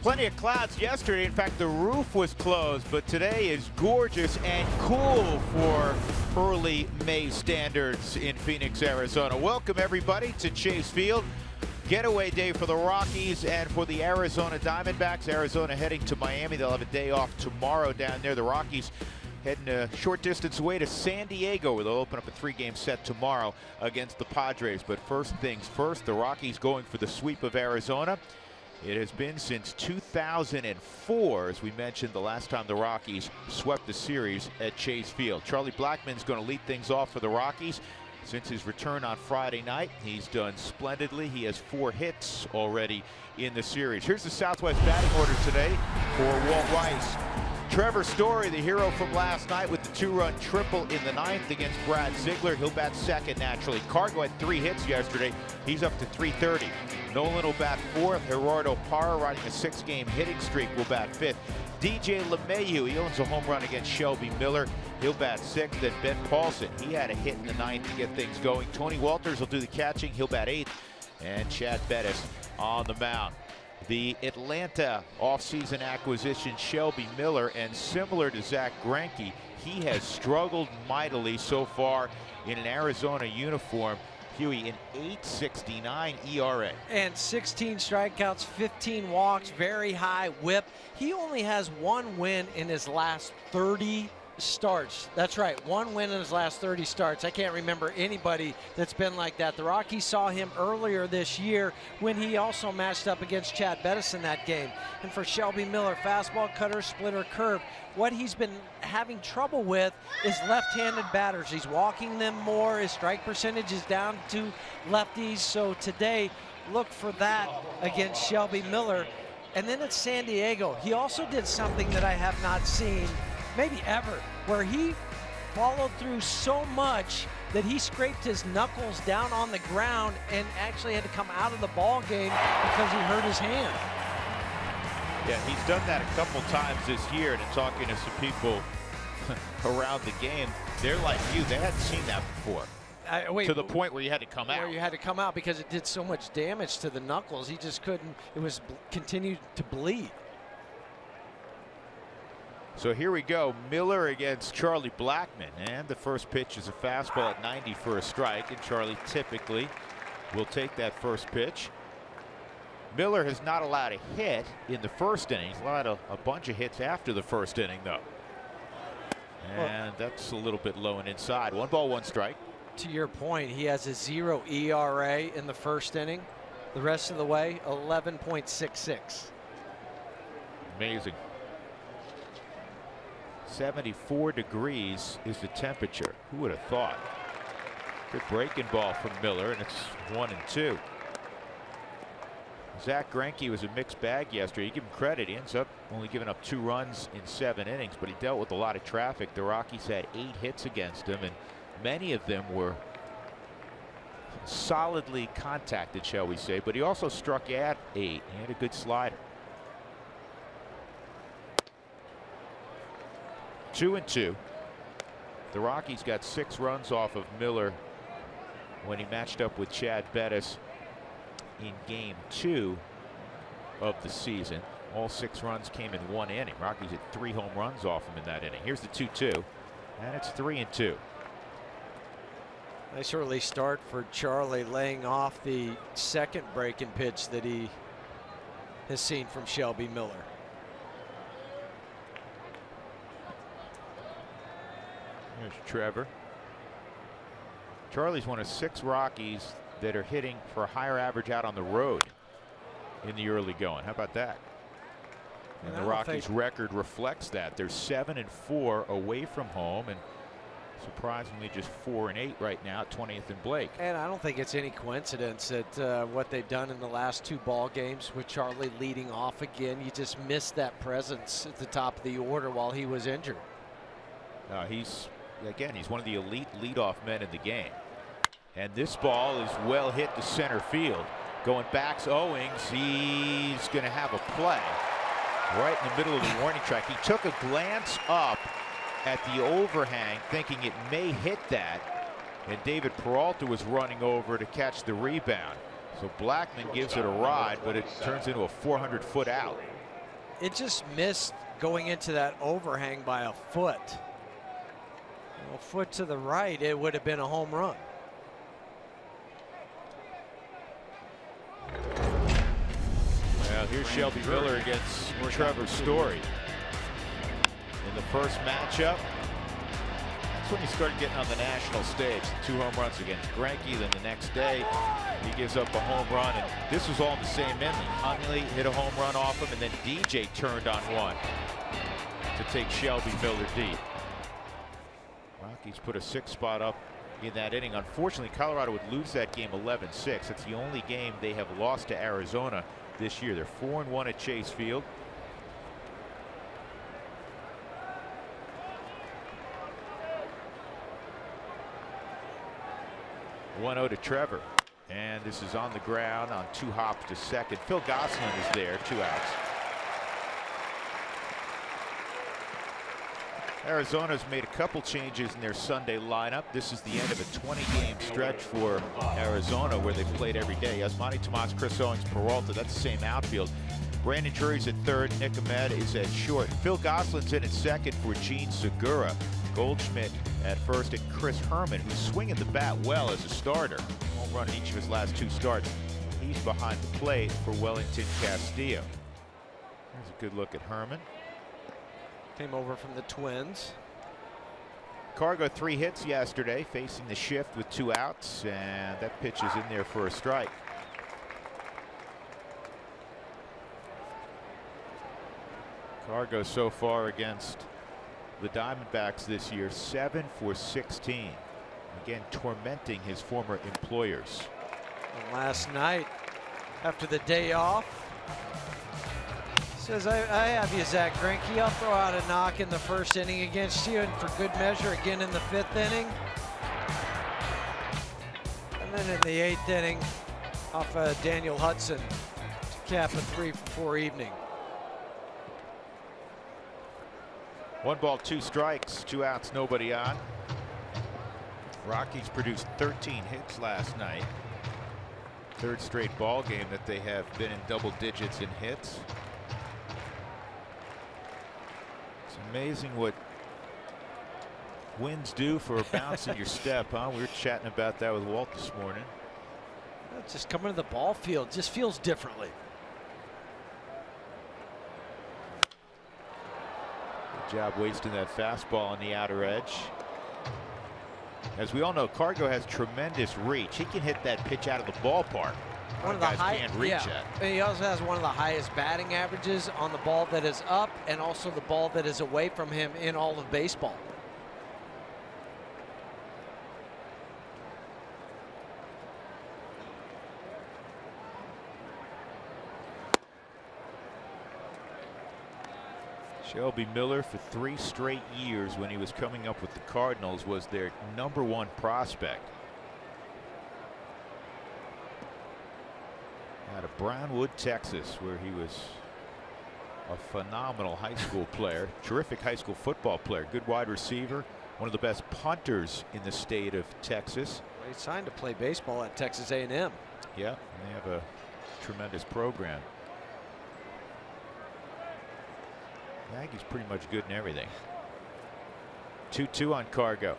Plenty of clouds yesterday. In fact, the roof was closed, but today is gorgeous and cool for early May standards in Phoenix, Arizona. Welcome, everybody, to Chase Field. Getaway day for the Rockies and for the Arizona Diamondbacks. Arizona heading to Miami. They'll have a day off tomorrow down there. The Rockies heading a short distance away to San Diego, where they'll open up a three-game set tomorrow against the Padres. But first things first, the Rockies going for the sweep of Arizona. It has been since 2004, as we mentioned, the last time the Rockies swept the series at Chase Field. Charlie Blackmon's going to lead things off for the Rockies. Since his return on Friday night, he's done splendidly. He has 4 hits already in the series. Here's the Southwest batting order today for Walt Weiss. Trevor Story, the hero from last night, with the 2-run triple in the 9th against Brad Ziegler. He'll bat second naturally. Cargo had 3 hits yesterday. He's up to 330. Nolan will bat 4th. Gerardo Parra, riding a 6-game hitting streak, will bat 5th. DJ LeMahieu, he owns a home run against Shelby Miller. He'll bat 6th. Then Ben Paulson, he had a hit in the 9th to get things going. Tony Walters will do the catching. He'll bat 8th. And Chad Bettis on the mound. The Atlanta offseason acquisition, Shelby Miller, and similar to Zach Greinke, he has struggled mightily so far in an Arizona uniform. Huey, an 8.69 ERA. And 16 strikeouts, 15 walks, very high whip. He only has 1 win in his last 30 starts. That's right, 1 win in his last 30 starts. I can't remember anybody that's been like that. The Rockies saw him earlier this year when he also matched up against Chad Bettis in that game. And for Shelby Miller, fastball, cutter, splitter, curve. What he's been having trouble with is left-handed batters. He's walking them more. His strike percentage is down to lefties. So today, look for that against Shelby Miller. And then at San Diego, he also did something that I have not seen maybe ever, where he followed through so much that he scraped his knuckles down on the ground and actually had to come out of the ball game because he hurt his hand. Yeah, he's done that a couple times this year, and talking to some people around the game, they're like you, they hadn't seen that before. To the point where you had to come out. Where you had to come out because it did so much damage to the knuckles. He just couldn't, it was continued to bleed. So here we go, Miller against Charlie Blackmon, and the first pitch is a fastball at 90 for a strike, and Charlie typically will take that first pitch. Miller has not allowed a hit in the first inning. He's allowed a bunch of hits after the first inning, though. And that's a little bit low and inside. 1 ball, 1 strike. To your point, he has a 0 ERA in the first inning. The rest of the way, 11.66. Amazing. 74 degrees is the temperature. Who would have thought? Good breaking ball from Miller, and it's 1-2. Zach Greinke was a mixed bag yesterday. You give him credit. He ends up only giving up 2 runs in 7 innings, but he dealt with a lot of traffic. The Rockies had 8 hits against him, and many of them were solidly contacted, shall we say, but he also struck at 8. He had a good slider. 2-2. The Rockies got 6 runs off of Miller when he matched up with Chad Bettis in game 2 of the season. All 6 runs came in 1 inning. Rockies had 3 home runs off him in that inning. Here's the 2-2, and it's 3-2. Nice early start for Charlie, laying off the second breaking pitch that he has seen from Shelby Miller. Here's Trevor. Charlie's one of 6 Rockies that are hitting for a higher average out on the road in the early going. How about that? And the Rockies' record reflects that. They're 7-4 away from home, and surprisingly just 4-8 right now at 20th and Blake. And I don't think it's any coincidence that what they've done in the last 2 ball games with Charlie leading off again. You just missed that presence at the top of the order while he was injured. He's one of the elite leadoff men in the game. And this ball is well hit to center field. Going back Owings, he's going to have a play right in the middle of the warning track. He took a glance up at the overhang thinking it may hit that, and David Peralta was running over to catch the rebound. So Blackmon gives it a ride, but it turns into a 400-foot out. It just missed going into that overhang by a foot. A foot to the right, it would have been a home run. Well, here's Shelby Miller against Trevor Story. In the first matchup, that's when he started getting on the national stage. 2 home runs against Greinke. Then the next day, he gives up a home run. And this was all in the same inning. Hundley hit a home run off him, and then DJ turned on one to take Shelby Miller deep. Rockies put a 6 spot up in that inning. Unfortunately, Colorado would lose that game 11-6. It's the only game they have lost to Arizona this year. They're 4-1 at Chase Field. One-0 to Trevor, and this is on the ground on 2 hops to second. Phil Gosselin is there, 2 outs. Arizona's made a couple changes in their Sunday lineup. This is the end of a 20-game stretch for Arizona where they've played every day. Yasmani Tomas, Chris Owings, Peralta, that's the same outfield. Brandon Drury's at third, Nick Ahmed is at short. Phil Gosselin's in at second for Gene Segura. Goldschmidt at first, and Chris Herman, who's swinging the bat well as a starter. Home run in each of his last 2 starts. He's behind the plate for Wellington Castillo. There's a good look at Herman. Came over from the Twins. Cargo 3 hits yesterday, facing the shift with 2 outs, and that pitch is in there for a strike. Cargo so far against the Diamondbacks this year, 7 for 16. Again, tormenting his former employers. And last night, after the day off, says, I have you, Zach Greinke. I'll throw out a knock in the first inning against you, and for good measure again in the 5th inning. And then in the 8th inning, off Daniel Hudson to cap a 3-for-4 evening. 1 ball, 2 strikes, 2 outs, nobody on. Rockies produced 13 hits last night. 3rd straight ball game that they have been in double digits in hits. It's amazing what winds do for a bounce in your step, huh? We were chatting about that with Walt this morning. Just coming to the ball field just feels differently. Good job wasting that fastball on the outer edge. As we all know, Cargo has tremendous reach. He can hit that pitch out of the ballpark. One of the guys can't reach it. He also has one of the highest batting averages on the ball that is up, and also the ball that is away from him in all of baseball. Shelby Miller, for 3 straight years when he was coming up with the Cardinals, was their #1 prospect. Out of Brownwood, Texas, where he was a phenomenal high school player, terrific high school football player, good wide receiver, one of the best punters in the state of Texas. Well, he signed to play baseball at Texas A&M. Yeah, and they have a tremendous program. Maggie's pretty much good in everything. 2-2 on Cargo.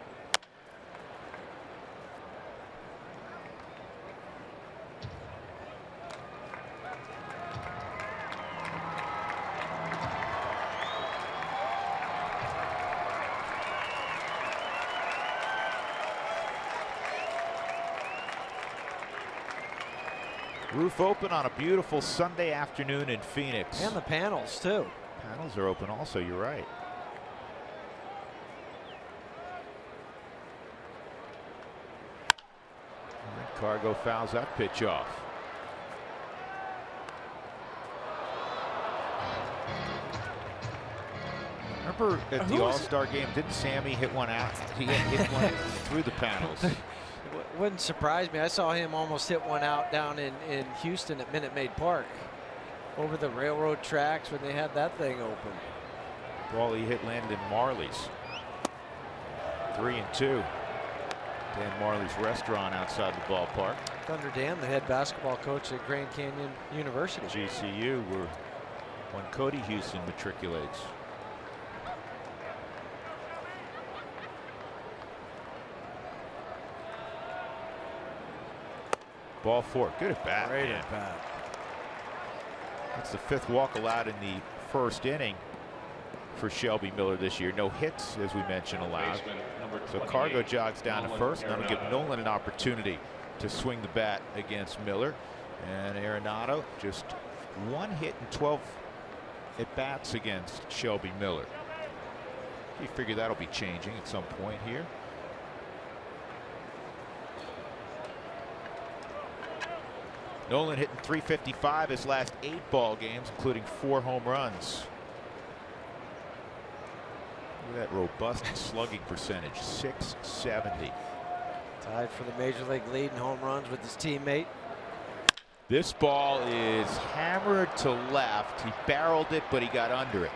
Roof open on a beautiful Sunday afternoon in Phoenix. And the panels too. Panels are open also, you're right. And Cargo fouls that pitch off. Remember at the All-Star game, didn't Sammy hit one out? He hit one through the panels. Wouldn't surprise me. I saw him almost hit one out down in Houston at Minute Maid Park. Over the railroad tracks when they had that thing open. Ball he hit landed in Marley's. 3-2. Dan Marley's restaurant outside the when Cody Houston matriculates. Ball 4. Good at bat. Great at bat. That's the 5th walk allowed in the first inning for Shelby Miller this year. No hits, as we mentioned, allowed. So Cargo jogs down to first. That'll give Nolan an opportunity to swing the bat against Miller. And Arenado just 1 hit and 12 at bats against Shelby Miller. You figure that'll be changing at some point here. Nolan hitting .355 his last 8 ball games, including 4 home runs. Look at that robust slugging percentage, .670. Tied for the major league lead in home runs with his teammate. This ball is hammered to left. He barreled it, but he got under it.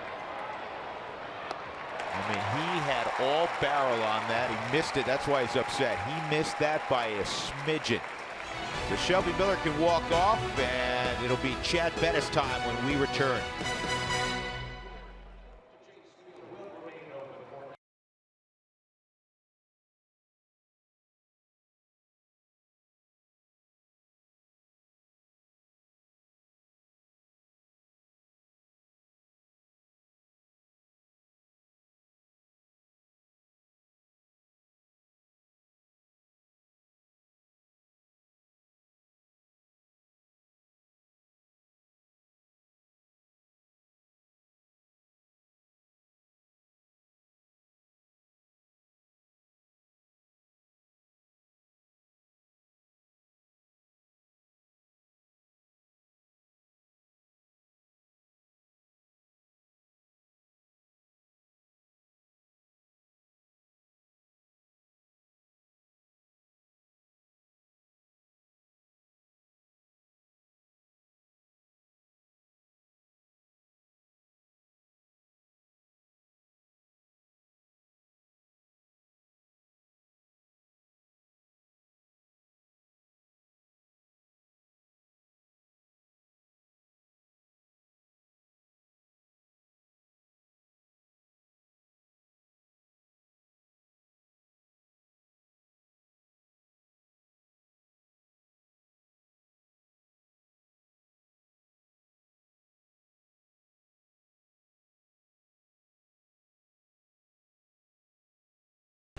I mean, he had all barrel on that. He missed it. That's why he's upset. He missed that by a smidgen. So Shelby Miller can walk off, and it'll be Chad Bettis time when we return.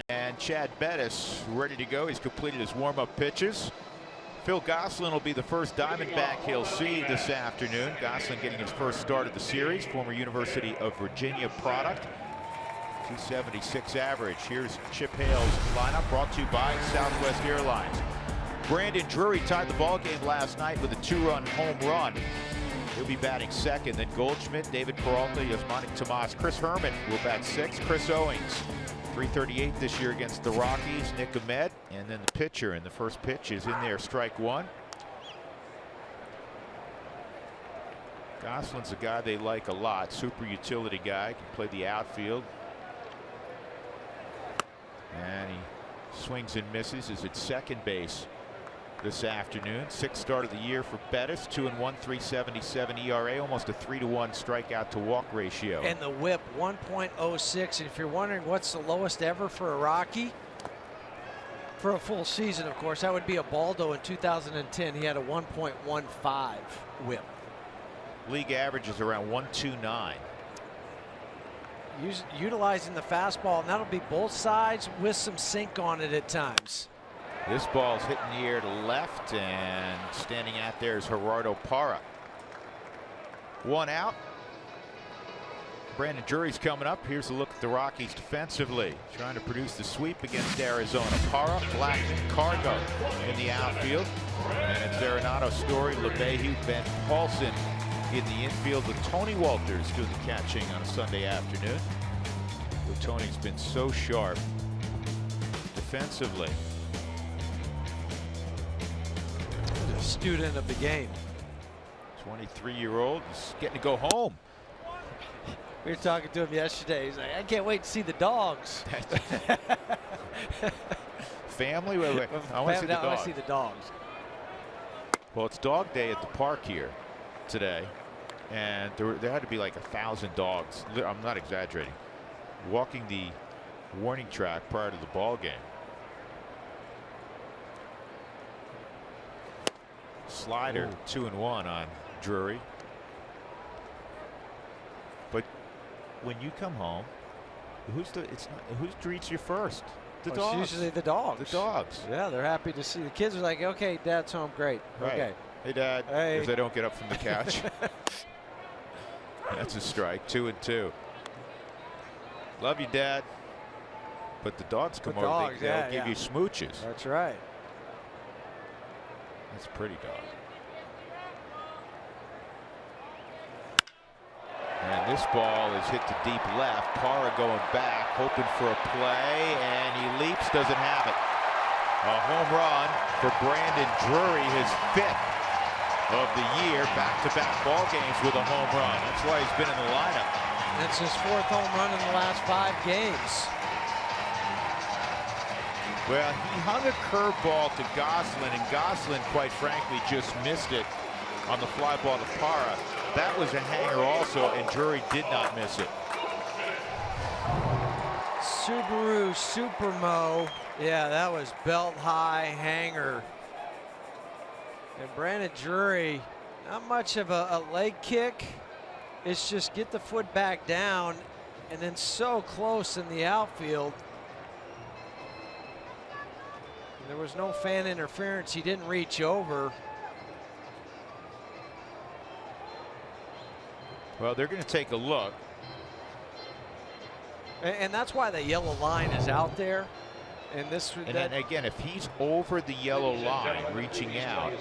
And Chad Bettis ready to go. He's completed his warm-up pitches. Phil Gosselin will be the first Diamondback he'll see this afternoon. Gosselin getting his first start of the series, former University of Virginia product. 276 average. Here's Chip Hale's lineup, brought to you by Southwest Airlines. Brandon Drury tied the ball game last night with a 2-run home run. He'll be batting second. Then Goldschmidt, David Peralta, Yasmani Tomas, Chris Herman will bat 6th. Chris Owings, .338 this year against the Rockies. Nick Ahmed, and then the pitcher, and the first pitch is in there, strike 1. Gosselin's a guy they like a lot, super utility guy, can play the outfield. And he swings and misses, is at second base this afternoon. 6th start of the year for Bettis. 2-1, .377 ERA, almost a 3-to-1 strikeout to walk ratio. And the whip 1.06. And if you're wondering what's the lowest ever for a Rocky for a full season, of course, that would be a Baldo in 2010. He had a 1.15 whip. League average is around 129. Utilizing the fastball, and that'll be both sides with some sink on it at times. This ball's hitting the air to left, and standing out there is Gerardo Parra. 1 out. Brandon Drury's coming up. Here's a look at the Rockies defensively, trying to produce the sweep against Arizona. Parra, Black, Cargo in the outfield, and it's Arenado, Story, LeMahieu, Ben Paulson in the infield with Tony Walters doing the catching on a Sunday afternoon. Tony's been so sharp defensively. A student of the game. 23-year-old is getting to go home. We were talking to him yesterday. He's like, I can't wait to see the dogs. Family? Wait. I want to see the dogs. I want to see the dogs. Well, it's dog day at the park here today. and there had to be like 1,000 dogs. I'm not exaggerating, walking the warning track prior to the ball game. Slider. Ooh. 2-1 on Drury. But when you come home, who greets you first? The dogs. It's usually the dogs. The dogs. Yeah, they're happy to see. The kids are like, okay, Dad's home, great. Right. Okay. Hey, Dad. Hey. Because they don't get up from the couch. That's a strike. 2-2. Love you, Dad. But the dogs come over. They'll give you smooches. That's right. That's a pretty dog. And this ball is hit to deep left. Parra going back, hoping for a play, and he leaps, doesn't have it. A home run for Brandon Drury, his 5th of the year, back-to-back ball games with a home run. That's why he's been in the lineup. That's his 4th home run in the last 5 games. Well, he hung a curveball to Goslin, and Goslin, quite frankly, just missed it on the fly ball to Parra. That was a hanger also, and Drury did not miss it. Subaru Supermo. Yeah, that was belt high hanger. And Brandon Drury, not much of a leg kick. It's just get the foot back down, and then so close in the outfield. There was no fan interference. He didn't reach over. Well, they're going to take a look. And that's why the yellow line is out there. And this. And then again, if he's over the yellow line, reaching out,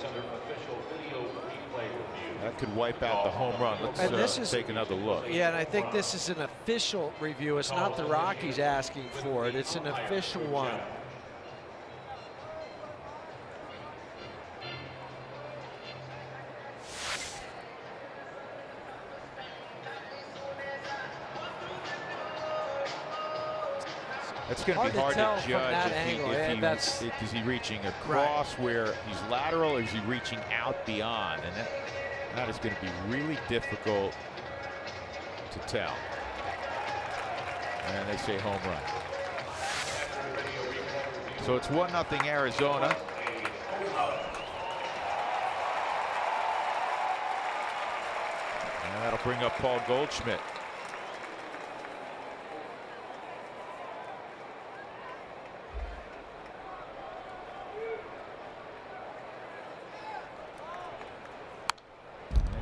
that could wipe out the home run. Let's take another look. Yeah, and I think this is an official review. It's not the Rockies asking for it. It's an official one. It's going to be hard to judge if is he reaching across where he's lateral, or is he reaching out beyond, and that is going to be really difficult to tell. And they say home run. So it's 1-0 Arizona. And that'll bring up Paul Goldschmidt.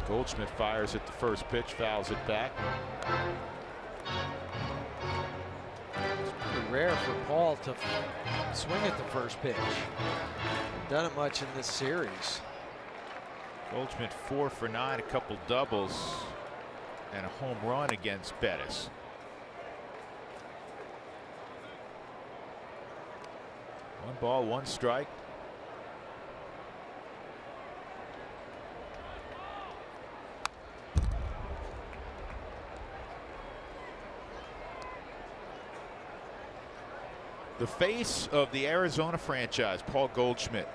Goldschmidt fires at the first pitch, fouls it back. It's pretty rare for Paul to swing at the first pitch. Done it much in this series. Goldschmidt 4 for 9, a couple doubles, and a home run against Bettis. One ball, one strike. The face of the Arizona franchise, Paul Goldschmidt.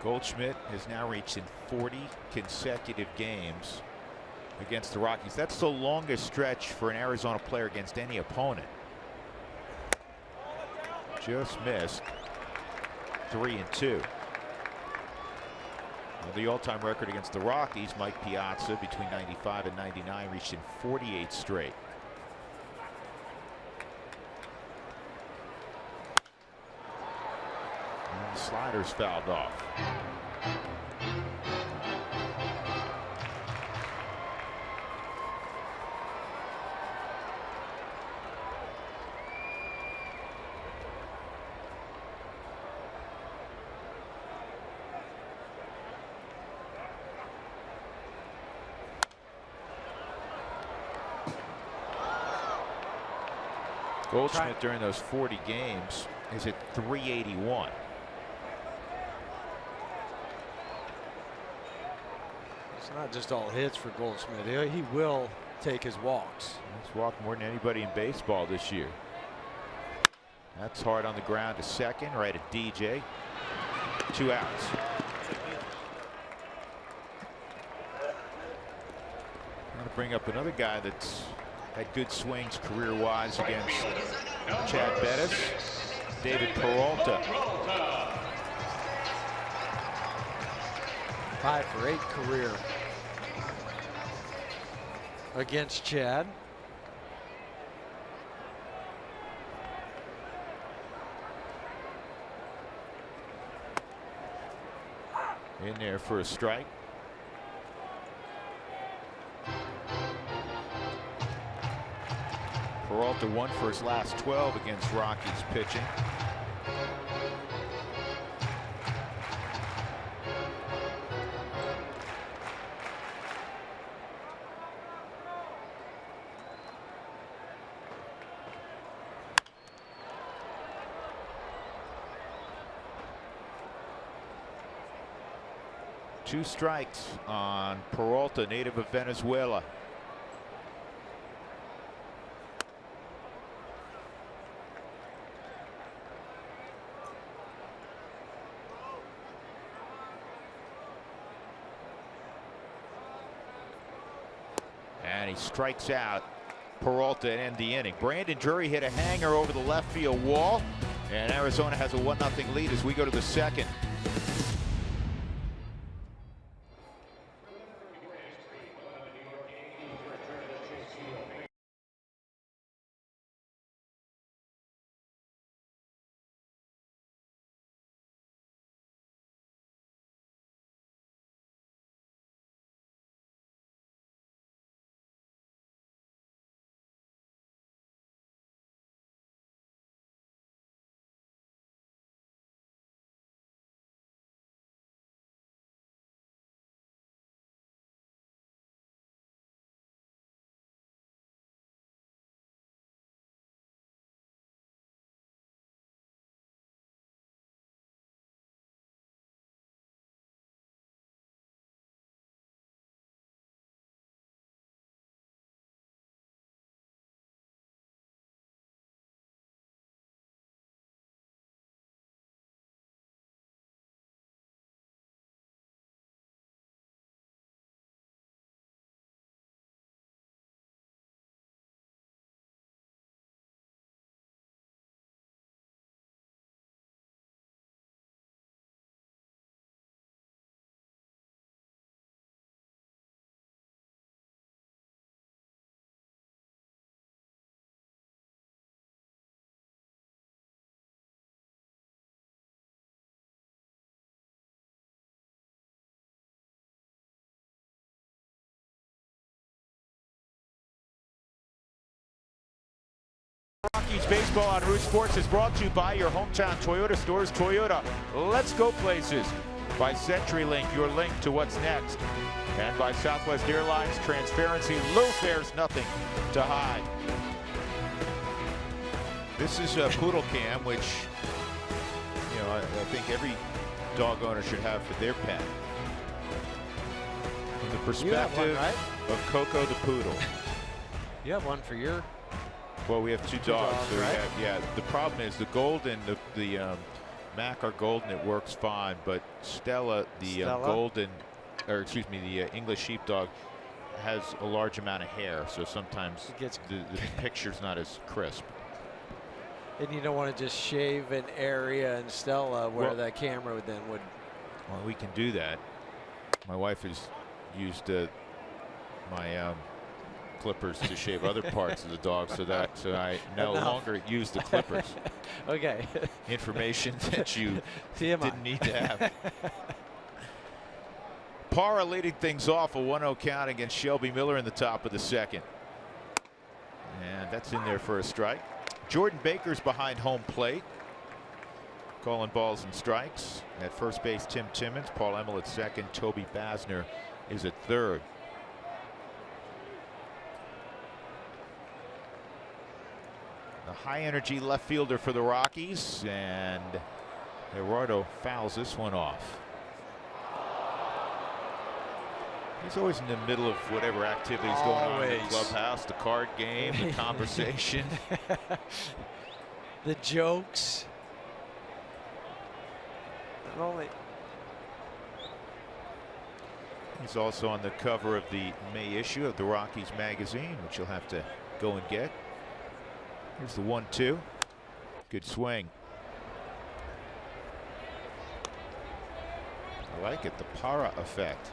Goldschmidt has now reached in 40 consecutive games against the Rockies. That's the longest stretch for an Arizona player against any opponent. Just missed. 3-2. The all-time record against the Rockies, Mike Piazza, between 95 and 99, reached in 48 straight. And the slider's fouled off. Goldschmidt during those 40 games is at 381. It's not just all hits for Goldschmidt. He will take his walks. He's walked more than anybody in baseball this year. That's hard on the ground to second, right at DJ. 2 outs. I'm going to bring up another guy that's had good swings career-wise against Chad Bettis, David Peralta. 5 for 8 career against Chad. In there for a strike. Peralta won for his last 12 against Rockies pitching. Two strikes on Peralta, native of Venezuela. And he strikes out Peralta to end the inning. Brandon Drury hit a hanger over the left field wall, and Arizona has a 1-0 lead as we go to the second. Rockies baseball on Root Sports is brought to you by your hometown Toyota stores. Toyota, let's go places. By CenturyLink, your link to what's next. And by Southwest Airlines, transparency, low fares, nothing to hide. This is a Poodle Cam, which, you know, I think every dog owner should have for their pet. From the perspective of Coco the Poodle. You have one for your... Well, we have two dogs. So right? we have, yeah, the problem is the golden, the Mac are golden, it works fine, but Stella, the golden, or excuse me, the English sheepdog has a large amount of hair, so sometimes the picture's not as crisp. And you don't want to just shave an area in Stella where the camera would. Well, we can do that. My wife has used my clippers to shave other parts of the dog, so I no longer use the clippers. Okay. Information that you didn't need to have. Parra leading things off, a 1-0 count against Shelby Miller in the top of the second. And that's in there for a strike. Jordan Baker's behind home plate, calling balls and strikes. At first base, Tim Timmons, Paul Emmel at second, Toby Basner is at third. The high-energy left fielder for the Rockies, and Eduardo fouls this one off. He's always in the middle of whatever activity's going on in the clubhouse, the card game, the conversation. the jokes. Not only. He's also on the cover of the May issue of the Rockies magazine, which you'll have to go and get. Here's the 1-2. Good swing. I like it, the para effect.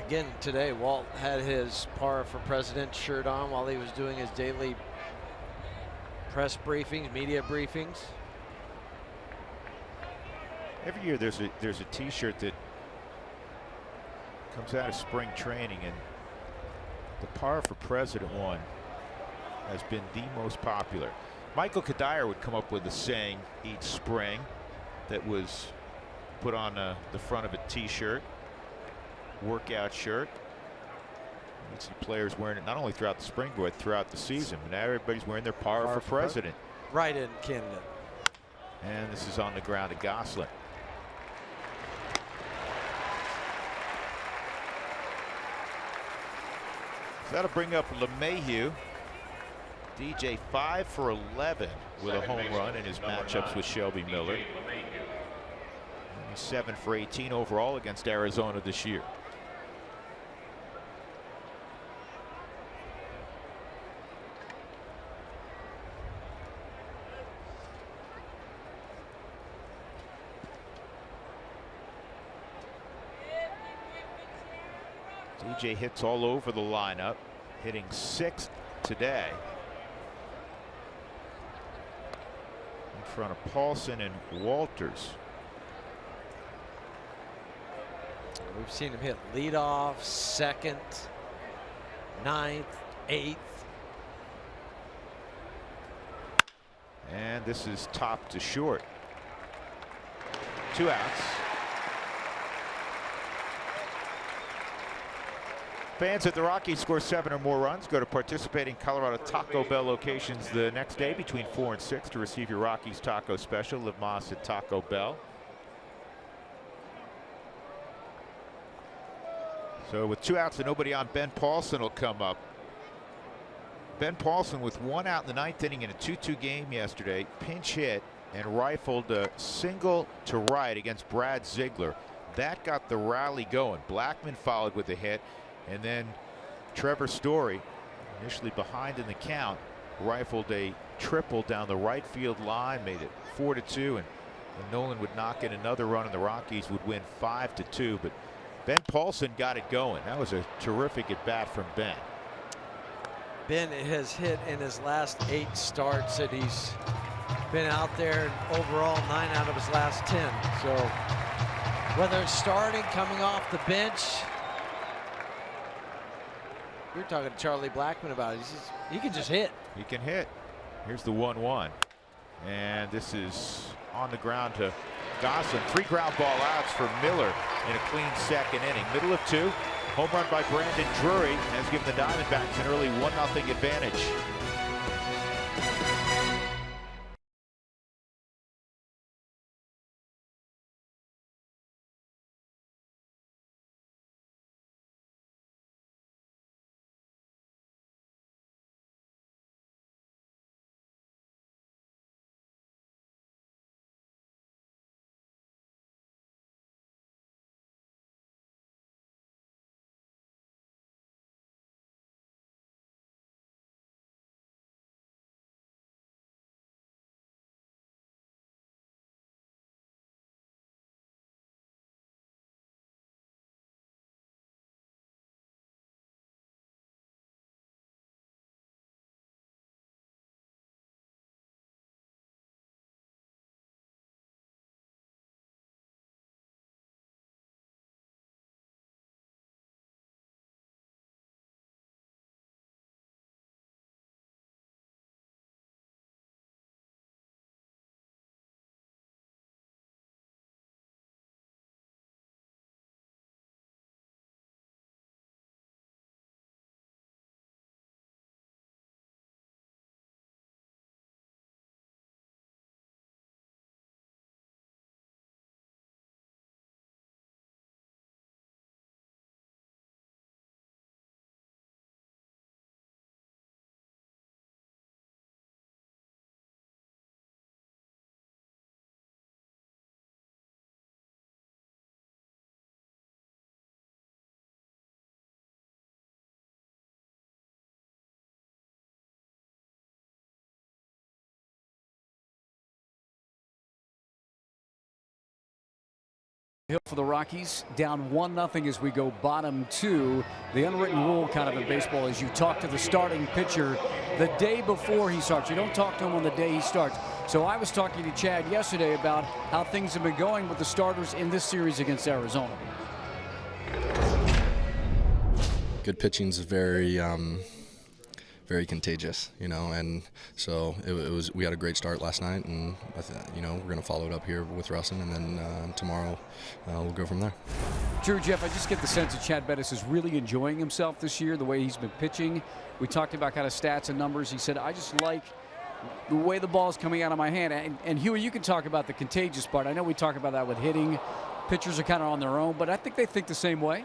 Again, today, Walt had his Para for President shirt on while he was doing his daily press briefings, media briefings. Every year there's a T-shirt that comes out of spring training, and the Para for President one has been the most popular. Michael Kadire would come up with a saying each spring that was put on the front of a T-shirt, workout shirt. You see players wearing it not only throughout the spring but throughout the season. But now everybody's wearing their Para for President. Right in Canada. And this is on the ground to Gosselin. So that'll bring up LeMahieu. DJ 5 for 11 with a home run in his matchups with Shelby Miller. He's 7 for 18 overall against Arizona this year. DJ hits all over the lineup, hitting 6th today. In front of Paulson and Walters. We've seen him hit leadoff, second, 9th, 8th. And this is top to short. 2 outs. Fans at the Rockies score 7 or more runs. Go to participating Colorado Taco Bell locations the next day between 4 and 6 to receive your Rockies taco special. Live Moss at Taco Bell. So with 2 outs and nobody on, Ben Paulson will come up. Ben Paulson with 1 out in the 9th inning in a 2-2 game yesterday, pinch hit and rifled a single to right against Brad Ziegler. That got the rally going. Blackman followed with a hit, and then Trevor Story, initially behind in the count, rifled a triple down the right field line, made it 4-2, and Nolan would knock in another run and the Rockies would win 5-2. But Ben Paulson got it going. That was a terrific at bat from Ben. Ben has hit in his last 8 starts that he's been out there, overall 9 out of his last 10. So whether it's starting, coming off the bench, we were talking to Charlie Blackman about it. He can just hit. He can hit. Here's the 1-1. And this is on the ground to Gosselin. 3 ground ball outs for Miller in a clean second inning. Middle of 2. Home run by Brandon Drury has given the Diamondbacks an early 1-0 advantage. Hill for the Rockies, down 1-0 as we go bottom 2. The unwritten rule kind of in baseball is you talk to the starting pitcher the day before he starts. You don't talk to him on the day he starts. So I was talking to Chad yesterday about how things have been going with the starters in this series against Arizona. Good pitching's very contagious, and so we had a great start last night, and we're going to follow it up here with Russin, and then tomorrow we'll go from there. True, Jeff. I just get the sense that Chad Bettis is really enjoying himself this year, the way he's been pitching. We talked about kind of stats and numbers. He said, I just like the way the ball is coming out of my hand. And Huey, you can talk about the contagious part. I know we talk about that with hitting. Pitchers are kind of on their own, but I think they think the same way.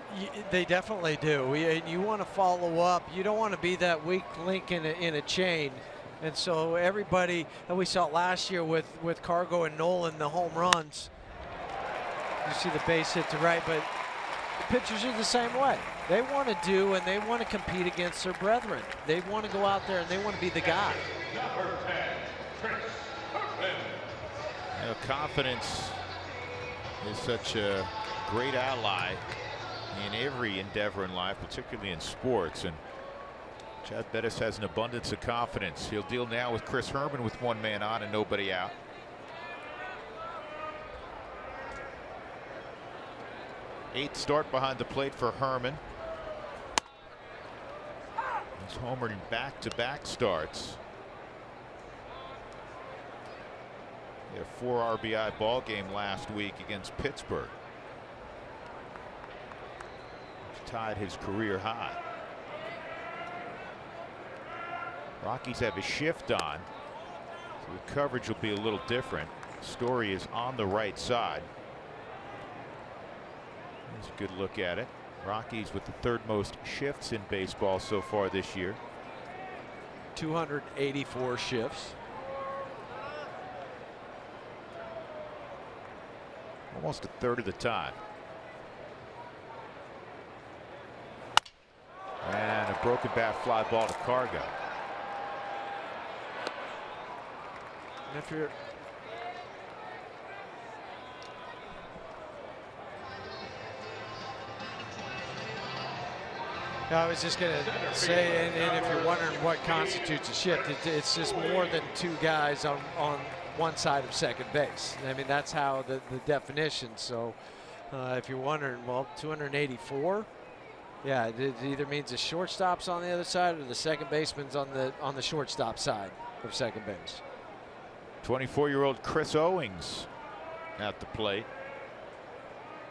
They definitely do. You want to follow up. You don't want to be that weak link in a chain. And so everybody, and we saw it last year with Cargo and Nolan, the home runs. You see the base hit to right, but the pitchers are the same way. They want to do, and they want to compete against their brethren. They want to go out there and they want to be the guy. Confidence is such a great ally in every endeavor in life, particularly in sports, and Chad Bettis has an abundance of confidence. He'll deal now with Chris Herman with one man on and nobody out. Eighth start behind the plate for Herman. He's homered in back-to-back starts. He had a 4 RBI ball game last week against Pittsburgh, which tied his career high. Rockies have a shift on, so the coverage will be a little different. Story is on the right side. Here's a good look at it. Rockies with the third most shifts in baseball so far this year. 284 shifts. Almost a third of the time. And a broken bat fly ball to Cargo. And if you're I was just going to say, and if you're wondering what constitutes a shift, it's just more than two guys on one side of second base. I mean, that's how the definition. So if you're wondering, well, 284, yeah, it either means the shortstop's on the other side or the second baseman's on the shortstop side of second base. 24-year-old Chris Owings at the plate,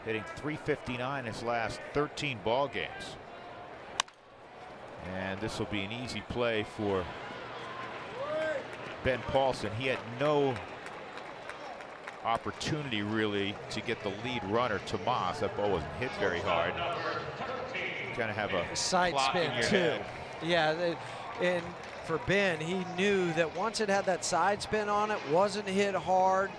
hitting .359 his last 13 ball games. And this will be an easy play for Ben Paulson. He had no opportunity really to get the lead runner, Tomas. That ball wasn't hit very hard. You kind of have a side spin too. Head. Yeah, and for Ben, he knew that once it had that side spin on it, wasn't hit hard,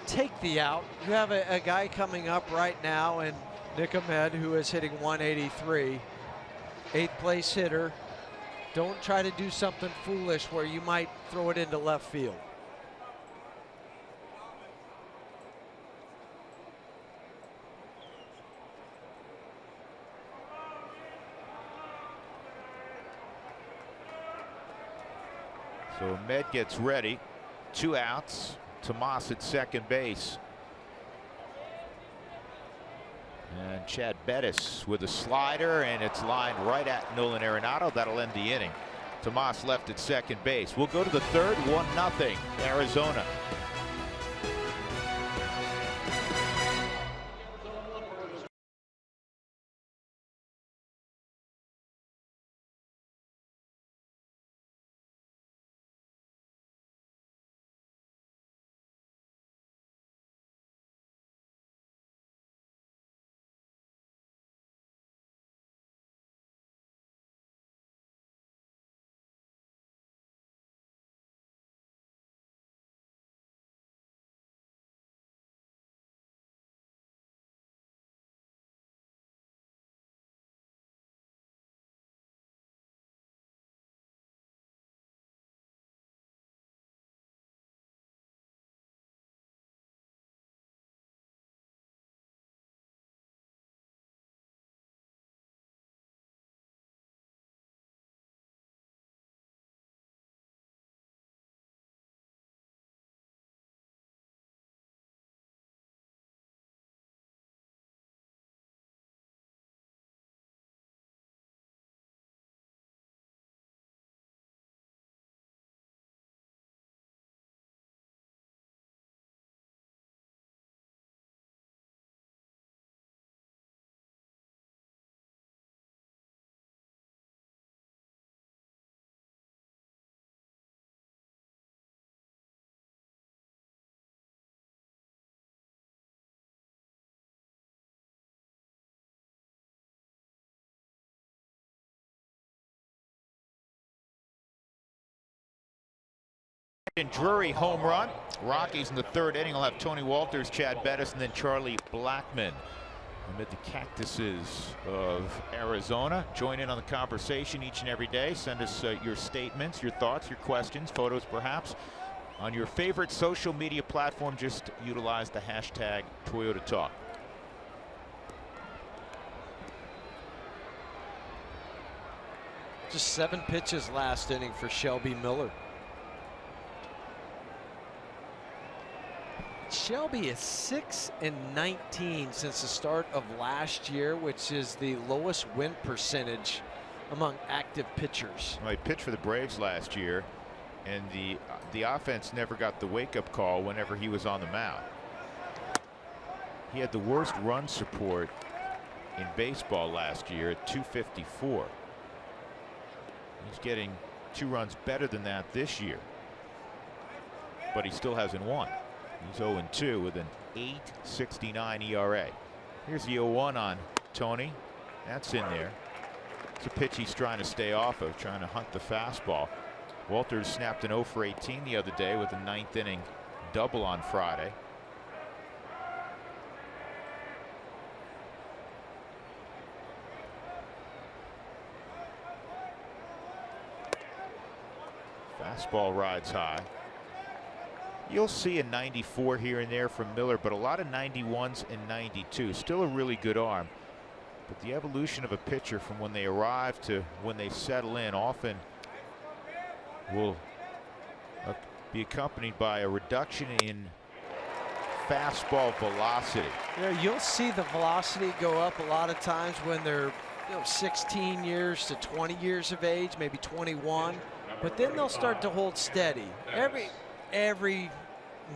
take the out. You have a guy coming up right now, and Nick Ahmed, who is hitting 183. 8th place hitter. Don't try to do something foolish where you might throw it into left field. So Ahmed gets ready. 2 outs. Tomas at second base. And Chad Bettis with a slider, and it's lined right at Nolan Arenado. That'll end the inning. Tomas left at second base. We'll go to the third. 1-0 Arizona. And Drury home run. Rockies in the third inning will have Tony Walters, Chad Bettis, and then Charlie Blackmon amid the cactuses of Arizona. Join in on the conversation each and every day. Send us your statements, your thoughts, your questions, photos perhaps, on your favorite social media platform. Just utilize the hashtag Toyota Talk. Just 7 pitches last inning for Shelby Miller. Shelby is 6-19 since the start of last year, which is the lowest win percentage among active pitchers. Well, he pitched for the Braves last year, and the offense never got the wake-up call whenever he was on the mound. He had the worst run support in baseball last year at 254. He's getting 2 runs better than that this year, but he still hasn't won. He's 0-2 with an 8.69 ERA. Here's the 0-1 on Tony. That's in there. It's a pitch he's trying to stay off of, trying to hunt the fastball. Walters snapped an 0 for 18 the other day with a 9th inning double on Friday. Fastball rides high. You'll see a 94 here and there from Miller, but a lot of 91s and 92. Still a really good arm, but the evolution of a pitcher from when they arrive to when they settle in often will be accompanied by a reduction in fastball velocity. Yeah, you'll see the velocity go up a lot of times when they're 16 years to 20 years of age, maybe 21, but then they'll start to hold steady. Every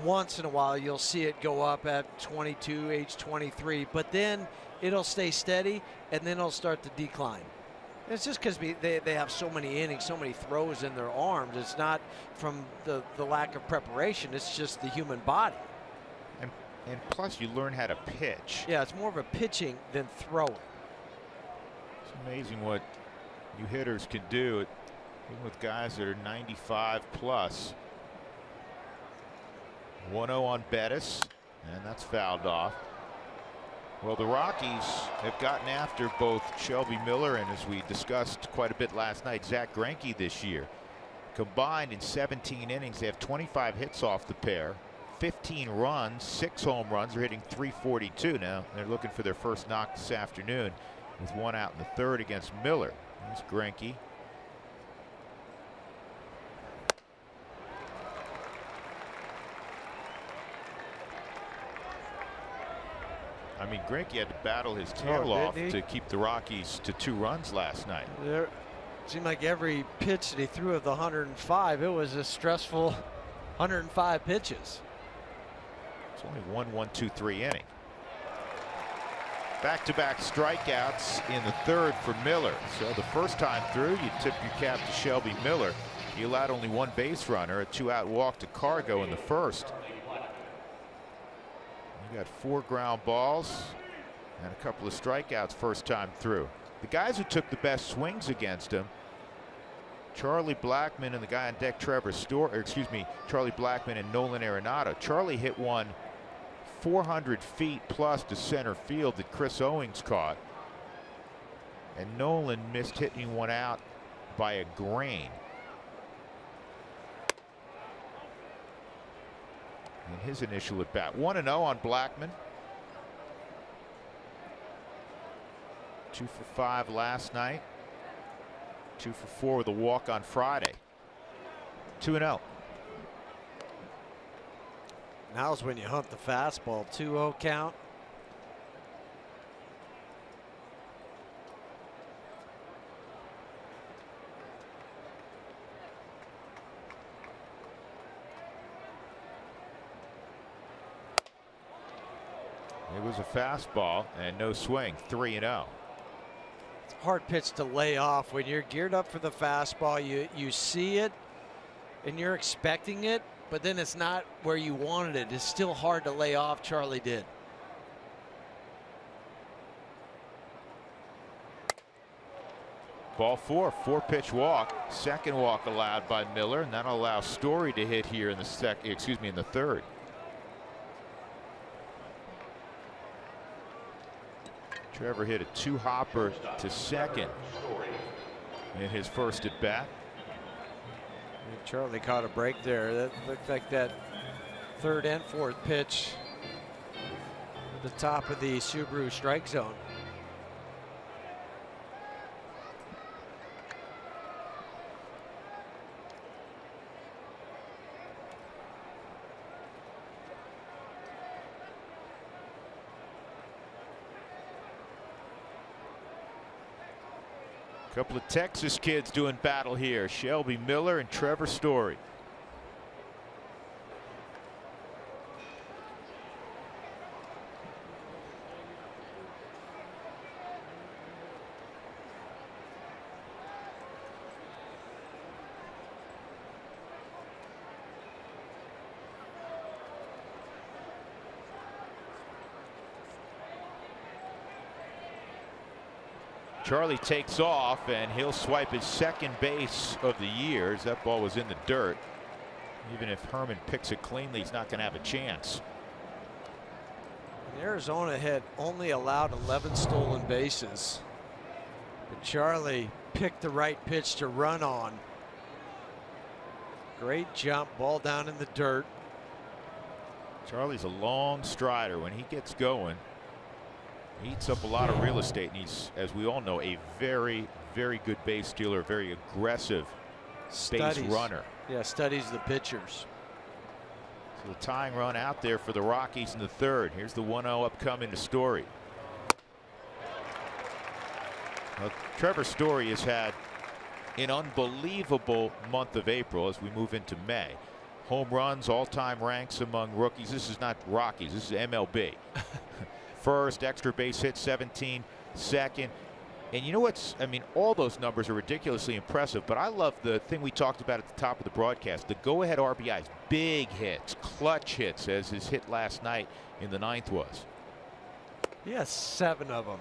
once in a while you'll see it go up at 22, age 23, but then it'll stay steady and then it'll start to decline. It's just because they have so many innings, so many throws in their arms. It's not from the lack of preparation, it's just the human body. And plus you learn how to pitch. Yeah, it's more of a pitching than throwing. It's amazing what you hitters can do, even with guys that are 95 plus. 1-0 on Bettis, and that's fouled off. Well, the Rockies have gotten after both Shelby Miller and, as we discussed quite a bit last night, Zach Greinke this year. Combined in 17 innings, they have 25 hits off the pair, 15 runs, 6 home runs. They're hitting .342 now. They're looking for their first knock this afternoon with 1 out in the 3rd against Miller. There's Greinke. I mean, Greinke had to battle his tail off to keep the Rockies to 2 runs last night. It seemed like every pitch that he threw of the 105, it was a stressful 105 pitches. It's only 1-1-2-3 inning. Back-to-back strikeouts in the 3rd for Miller. So the first time through, you tip your cap to Shelby Miller. He allowed only 1 base runner, a 2-out walk to Cargo in the 1st. You got 4 ground balls and a couple of strikeouts first time through. The guys who took the best swings against him, Charlie Blackmon and the guy on deck, Charlie Blackmon and Nolan Arenado. Charlie hit one 400 feet plus to center field that Chris Owings caught, and Nolan missed hitting one out by a grain. In his initial at bat. 1-0 on Blackmon. 2 for 5 last night. 2 for 4 with a walk on Friday. 2-0. Now's when you hunt the fastball. 2-0 count. It was a fastball and no swing. 3-0. It's a hard pitch to lay off when you're geared up for the fastball. You see it and you're expecting it, but then it's not where you wanted it. It's still hard to lay off. Charlie did. Ball 4, 4-pitch walk. Second walk allowed by Miller, and that'll allow Story to hit here in the in the third. Trevor hit a 2-hopper to second in his first at bat. Charlie caught a break there. That looked like that third and fourth pitch at the top of the Subaru strike zone. Couple of Texas kids doing battle here. Shelby Miller and Trevor Story. Charlie takes off, and he'll swipe his second base of the year as that ball was in the dirt. Even if Herman picks it cleanly, he's not going to have a chance. Arizona had only allowed 11 stolen bases, but Charlie picked the right pitch to run on. Great jump, ball down in the dirt. Charlie's a long strider. When he gets going, he eats up a lot of real estate, and he's, as we all know, a very, very good base stealer, very aggressive base runner. Yeah, studies the pitchers. So the tying run out there for the Rockies in the third. Here's the 1-0 upcoming to Story. Well, Trevor Story has had an unbelievable month of April as we move into May. Home runs, all-time ranks among rookies. This is not Rockies, this is MLB. First, extra base hit 17, second. And you know what's, I mean, all those numbers are ridiculously impressive, but I love the thing we talked about at the top of the broadcast, the go-ahead RBIs, big hits, clutch hits, as his hit last night in the ninth was. He has 7 of them.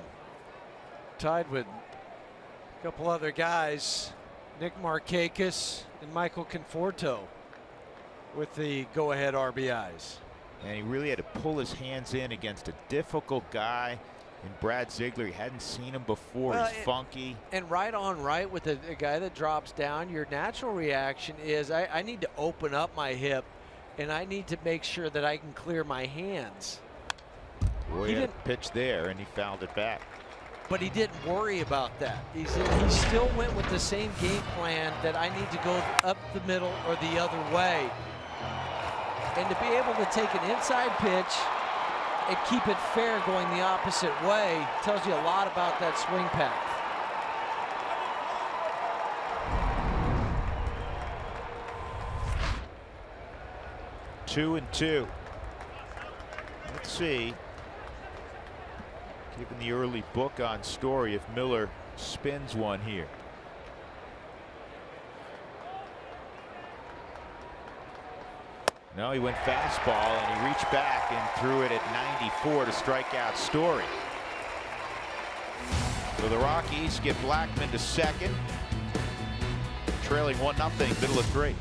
Tied with a couple other guys, Nick Markakis and Michael Conforto, with the go-ahead RBIs. And he really had to pull his hands in against a difficult guy in Brad Ziegler. He hadn't seen him before. Well, he's funky. And right on right with a guy that drops down, your natural reaction is I need to open up my hip, and I need to make sure that I can clear my hands. Boy, he had a pitch there, and he fouled it back. But he didn't worry about that. He still went with the same game plan that I need to go up the middle or the other way. And to be able to take an inside pitch and keep it fair going the opposite way tells you a lot about that swing path. Two and two. Let's see, given the early book on Story, if Miller spins one here. No, he went fastball, and he reached back and threw it at 94 to strike out Story. So the Rockies get Blackman to second, trailing 1-0, middle of 3.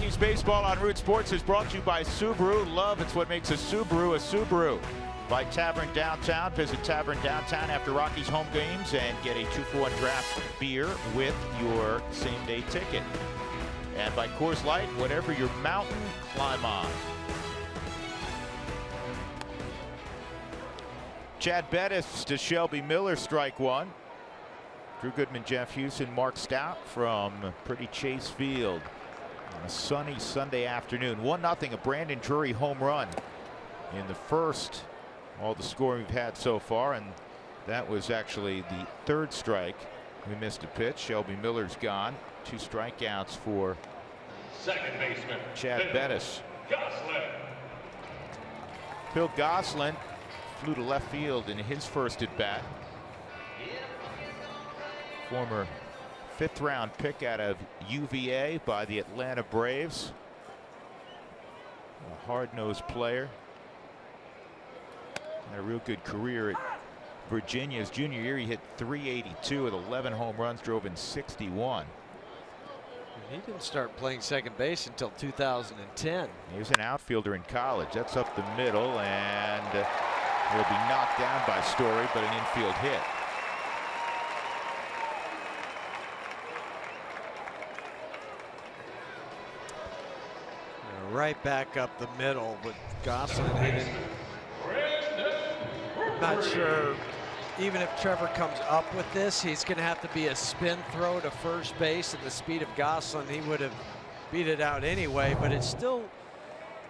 Rockies baseball on Root Sports is brought to you by Subaru. Love, it's what makes a Subaru a Subaru. By Tavern Downtown. Visit Tavern Downtown after Rockies home games and get a 2-for-1 draft beer with your same-day ticket. And by Coors Light, whatever your mountain, climb on. Chad Bettis to Shelby Miller, strike one. Drew Goodman, Jeff Houston, Mark Stout from pretty Chase Field on a sunny Sunday afternoon. 1-0, a Brandon Drury home run in the first. All the scoring we've had so far, and that was actually the third strike. We missed a pitch. Shelby Miller's gone. 2 strikeouts for second baseman Chad Bettis. Goslin. Phil Goslin flew to left field in his first at bat. Former 5th-round pick out of UVA by the Atlanta Braves. A hard-nosed player. Had a real good career at Virginia. His junior year, he hit .382 with 11 home runs, drove in 61. He didn't start playing second base until 2010. He was an outfielder in college. That's up the middle, and will be knocked down by Story, but an infield hit. Right back up the middle with Goslin hitting. Not sure, even if Trevor comes up with this, he's going to have to be a spin throw to first base at the speed of Goslin. He would have beat it out anyway, but it still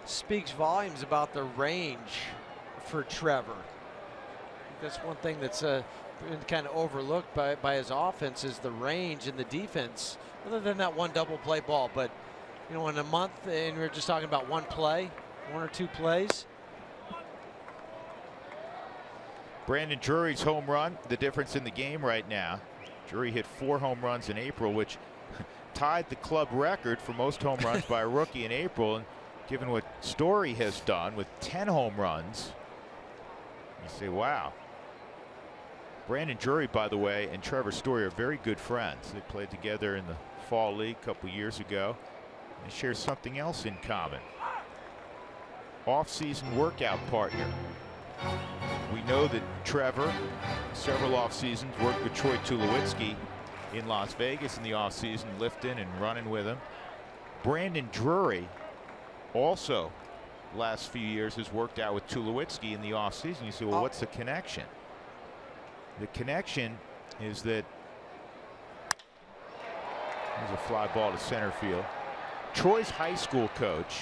speaks volumes about the range for Trevor. That's one thing that's been kind of overlooked by his offense is the range and the defense, other than that one double play ball. But, you know, in a month, and we're just talking about one play, 1 or 2 plays. Brandon Drury's home run, the difference in the game right now. Drury hit 4 home runs in April, which tied the club record for most home runs by a rookie in April. And given what Story has done with 10 home runs, you say, wow. Brandon Drury, by the way, and Trevor Story are very good friends. They played together in the Fall League a couple years ago. They share something else in common. Off-season workout partner. We know that Trevor, several off seasons, worked with Troy Tulowitzki in Las Vegas in the off season, lifting and running with him. Brandon Drury also last few years has worked out with Tulowitzki in the off season. You say, well, what's the connection? The connection is that there's a fly ball to center field. Troy's high school coach,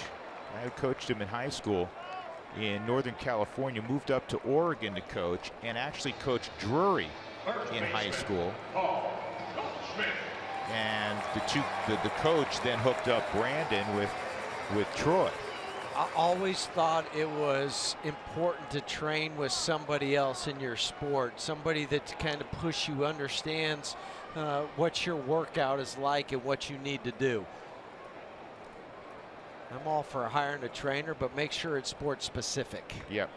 I had coached him in high school in Northern California, moved up to Oregon to coach, and actually coached Drury in high school. And the coach then hooked up Brandon with Troy. I always thought it was important to train with somebody else in your sport, somebody that kind of push you, understands what your workout is like and what you need to do. I'm all for hiring a trainer, but make sure it's sports specific. Yep.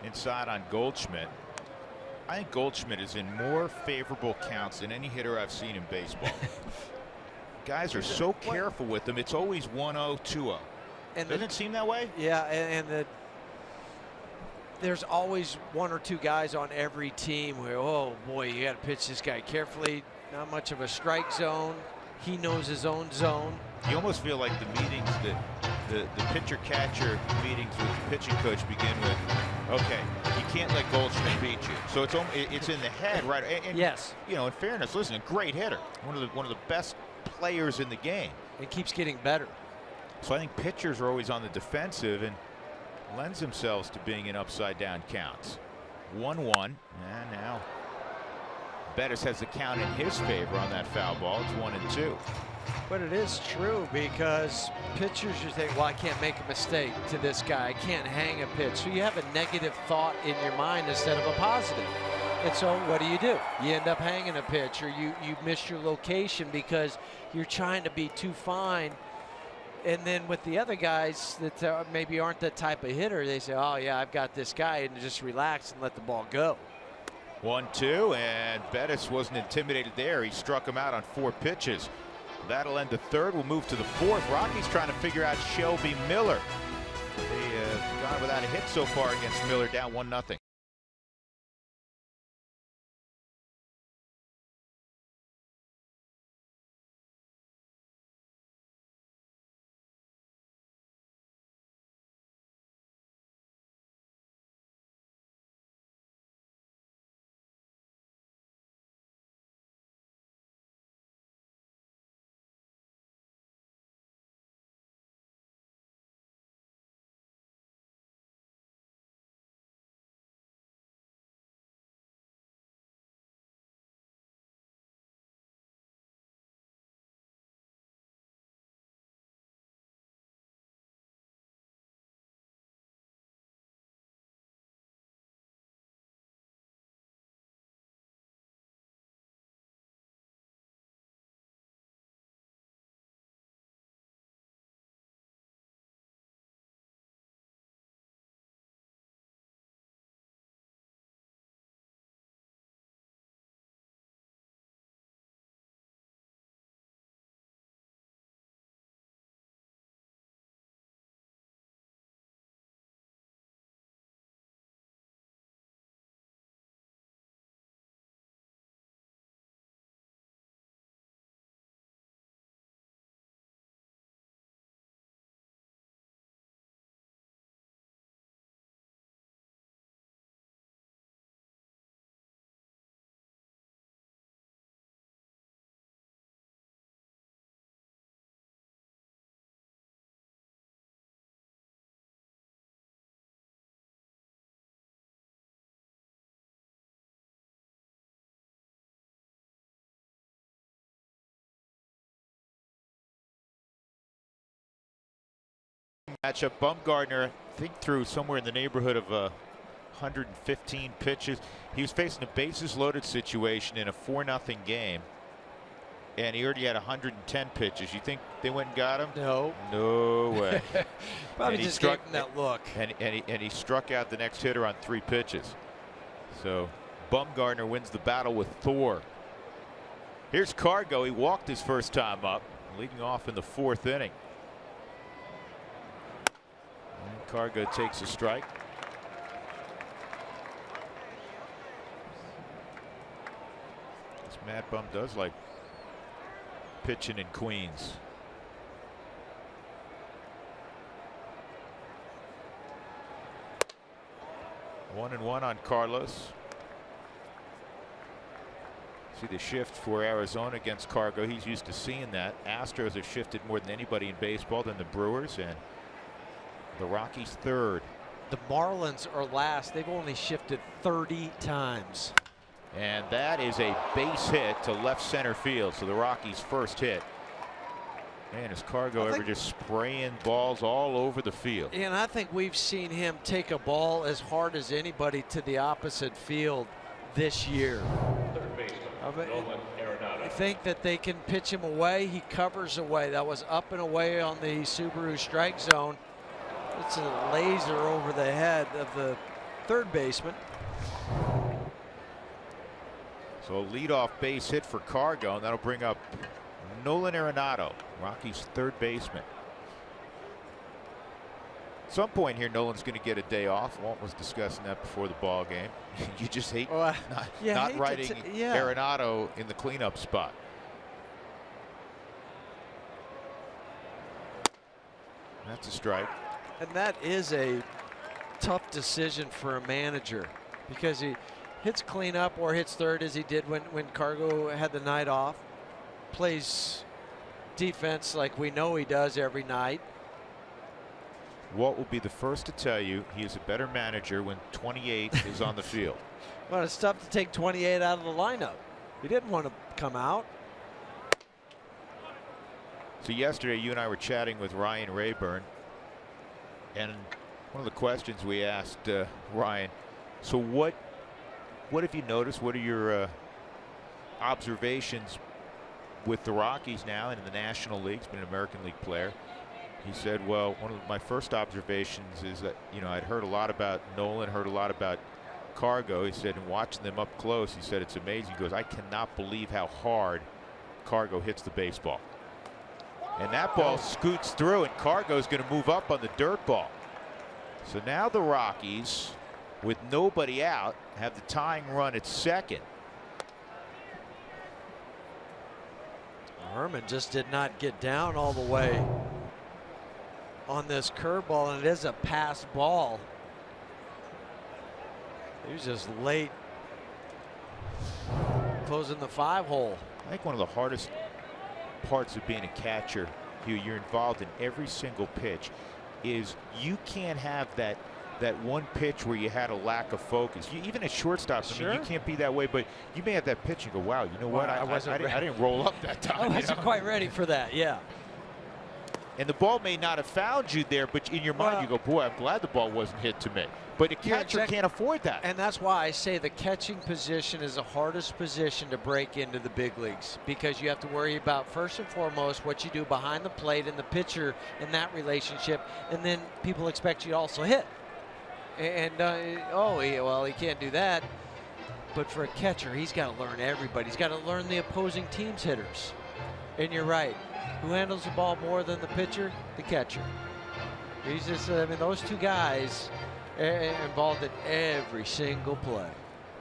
Inside on Goldschmidt. I think Goldschmidt is in more favorable counts than any hitter I've seen in baseball. Guys are so careful with them. It's always 1-0, 2-0. Doesn't it seem that way? Yeah, and there's always 1 or 2 guys on every team where, oh boy, you got to pitch this guy carefully. Not much of a strike zone. He knows his own zone. You almost feel like the meetings that the pitcher-catcher meetings with the pitching coach begin with, okay, you can't let Goldschmidt beat you. So it's in the head, right? And, yes. You know, in fairness, listen, a great hitter, one of the best players in the game. It keeps getting better. So I think pitchers are always on the defensive and lends themselves to being in upside-down counts. 1-1, and now Bettis has the count in his favor on that foul ball. It's 1-2. But it is true, because pitchers, you think, well, I can't make a mistake to this guy. I can't hang a pitch. So you have a negative thought in your mind instead of a positive. And so what do? You end up hanging a pitch, or you miss your location because you're trying to be too fine. And then with the other guys that maybe aren't that type of hitter, they say, oh, yeah, I've got this guy, and just relax and let the ball go. 1-2, and Bettis wasn't intimidated there. He struck him out on 4 pitches. That'll end the third. We'll move to the fourth. Rockies trying to figure out Shelby Miller. They have gone without a hit so far against Miller, down 1-0. Matchup. Bumgarner, I think, threw somewhere in the neighborhood of 115 pitches. He was facing a bases loaded situation in a 4-0 game, and he already had 110 pitches. You think they went and got him? No. No way. Probably just gave him that look. And he struck out the next hitter on 3 pitches. So Bumgarner wins the battle with Thor. Here's Cargo. He walked his first time up, leading off in the 4th inning. And Cargo takes a strike. This Mad Bum does like pitching in Queens. 1-1 on Carlos. See the shift for Arizona against Cargo. He's used to seeing that. Astros have shifted more than anybody in baseball than the Brewers, and the Rockies third. The Marlins are last. They've only shifted 30 times. And that is a base hit to left center field. So the Rockies' first hit. Man, is Cargo ever just spraying balls all over the field? And I think we've seen him take a ball as hard as anybody to the opposite field this year. I think that they can pitch him away. He covers away. That was up and away on the Subaru strike zone. It's a laser over the head of the third baseman. So a leadoff base hit for Cargo, and that'll bring up Nolan Arenado, Rockies' third baseman. At some point here, Nolan's going to get a day off. Walt was discussing that before the ball game. You just hate not riding Arenado in the cleanup spot. That's a strike. And that is a tough decision for a manager, because he hits cleanup or hits third as he did when Cargo had the night off. Plays defense like we know he does every night. Walt will be the first to tell you he is a better manager when 28 is on the field. Well, it's tough to take 28 out of the lineup. He didn't want to come out. So yesterday you and I were chatting with Ryan Rayburn, and one of the questions we asked Ryan, so what have you noticed? What are your observations with the Rockies now and in the National League? He's been an American League player. He said, well, one of my first observations is that, I'd heard a lot about Nolan, heard a lot about Cargo. He said, and watching them up close, he said it's amazing. He goes, I cannot believe how hard Cargo hits the baseball. And that ball scoots through, and Cargo's going to move up on the dirt ball. So now the Rockies, with nobody out, have the tying run at second. Herman just did not get down all the way on this curveball, and it is a pass ball. He was just late closing the 5-hole. I think one of the hardest parts of being a catcher, Hugh, you're involved in every single pitch, is you can't have that one pitch where you had a lack of focus. Even as shortstop, I mean, you can't be that way, but you may have that pitch and go, wow, you know what? I didn't roll up that time. I wasn't quite ready for that, yeah. And the ball may not have found you there, but in your mind you go, boy, I'm glad the ball wasn't hit to me. But a catcher can't afford that. And that's why I say the catching position is the hardest position to break into the big leagues, because you have to worry about, first and foremost, what you do behind the plate and the pitcher in that relationship, and then people expect you to also hit. And he can't do that. But for a catcher, he's got to learn everybody. He's got to learn the opposing team's hitters. And you're right. Who handles the ball more than the pitcher? The catcher. He's just, I mean, those two guys involved in every single play.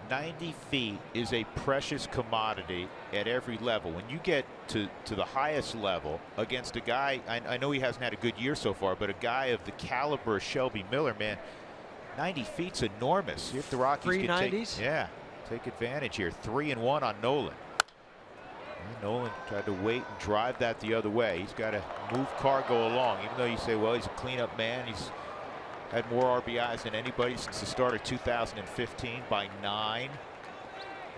90 feet is a precious commodity at every level. When you get to the highest level against a guy, I know he hasn't had a good year so far, but a guy of the caliber of Shelby Miller, man, 90 feet's enormous. See if the Rockies can take advantage here. 3-1 on Nolan. And Nolan tried to wait and drive that the other way. He's got to move Cargo along, even though you say, well, he's a cleanup man. He's had more RBIs than anybody since the start of 2015 by 9.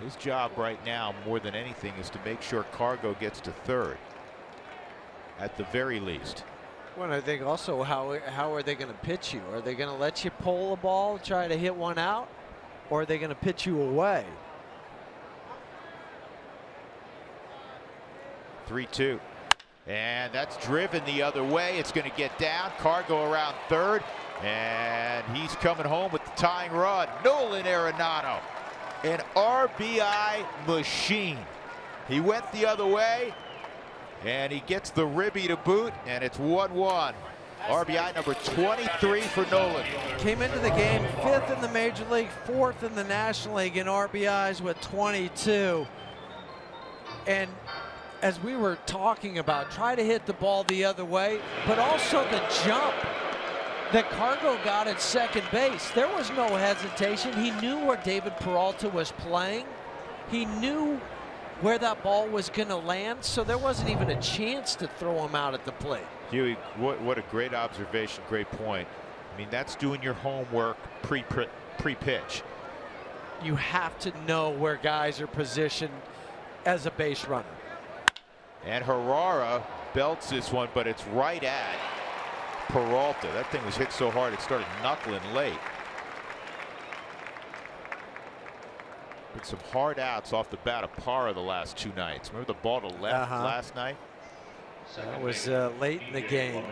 His job right now, more than anything, is to make sure Cargo gets to third, at the very least. Well, I think also how are they going to pitch you? Are they going to let you pull the ball, try to hit one out, or are they going to pitch you away? 3-2. And that's driven the other way. It's going to get down. Cargo around third. And he's coming home with the tying run. Nolan Arenado, an RBI machine. He went the other way, and he gets the ribby to boot, and it's 1-1. RBI number 23 for Nolan. Came into the game 5th in the Major League, 4th in the National League in RBIs with 22. And as we were talking about, try to hit the ball the other way, but also the jump that Cargo got at second base. There was no hesitation. He knew where David Peralta was playing. He knew where that ball was going to land, so there wasn't even a chance to throw him out at the plate. Huey, what a great observation, great point. I mean, that's doing your homework pre-pitch. You have to know where guys are positioned as a base runner. And Herrera belts this one, but it's right at Peralta. That thing was hit so hard it started knuckling late. With some hard outs off the bat of Parra the last 2 nights. Remember the ball to left last night? That was late in the game.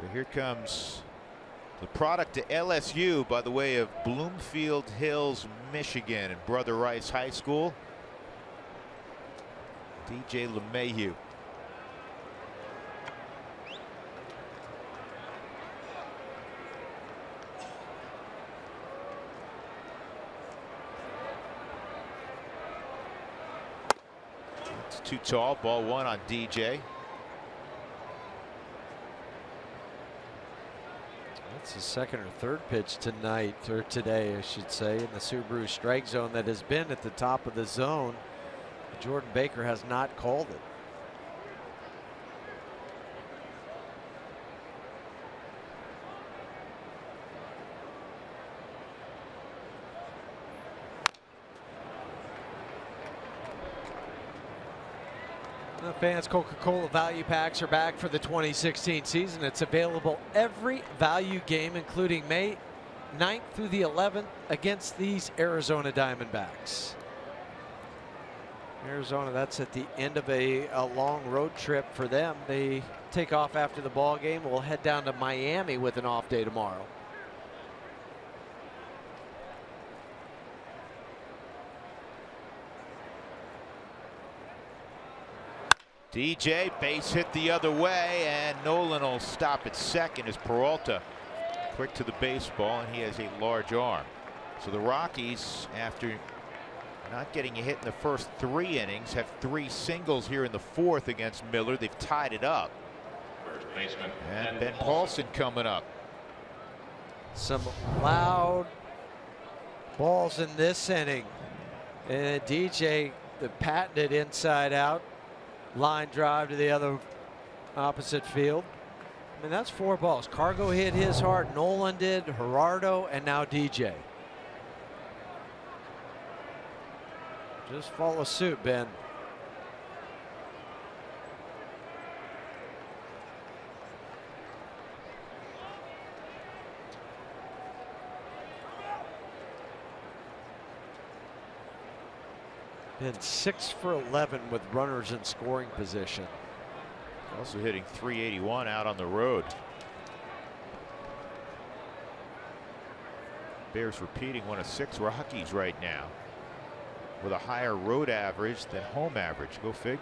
So here comes the product to LSU by the way of Bloomfield Hills, Michigan, and Brother Rice High School. DJ LeMahieu. It's too tall. Ball 1 on DJ. That's the second or third pitch tonight, or today I should say, in the Subaru strike zone that has been at the top of the zone. Jordan Baker has not called it. Fans, Coca-Cola value packs are back for the 2016 season. It's available every value game, including May 9th through the 11th against these Arizona Diamondbacks. Arizona, that's at the end of a long road trip for them. They take off after the ball game. We'll head down to Miami with an off day tomorrow. DJ, base hit the other way, and Nolan will stop at second as Peralta quick to the baseball, and he has a large arm. So the Rockies, after not getting a hit in the first 3 innings, have 3 singles here in the 4th against Miller. They've tied it up. First baseman. And Ben Paulson coming up. Some loud balls in this inning. And DJ, the patented inside out line drive to the other opposite field. I mean, that's 4 balls. Cargo hit his hard, Nolan did, Gerardo, and now DJ. Just follow suit, Ben. Been 6 for 11 with runners in scoring position. Also hitting .381 out on the road. Bears repeating one of 6 Rockies right now, with a higher road average than home average. Go figure.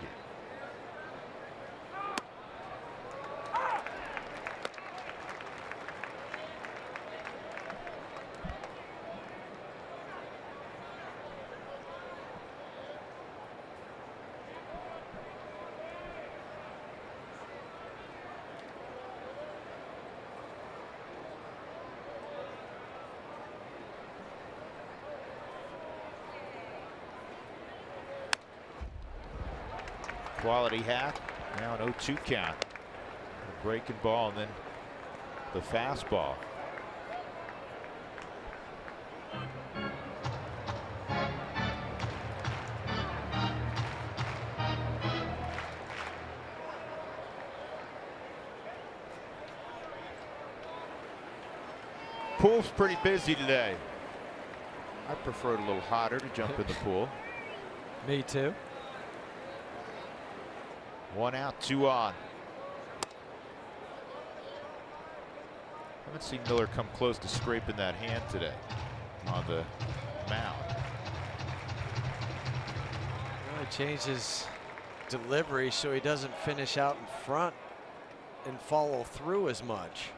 Quality hat. Now an 0-2 count. A breaking ball and then the fastball. Pool's pretty busy today. I prefer it a little hotter to jump in the pool. Me too. 1 out, 2 on. Haven't seen Miller come close to scraping that hand today on the mound. Well, he changed his delivery so he doesn't finish out in front and follow through as much.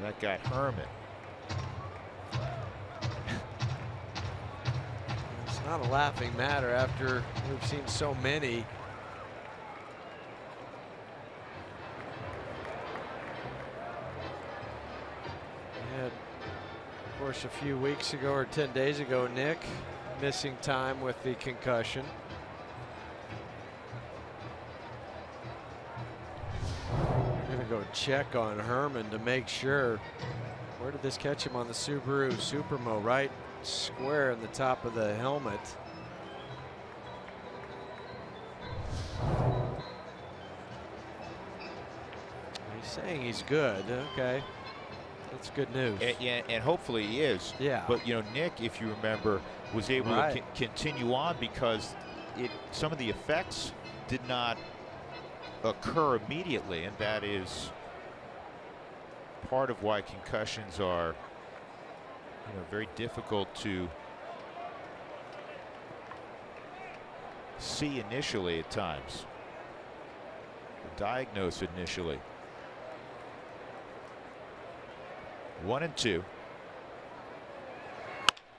That got Herman. It's not a laughing matter after we've seen so many. And of course, a few weeks ago or 10 days ago, Nick missing time with the concussion. Go check on Herman to make sure. Where did this catch him? On the Subaru Supermo, right square in the top of the helmet. He's saying he's good. Okay, that's good news. And hopefully he is. Yeah. But you know, Nick, if you remember, was able to continue on because some of the effects did not occur immediately, and that is part of why concussions are, very difficult to see initially at times, diagnose initially. 1-2.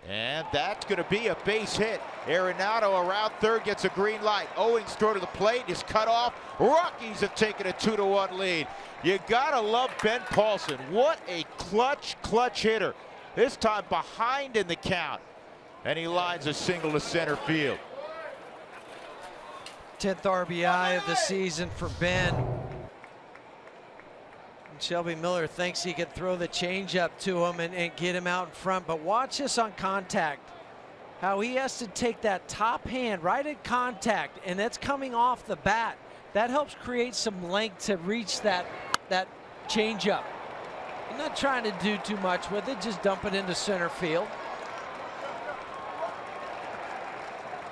And that's going to be a base hit. Arenado around third gets a green light. Owings throw to the plate is cut off. Rockies have taken a 2-1 lead. You gotta love Ben Paulson. What a clutch hitter. This time behind in the count, and he lines a single to center field. 10th RBI of the season for Ben. And Shelby Miller thinks he can throw the changeup to him and get him out in front, but watch this on contact. how he has to take that top hand right at contact, and that's coming off the bat. That helps create some length to reach that changeup. I'm not trying to do too much with it, just dump it into center field.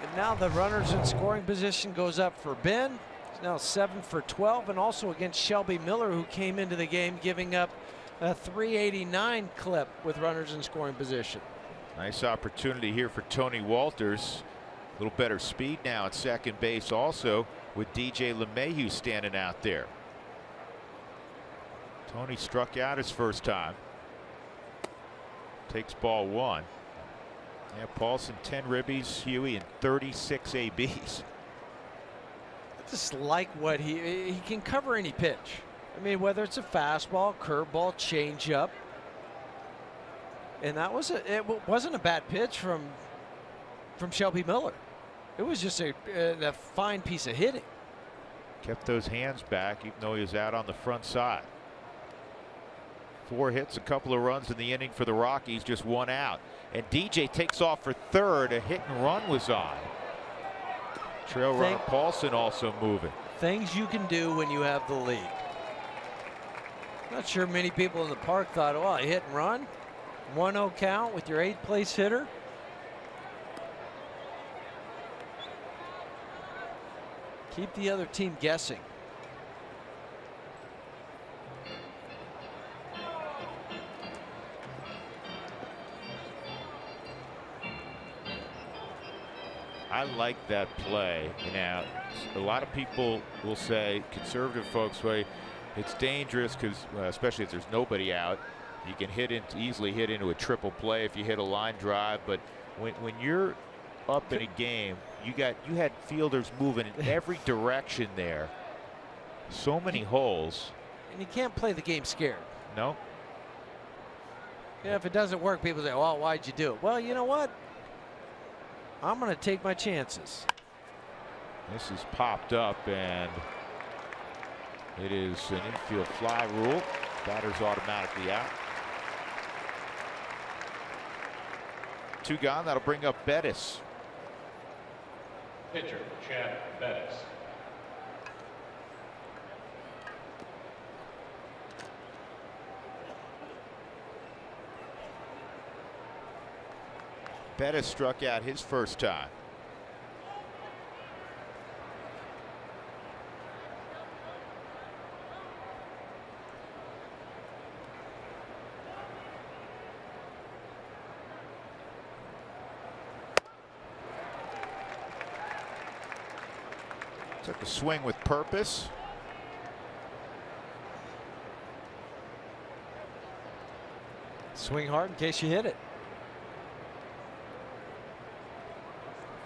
And now the runners in scoring position goes up for Ben. He's now 7 for 12, and also against Shelby Miller, who came into the game giving up a 389 clip with runners in scoring position. Nice opportunity here for Tony Walters. A little better speed now at second base also, with DJ LeMahieu standing out there. Tony struck out his first time. Takes ball 1. Yeah, Paulson 10 ribbies, Huey, and 36 ABs. I just like what he can cover any pitch. I mean, whether it's a fastball, curveball, changeup. And that was it wasn't a bad pitch from Shelby Miller. It was just a fine piece of hitting. Kept those hands back even though he was out on the front side. 4 hits, a couple of runs in the inning for the Rockies, just 1 out. And DJ takes off for third. A hit and run was on. Trail runner Paulson also moving. Things you can do when you have the lead. Not sure many people in the park thought, well, a hit and run, 1-0 count with your 8th place hitter. Keep the other team guessing. I like that play. Now, a lot of people will say, conservative folks say, it's dangerous because, especially if there's nobody out, you can easily hit into a triple play if you hit a line drive. But when you're up in a game, you had fielders moving in every direction there. So many holes. And you can't play the game scared. No. Yeah, if it doesn't work, people say, well, why'd you do it? Well, you know what? I'm going to take my chances. This is popped up, and it is an infield fly rule. Batter's automatically out. 2 gone. That'll bring up Bettis. Pitcher, Chad Bettis. Bettis struck out his first time. Took a swing with purpose. Swing hard in case you hit it.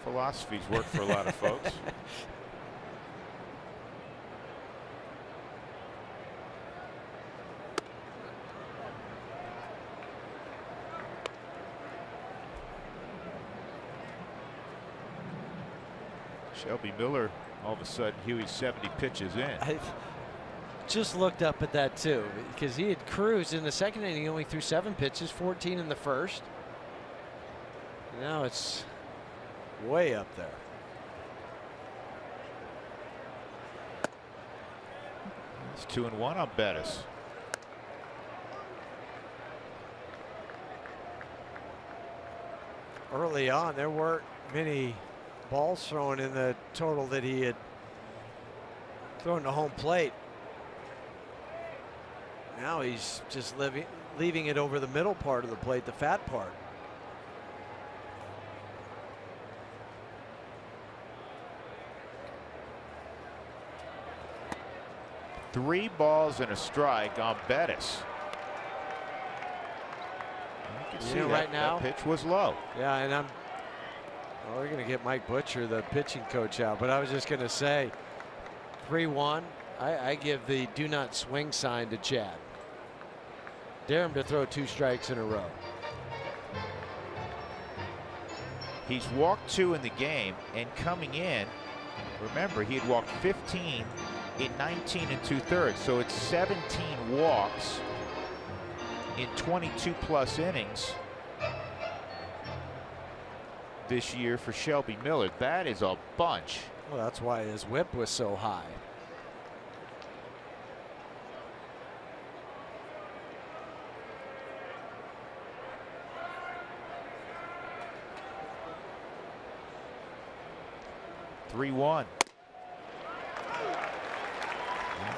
Philosophies work for a lot of folks. Shelby Miller, all of a sudden, Huey's 70 pitches in. I just looked up at that too, because he had cruised in the second inning. He only threw 7 pitches, 14 in the first. Now it's way up there. It's 2-1 on Bettis. Early on, there weren't many balls thrown in the total that he had thrown to home plate. Now he's just leaving it over the middle part of the plate, the fat part. Three balls and a strike on Bettis. You can see right now, that pitch was low. Yeah, and we're going to get Mike Butcher, the pitching coach, out. But I was just going to say, 3-1. I give the do not swing sign to Chad. Dare him to throw 2 strikes in a row. He's walked 2 in the game, and coming in, remember, he had walked 15 in 19 2/3, so it's 17 walks in 22+ innings. this year for Shelby Miller. That is a bunch. Well, that's why his whip was so high. Three-one.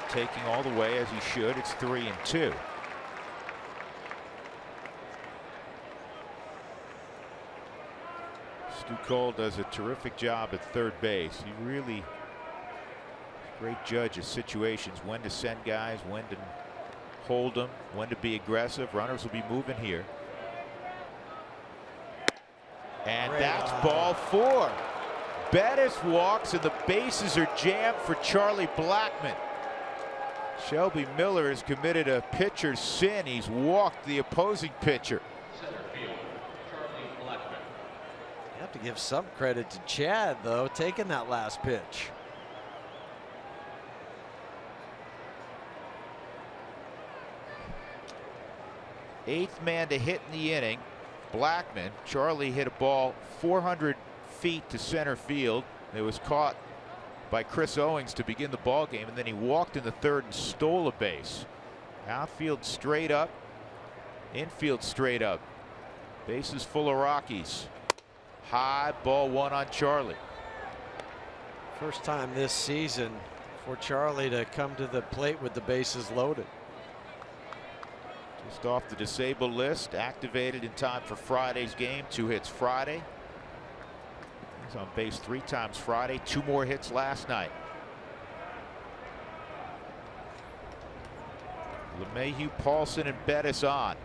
Taking all the way as he should. It's 3-2. Stu Cole does a terrific job at third base. He really is a great judge of situations, when to send guys, when to hold them, when to be aggressive. Runners will be moving here. And that's ball 4. Bettis walks and the bases are jammed for Charlie Blackmon. Shelby Miller has committed a pitcher's sin. He's walked the opposing pitcher. Center field, Charlie Blackmon. You have to give some credit to Chad, though, taking that last pitch. Eighth man to hit in the inning. Blackmon. Charlie hit a ball 400 feet to center field. It was caught by Chris Owings to begin the ball game, and then he walked in the third and stole a base. Outfield straight up, infield straight up. Bases full of Rockies. High, ball 1 on Charlie. First time this season for Charlie to come to the plate with the bases loaded. Just off the disabled list, activated in time for Friday's game. 2 hits Friday. He's on base 3 times Friday. 2 more hits last night. LeMahieu, Paulson, and Bettis on.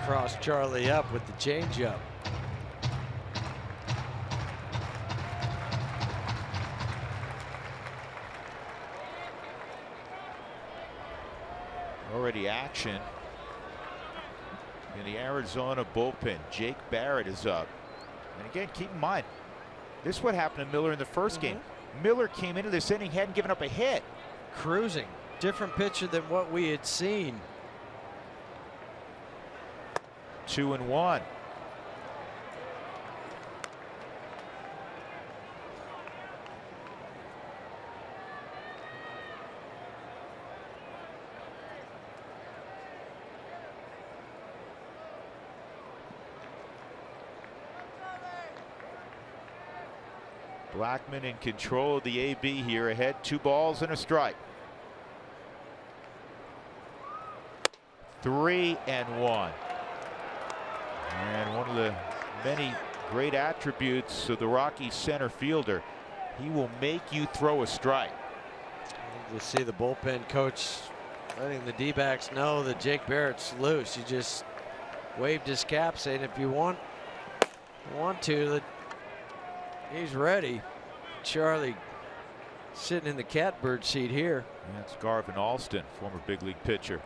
Cross Charlie up with the changeup. Already action in the Arizona bullpen. Jake Barrett is up. And again, keep in mind, this is what happened to Miller in the first game. Miller came into this inning, hadn't given up a hit. Cruising. Different pitcher than what we had seen. 2-1. Blackmon in control of the AB here, ahead 2 balls and a strike. 3-1. And one of the many great attributes of the Rockies center fielder, he will make you throw a strike. You see the bullpen coach letting the D-backs know that Jake Barrett's loose. He just waved his cap saying if you want to, that he's ready. Charlie sitting in the catbird seat here. That's Garvin Alston, former big league pitcher.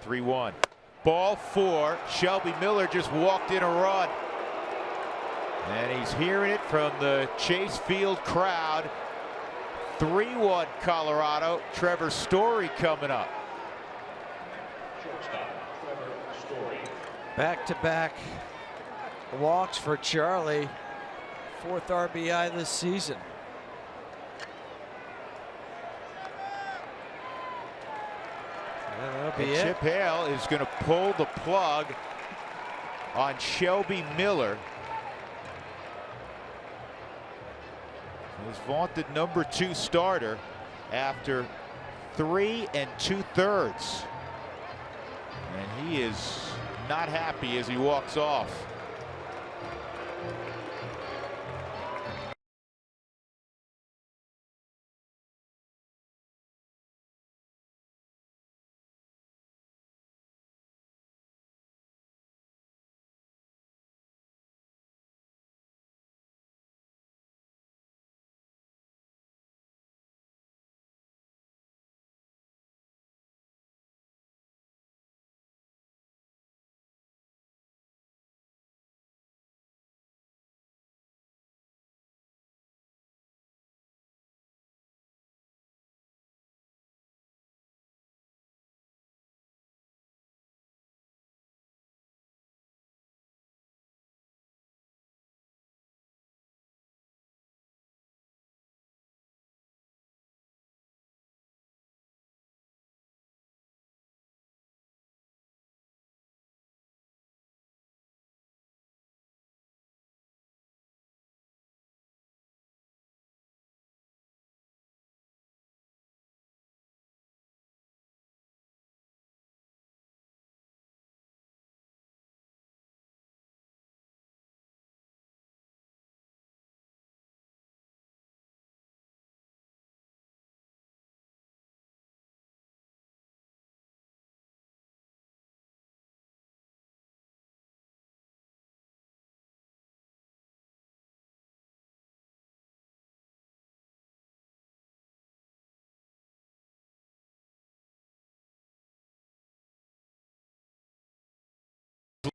3-1. Ball 4. Shelby Miller just walked in a run. And he's hearing it from the Chase Field crowd. 3-1 Colorado. Trevor Story coming up. Shortstop, Trevor Story. Back-to-back walks for Charlie. 4th RBI this season. That'll be it. Chip Hale is going to pull the plug on Shelby Miller. His vaunted number 2 starter after 3 2/3. And he is not happy as he walks off.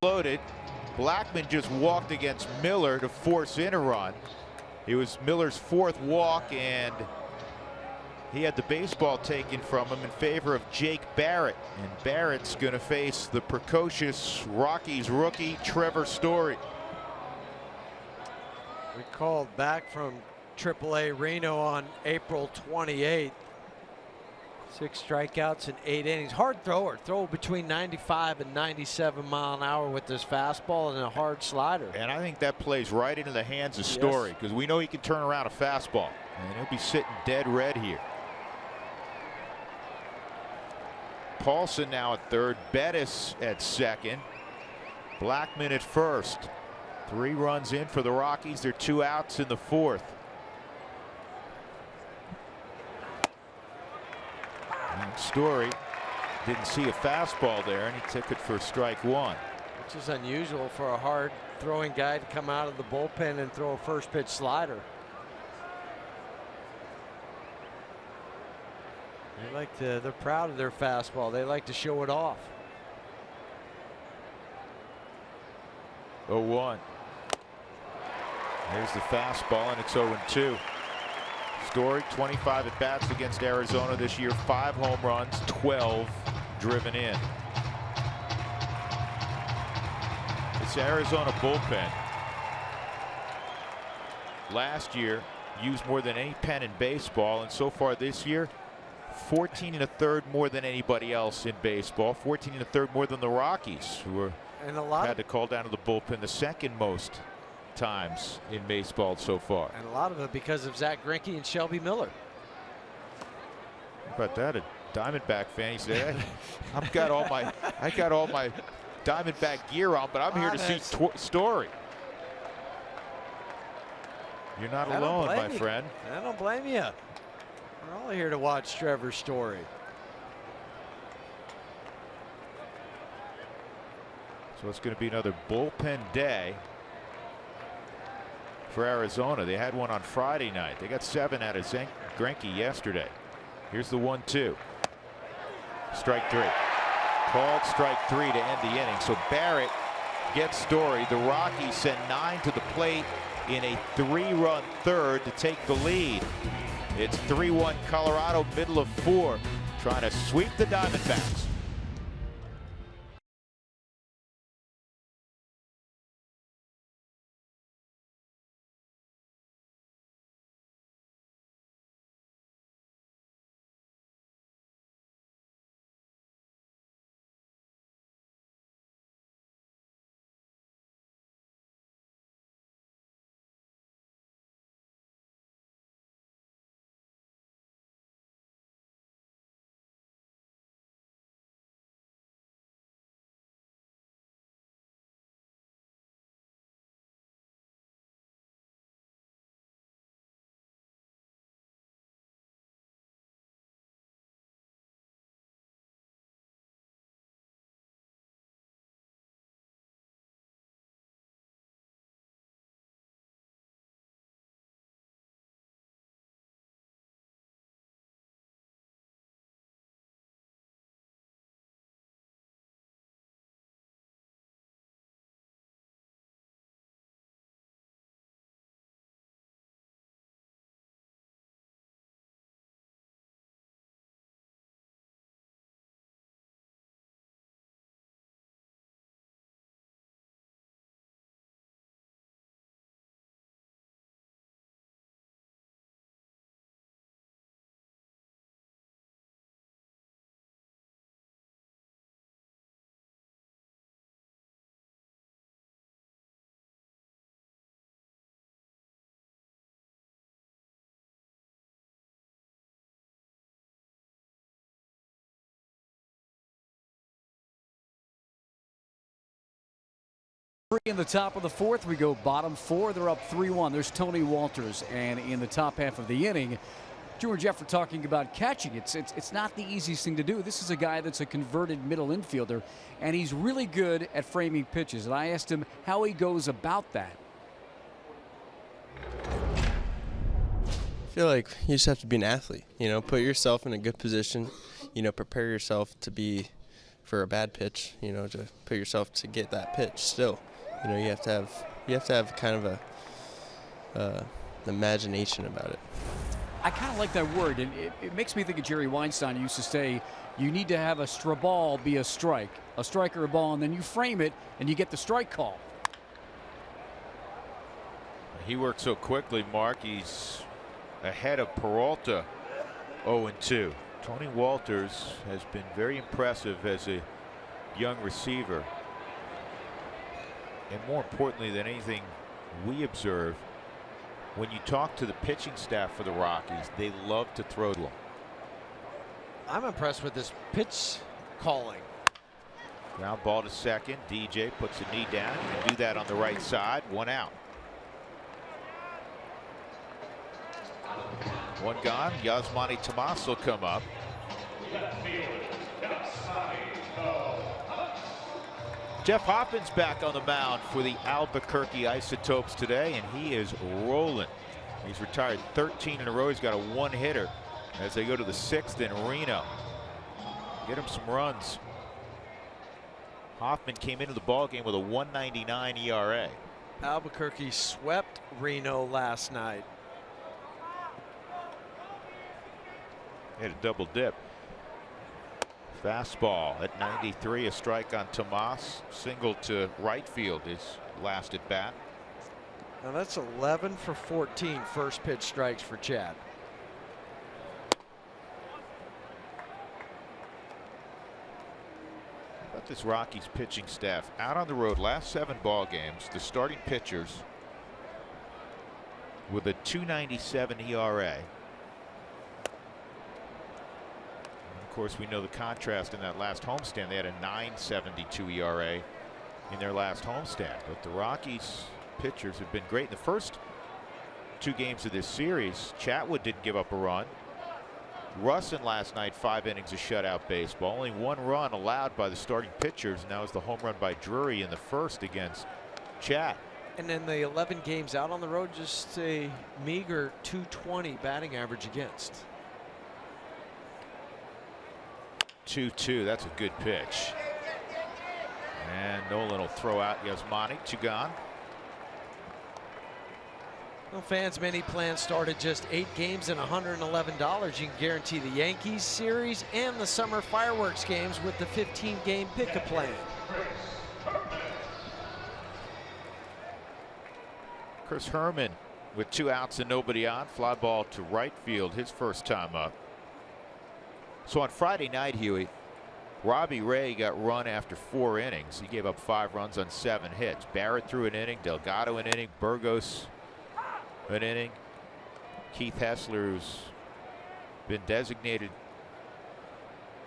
loaded. Blackmon just walked against Miller to force in a run. It was Miller's 4th walk, and he had the baseball taken from him in favor of Jake Barrett. And Barrett's going to face the precocious Rockies rookie Trevor Story. We called back from AAA Reno on April 28th. 6 strikeouts in 8 innings. Hard thrower. Throw between 95 and 97 mile an hour with this fastball and a hard slider. And I think that plays right into the hands of Story, because we know he can turn around a fastball. And he'll be sitting dead red here. Paulson now at third. Bettis at second. Blackmon at first. 3 runs in for the Rockies. They're 2 outs in the 4th. And Story didn't see a fastball there, and he took it for strike 1. Which is unusual for a hard throwing guy to come out of the bullpen and throw a first pitch slider. They're proud of their fastball. They like to show it off. 0-1. There's the fastball, and it's 0-2. Story, 25 at bats against Arizona this year, 5 home runs, 12 driven in. It's Arizona bullpen. Last year used more than any pen in baseball, and so far this year 14 1/3 more than anybody else in baseball. 14 1/3 more than the Rockies, who had to call down to the bullpen the 2nd most times in baseball so far. And a lot of it because of Zach Greinke and Shelby Miller. How about that? A Diamondback fan, he said, hey, I got all my Diamondback gear on, but I'm here to see Story. You're not alone, my friend. I don't blame you. We're all here to watch Trevor Story. So it's going to be another bullpen day for Arizona. They had one on Friday night. They got 7 out of Greinke yesterday. Here's the 1-2. Strike 3. Called strike 3 to end the inning. So Barrett gets Story. The Rockies send 9 to the plate in a 3-run 3rd to take the lead. It's 3-1 Colorado, middle of 4, trying to sweep the Diamondbacks. In the top of the 4th, we go bottom 4. They're up 3-1. There's Tony Walters, and in the top half of the inning, George Jeff were talking about catching. It's not the easiest thing to do. This is a guy that's a converted middle infielder, and he's really good at framing pitches. And I asked him how he goes about that. I feel like you just have to be an athlete. You know, put yourself in a good position. You know, prepare yourself to be for a bad pitch, you know, to put yourself to get that pitch still. You know, you have to have kind of a imagination about it. I kind of like that word, and it makes me think of Jerry Weinstein, who used to say, you need to have a ball be a strike, a strike or a ball, and then you frame it, and you get the strike call. He worked so quickly, Mark. He's ahead of Peralta, 0-2. Tony Walters has been very impressive as a young receiver. And more importantly than anything we observe, when you talk to the pitching staff for the Rockies, they love to throw to him. I'm impressed with this pitch calling. Ground ball to second. DJ puts a knee down. You can do that on the right side. 1 out. 1 gone. Yasmani Tomas will come up. Jeff Hoffman's back on the mound for the Albuquerque Isotopes today, and he is rolling. He's retired 13 in a row. He's got a 1-hitter as they go to the 6th in Reno. Get him some runs. Hoffman came into the ballgame with a 1.99 ERA. Albuquerque swept Reno last night. Had a double dip. Fastball at 93, a strike on Tomas. Single to right field his last at bat. Now that's 11 for 14 first pitch strikes for Chad. How about this Rockies pitching staff out on the road last 7 ball games? The starting pitchers with a 2.97 ERA. Of course, we know the contrast in that last homestand. They had a 9.72 ERA in their last homestand. But the Rockies pitchers have been great in the first 2 games of this series. Chatwood didn't give up a run. Russin last night, 5 innings of shutout baseball. Only 1 run allowed by the starting pitchers. Now is the home run by Drury in the first against Chat. And then the 11 games out on the road, just a meager 220 batting average against. 2-2. That's a good pitch. And Nolan will throw out Yasmani. 2 gone. Well, fans, many plans start at just 8 games and $111. You can guarantee the Yankees series and the summer fireworks games with the 15-game pick-a plan. Chris Herman with 2 outs and nobody on. Fly ball to right field, his first time up. So on Friday night, Huey, Robbie Ray got run after 4 innings. He gave up 5 runs on 7 hits. Barrett threw an inning, Delgado an inning, Burgos an inning. Keith Hessler, who's been designated,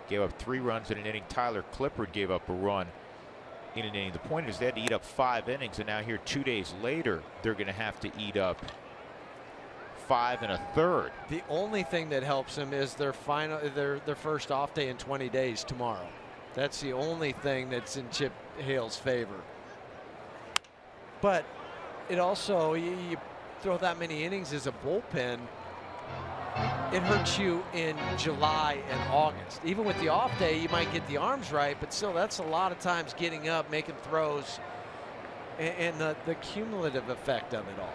gave up 3 runs in an inning. Tyler Clippard gave up a run in an inning. The point is they had to eat up 5 innings, and now here 2 days later, they're going to have to eat up 5 1/3. The only thing that helps them is their first off day in 20 days tomorrow. That's the only thing that's in Chip Hale's favor. But it also, you throw that many innings as a bullpen, it hurts you in July and August. Even with the off day, you might get the arms right, but still, that's a lot of times getting up, making throws, and the cumulative effect of it all.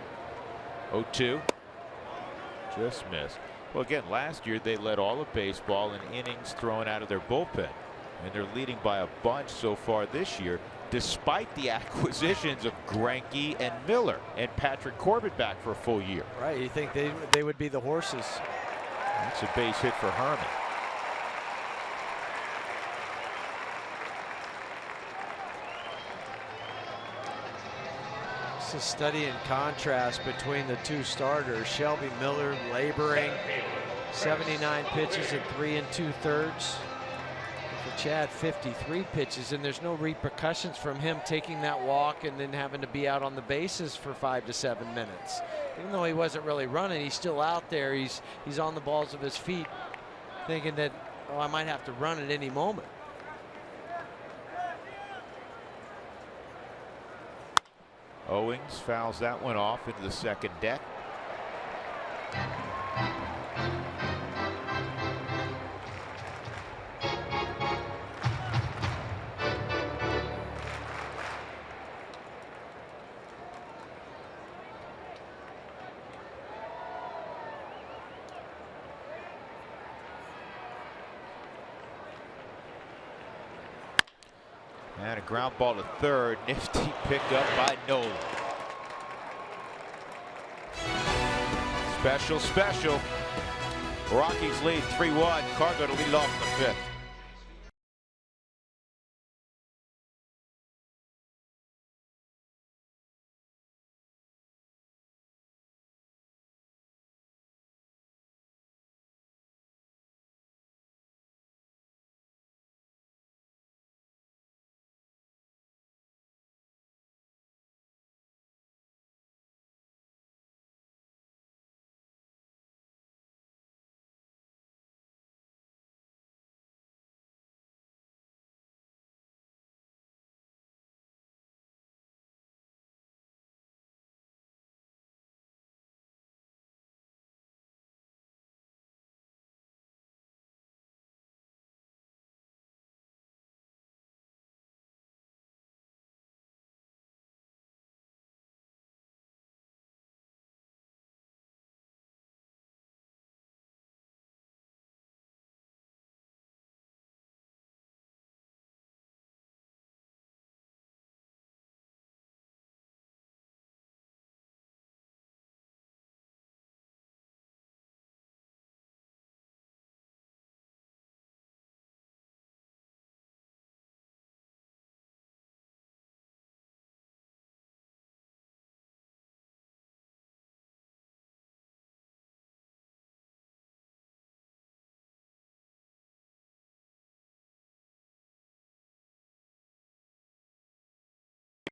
0-2. Just missed. Well, again, last year they led all of baseball in innings thrown out of their bullpen, and they're leading by a bunch so far this year, despite the acquisitions of Greinke and Miller and Patrick Corbett back for a full year. Right, you think they would be the horses. That's a base hit for Herman. It's a study in contrast between the 2 starters. Shelby Miller laboring, 79 pitches at 3 2/3. For Chad, 53 pitches, and there's no repercussions from him taking that walk and then having to be out on the bases for 5 to 7 minutes. Even though he wasn't really running, he's still out there. He's on the balls of his feet, thinking that, oh, I might have to run at any moment. Owings fouls that one off into the second deck. And a ground ball to third. Nifty pickup by Nolan. Special. Rockies lead 3-1. Cargo to lead off in the fifth.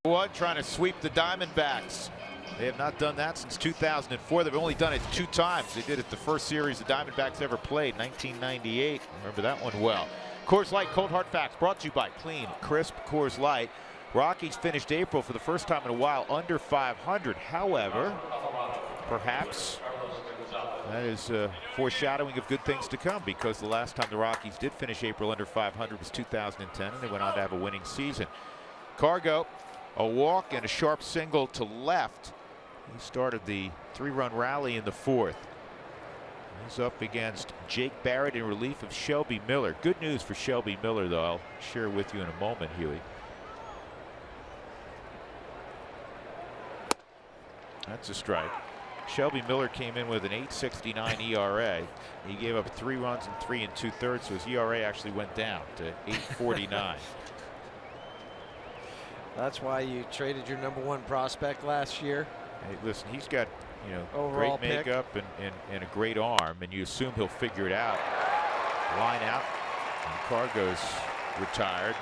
One trying to sweep the Diamondbacks. They have not done that since 2004. They've only done it 2 times. They did it the first series the Diamondbacks ever played, 1998. Remember that one well. Coors Light Cold Hard Facts brought to you by Clean, Crisp Coors Light. Rockies finished April for the first time in a while under 500. However, perhaps that is foreshadowing of good things to come, because the last time the Rockies did finish April under 500 was 2010, and they went on to have a winning season. Cargo, a walk and a sharp single to left. He started the 3-run rally in the 4th. He's up against Jake Barrett in relief of Shelby Miller. Good news for Shelby Miller, though. I'll share with you in a moment, Huey. That's a strike. Shelby Miller came in with an 8.69 ERA. He gave up 3 runs in 3 2/3, so his ERA actually went down to 8.49. That's why you traded your #1 prospect last year. Hey, listen, he's got, you know, Overall great makeup and a great arm, and you assume he'll figure it out. Line out, and Cargo's retired.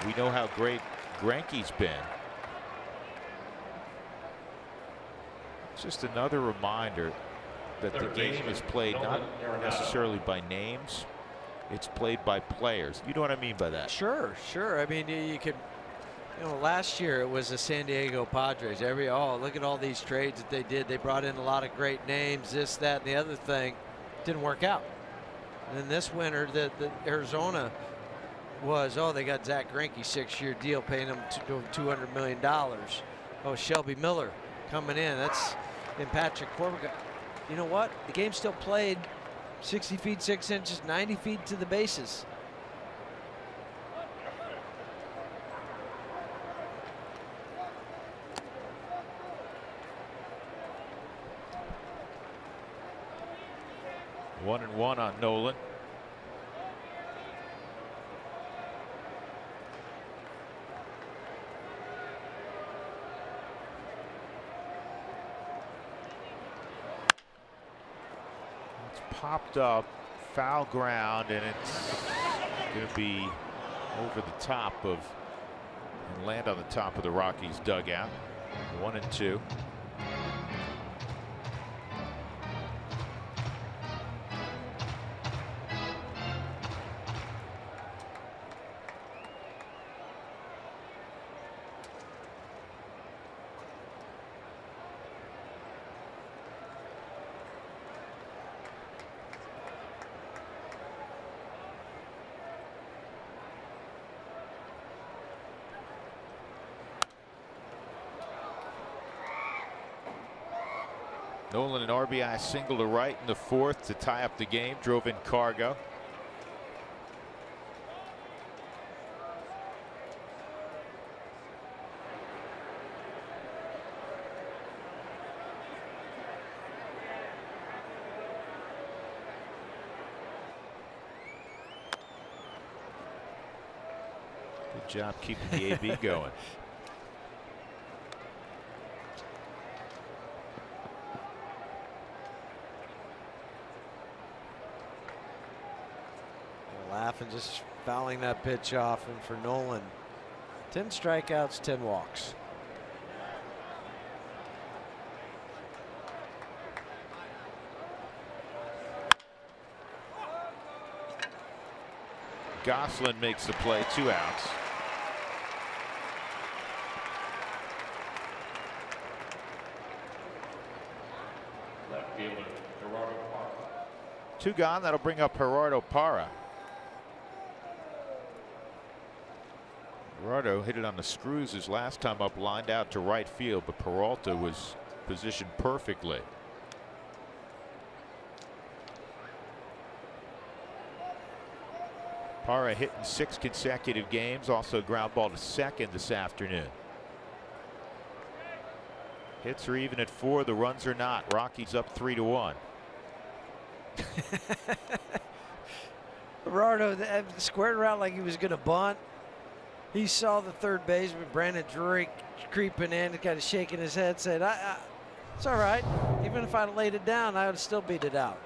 We know how great Greinke's been. It's just another reminder that the game is played not necessarily by names, it's played by players. You know what I mean by that? Sure. I mean, you could. You know, last year it was the San Diego Padres. Look at all these trades that they did. They brought in a lot of great names, this, that, and the other thing. Didn't work out. And then this winter, the Arizona was, they got Zach Greinke, 6-year deal, paying him $200 million. Oh, Shelby Miller coming in. And Patrick Corbett. You know what? The game still played 60 feet 6 inches, 90 feet to the bases. One and one on Nolan. It's popped up, foul ground, and it's going to be over the top of and land on the top of the Rockies dugout. 1 and 2. Nolan, an RBI single to right in the 4th to tie up the game, drove in Cargo. job keeping the AB going. Laughing, just fouling that pitch off. And for Nolan, 10 strikeouts, 10 walks. Gosselin makes the play, 2 outs. Left fielder, Gerardo Parra. 2 gone. That'll bring up Gerardo Parra. Gerardo hit it on the screws his last time up, lined out to right field, but Peralta was positioned perfectly. Parra hit in 6 consecutive games, also ground ball to second this afternoon. Hits are even at 4, the runs are not. Rockies up 3-1. Gerardo squared around like he was going to bunt. He saw the third baseman, Brandon Drury, creeping in, kind of shaking his head, said, it's all right. Even if I laid it down, I would still beat it out.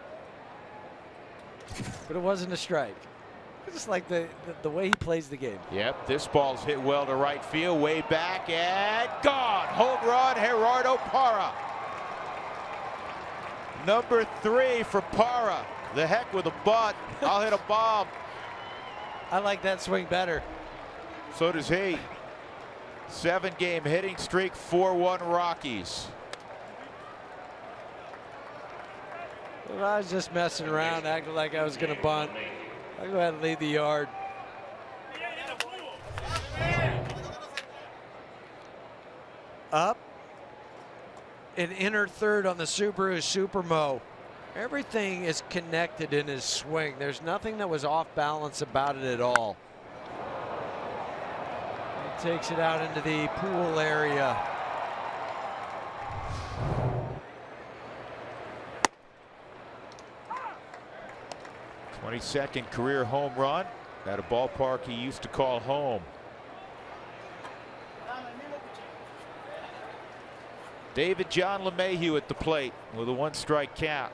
But it wasn't a strike. It's just like the way he plays the game. Yep, this ball's hit well to right field, way back, and gone. Home run, Gerardo Parra. Number 3 for Parra. The heck with a bunt. I'll hit a bomb. I like that swing better. So does he. 7-game hitting streak, 4-1 Rockies. Well, I was just messing around, acting like I was going to bunt. I'll go ahead and leave the yard. Up. An inner third on the Subaru Supermo. Everything is connected in his swing. There's nothing that was off balance about it at all. He takes it out into the pool area. Second career home run at a ballpark he used to call home. David John LeMahieu at the plate with a 1-strike count.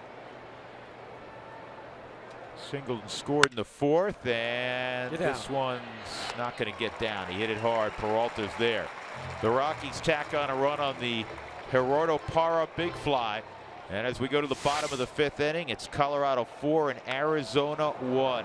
Singleton scored in the 4th, and this one's not going to get down. He hit it hard. Peralta's there. The Rockies tack on a run on the Gerardo Parra big fly. And as we go to the bottom of the 5th inning, it's Colorado 4 and Arizona 1.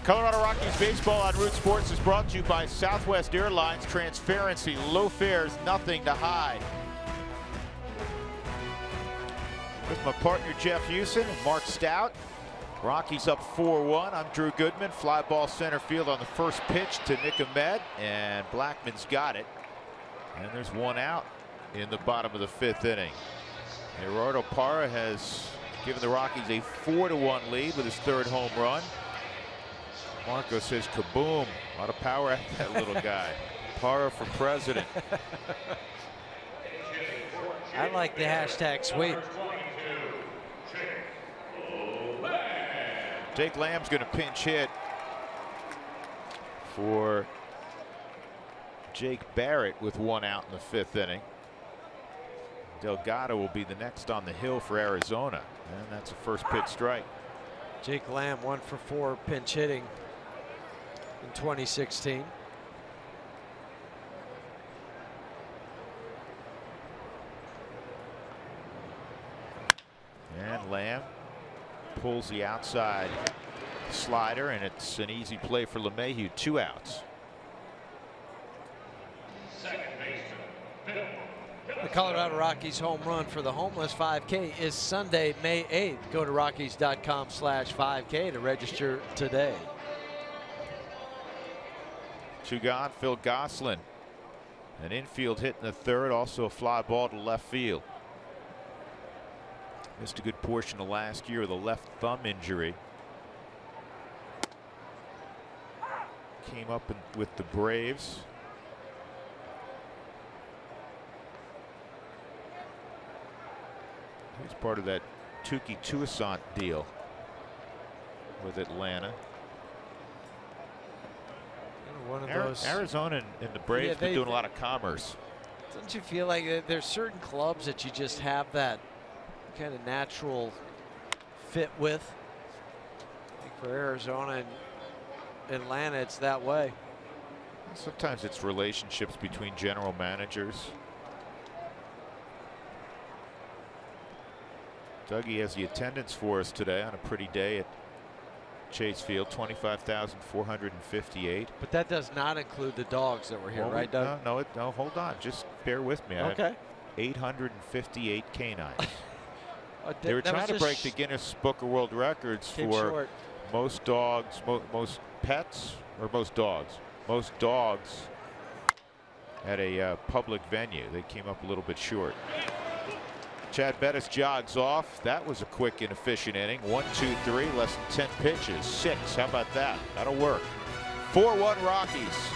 Colorado Rockies baseball on Root Sports is brought to you by Southwest Airlines. Transparency, low fares, nothing to hide. With my partner Jeff Houston and Mark Stout. Rockies up 4-1. I'm Drew Goodman. Fly ball center field on the first pitch to Nick Ahmed, and Blackman's got it. And there's one out in the bottom of the 5th inning. Gerardo Parra has given the Rockies a 4-1 lead with his 3rd home run. Marco says kaboom. A lot of power at that little guy. Parra for president. I like the hashtag sweep. Jake Lamb's going to pinch hit for Jake Barrett with 1 out in the 5th inning. Delgado will be the next on the hill for Arizona, and that's a first pitch strike. Jake Lamb 1 for 4 pinch hitting in 2016. And Lamb pulls the outside slider, and it's an easy play for LeMahieu. 2 outs. The Colorado Rockies home run for the Homeless 5K is Sunday, May 8th. Go to Rockies.com/5K to register today. 2 gone. Phil Gosselin. An infield hit in the 3rd, also a fly ball to left field. Missed a good portion of last year with a left thumb injury. Came up with the Braves. He's part of that Tuki Toussaint deal with Atlanta. One of those. Arizona and the Braves been doing a lot of commerce. Don't you feel like there's certain clubs that you just have that kind of natural fit with? I think for Arizona and Atlanta, it's that way. Sometimes it's relationships between general managers. Dougie has the attendance for us today on a pretty day at Chase Field, 25,458. But that does not include the dogs that were here, right, Doug? No, hold on. Just bear with me. Okay. 858 canines. They were trying to break the Guinness Book of World Records for most dogs, most pets, or most dogs. Most dogs at a public venue. They came up a little bit short. Chad Bettis jogs off. That was a quick and efficient inning. 1, 2, 3, less than 10 pitches. 6. How about that? That'll work. 4-1 Rockies.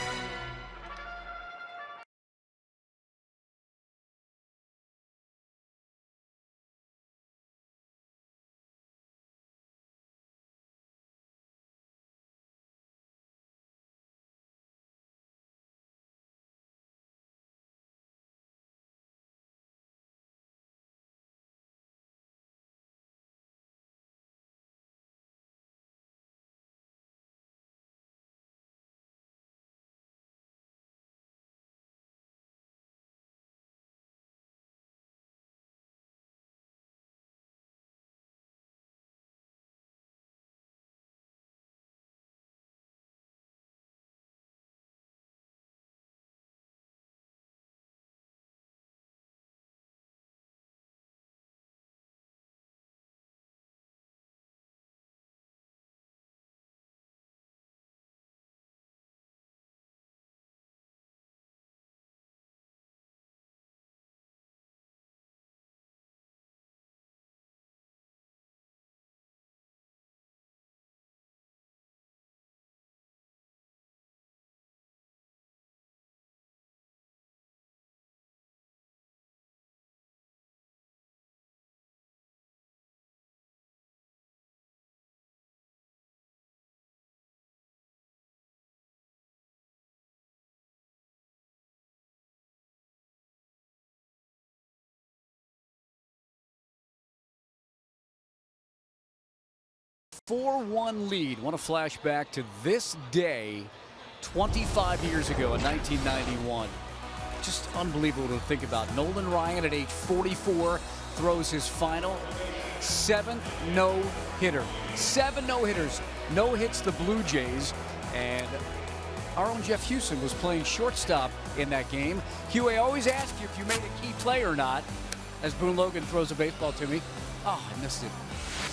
A 4-1 lead. Want to flash back to this day 25 years ago in 1991. Just unbelievable to think about. Nolan Ryan at age 44 throws his final 7th no-hitter. 7 no-hitters. No hits the Blue Jays. And our own Jeff Houston was playing shortstop in that game. Hugh, I always ask you if you made a key play or not, as Boone Logan throws a baseball to me. Oh, I missed it.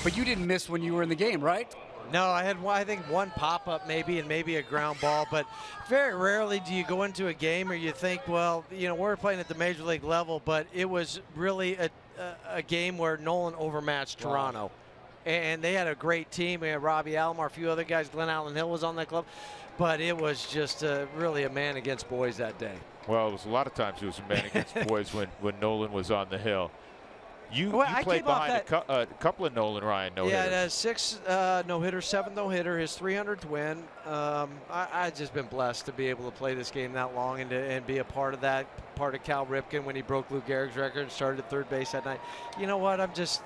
But you didn't miss when you were in the game, right? No, I had, I think, one pop-up maybe and maybe a ground ball, but very rarely do you go into a game or you think, well, you know, we're playing at the major league level, but it was really a game where Nolan overmatched Toronto. And they had a great team. We had Robbie Alomar, a few other guys. Glenn Allen Hill was on that club. But it was just really a man against boys that day. Well, it was a lot of times it was a man against boys when Nolan was on the hill. You played behind a couple of Nolan Ryan no-hitters. Yeah, 6 no-hitters, 7th no-hitter, his 300th win. I've just been blessed to be able to play this game that long and be a part of that, part of Cal Ripken when he broke Lou Gehrig's record and started at third base that night. You know what? I'm just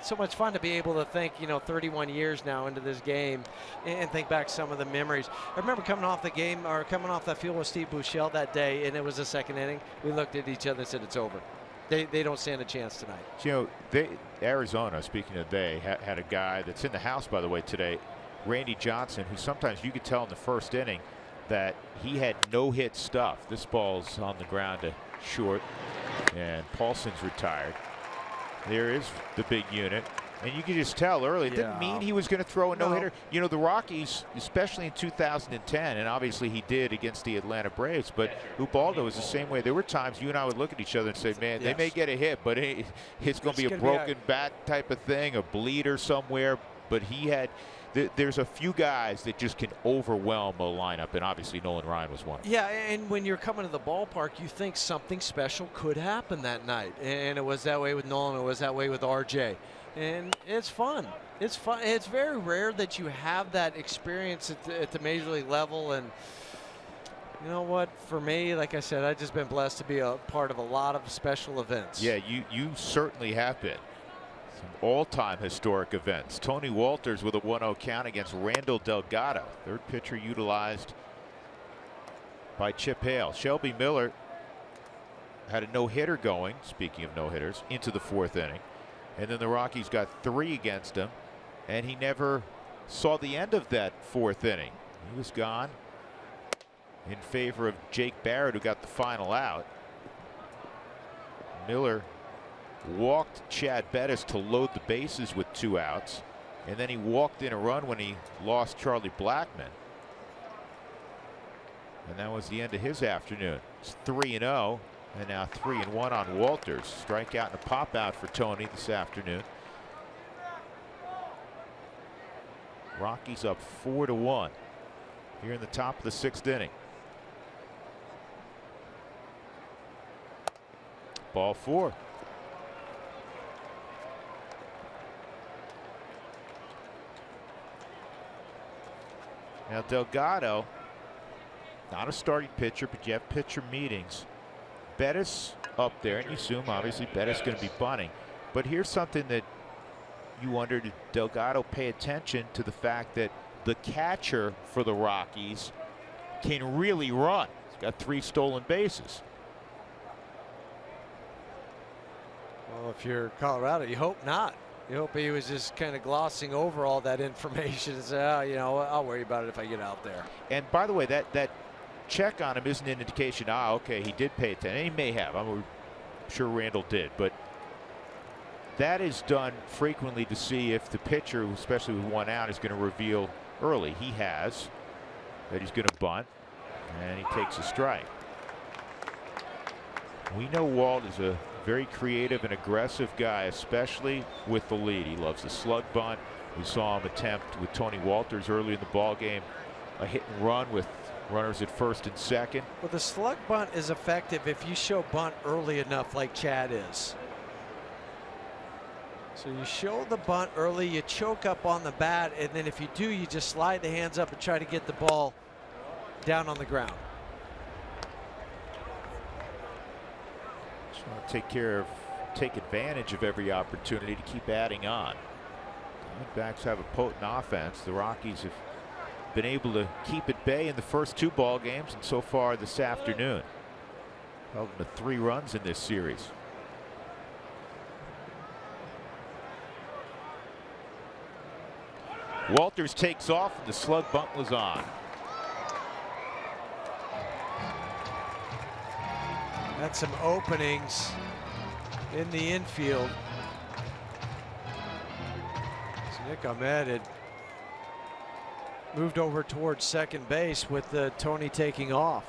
so much fun to be able to think, you know, 31 years now into this game and think back some of the memories. I remember coming off the game or coming off that field with Steve Buechele that day, and it was the second inning. We looked at each other and said, it's over. They don't stand a chance tonight. You know, Arizona, speaking of had a guy that's in the house, by the way, today, Randy Johnson, who sometimes you could tell in the first inning that he had no-hit stuff. This ball's on the ground to short, and Paulson's retired. There is the big unit. And you could just tell early, it didn't mean he was going to throw a no-hitter. You know, the Rockies, especially in 2010, and obviously he did against the Atlanta Braves, but Ubaldo was the same way. There were times you and I would look at each other and say, man, they may get a hit, but it's going to be a broken bat type of thing, a bleeder somewhere. But he had, there's a few guys that just can overwhelm a lineup, and obviously Nolan Ryan was one. Yeah, and when you're coming to the ballpark, you think something special could happen that night. And it was that way with Nolan, it was that way with RJ. And it's fun. It's fun. It's very rare that you have that experience at the major league level. And you know what? For me, like I said, I've just been blessed to be a part of a lot of special events. Yeah, you certainly have been. Some all-time historic events. Tony Walters with a 1-0 count against Randall Delgado. Third pitcher utilized by Chip Hale. Shelby Miller had a no-hitter going, speaking of no-hitters, into the 4th inning. And then the Rockies got 3 against him, and he never saw the end of that 4th inning. He was gone in favor of Jake Barrett, who got the final out. Miller walked Chad Bettis to load the bases with 2 outs, and then he walked in a run when he lost Charlie Blackmon. And that was the end of his afternoon. It's 3-0. And now 3-1 on Walters. Strikeout and a pop out for Tony this afternoon. Rockies up 4-1 here in the top of the 6th inning. Ball 4. Now Delgado, not a starting pitcher, but you have pitcher meetings. Bettis up there, and you assume obviously Bettis going to be bunting. But here's something that you wonder, did Delgado pay attention to the fact that the catcher for the Rockies can really run? He's got 3 stolen bases. Well, if you're Colorado, you hope not. You hope he was just kind of glossing over all that information and say, oh, you know, I'll worry about it if I get out there. And by the way, that check on him isn't an indication, okay, he did pay attention. And he may have. I'm sure Randall did. But that is done frequently to see if the pitcher, especially with 1 out, is going to reveal early. He has that he's going to bunt, and he takes a strike. We know Walt is a very creative and aggressive guy, especially with the lead. He loves the slug bunt. We saw him attempt with Tony Walters early in the ball game a hit and run with runners at 1st and 2nd. Well, the slug bunt is effective if you show bunt early enough, like Chad is. So you show the bunt early, you choke up on the bat, and then if you do, you just slide the hands up and try to get the ball down on the ground. Just want to take advantage of every opportunity to keep adding on. Diamondbacks have a potent offense. The Rockies have been able to keep at bay in the first 2 ball games, and so far this afternoon held them to 3 runs in this series. Walters takes off, and the slug bunt was on. Had some openings in the infield. Nick Ahmed had moved over towards second base with Tony taking off.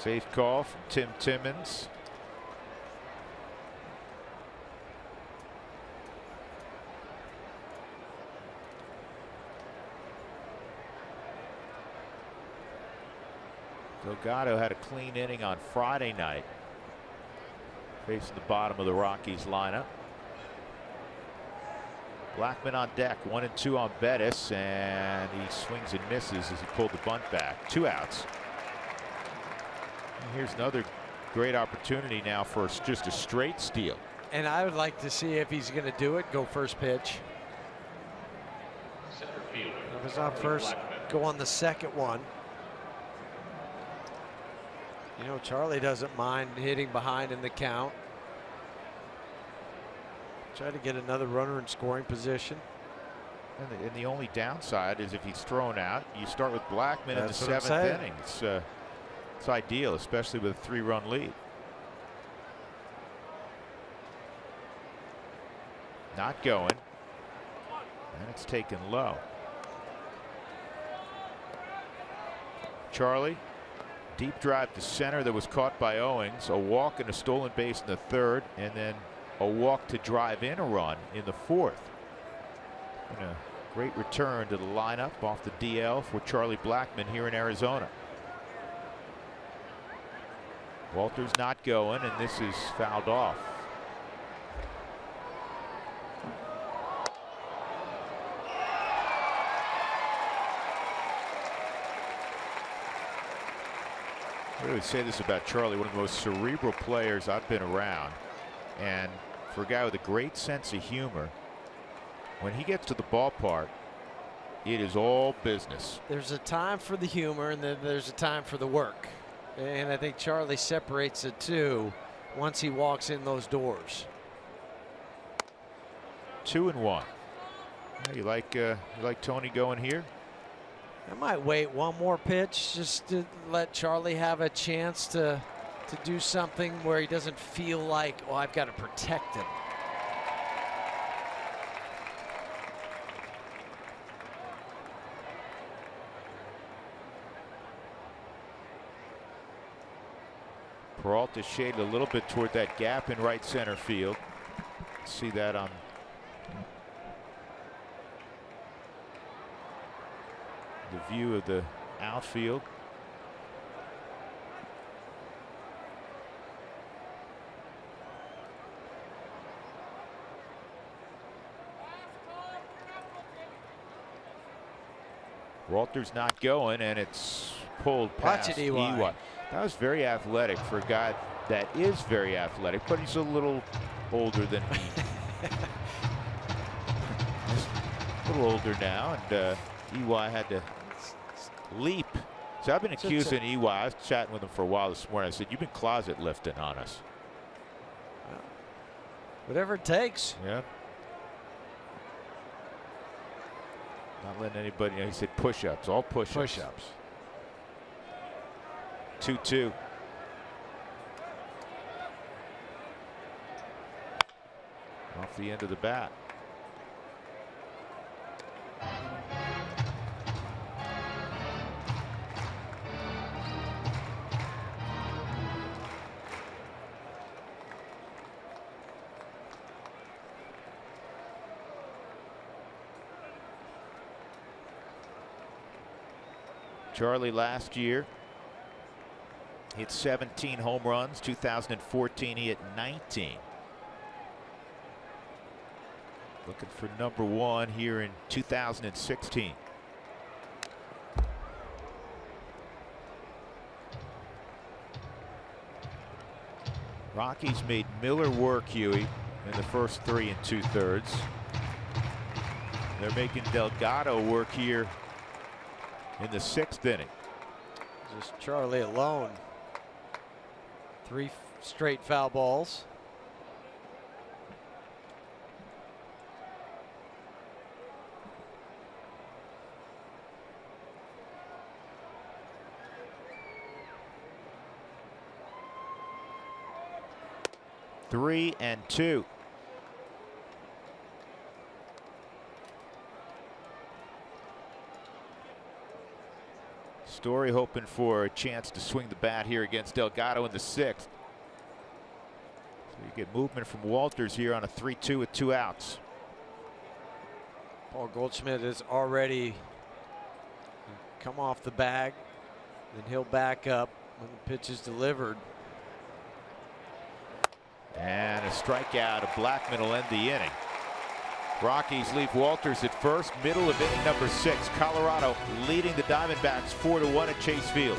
Safe call from Tim Timmons. Delgado had a clean inning on Friday night, facing the bottom of the Rockies lineup. Blackman on deck, 1-2 on Bettis, and he swings and misses as he pulled the bunt back. 2 outs. And here's another great opportunity now for just a straight steal. And I would like to see if he's going to do it. Go first pitch. Center fielder. If it's not first, go on the second one. You know, Charlie doesn't mind hitting behind in the count. Try to get another runner in scoring position. And the only downside is if he's thrown out, you start with Blackman in the 7th inning. It's ideal, especially with a 3-run lead. Not going. And it's taken low. Charlie, deep drive to center that was caught by Owings. A walk and a stolen base in the 3rd, and then a walk to drive in a run in the 4th. And a great return to the lineup off the DL for Charlie Blackman here in Arizona. Walter's not going, and this is fouled off. I would say this about Charlie, one of the most cerebral players I've been around. And for a guy with a great sense of humor, when he gets to the ballpark, it is all business. There's a time for the humor, and then there's a time for the work. And I think Charlie separates the two once he walks in those doors. 2-1. You like Tony going here? I might wait one more pitch just to let Charlie have a chance to do something where he doesn't feel like, oh, I've got to protect him. Peralta shaded a little bit toward that gap in right center field. See that on the view of the outfield. Walter's not going, and it's pulled past Watch it, EY. That was very athletic for a guy that is very athletic, but he's a little older than me. A little older now, and EY had to leap. So I've been accusing EY. I was chatting with him for a while this morning. I said, you've been closet lifting on us. Whatever it takes. Yeah. Not letting anybody, he said push-ups, all push-ups. Push-ups. 2-2. Off the end of the bat. Charlie last year hit 17 home runs. 2014 he hit 19. Looking for #1 here in 2016. Rockies made Miller work, Huey, in the first 3 2/3. They're making Delgado work here in the 6th inning. Just Charlie alone. 3 straight foul balls. Three and two. Story hoping for a chance to swing the bat here against Delgado in the 6th. So you get movement from Walters here on a 3-2 with 2 outs. Paul Goldschmidt has already come off the bag. Then he'll back up when the pitch is delivered. And a strikeout. A Blackman will end the inning. Rockies leave Walters at first, middle of inning number 6. Colorado leading the Diamondbacks 4-1 at Chase Field.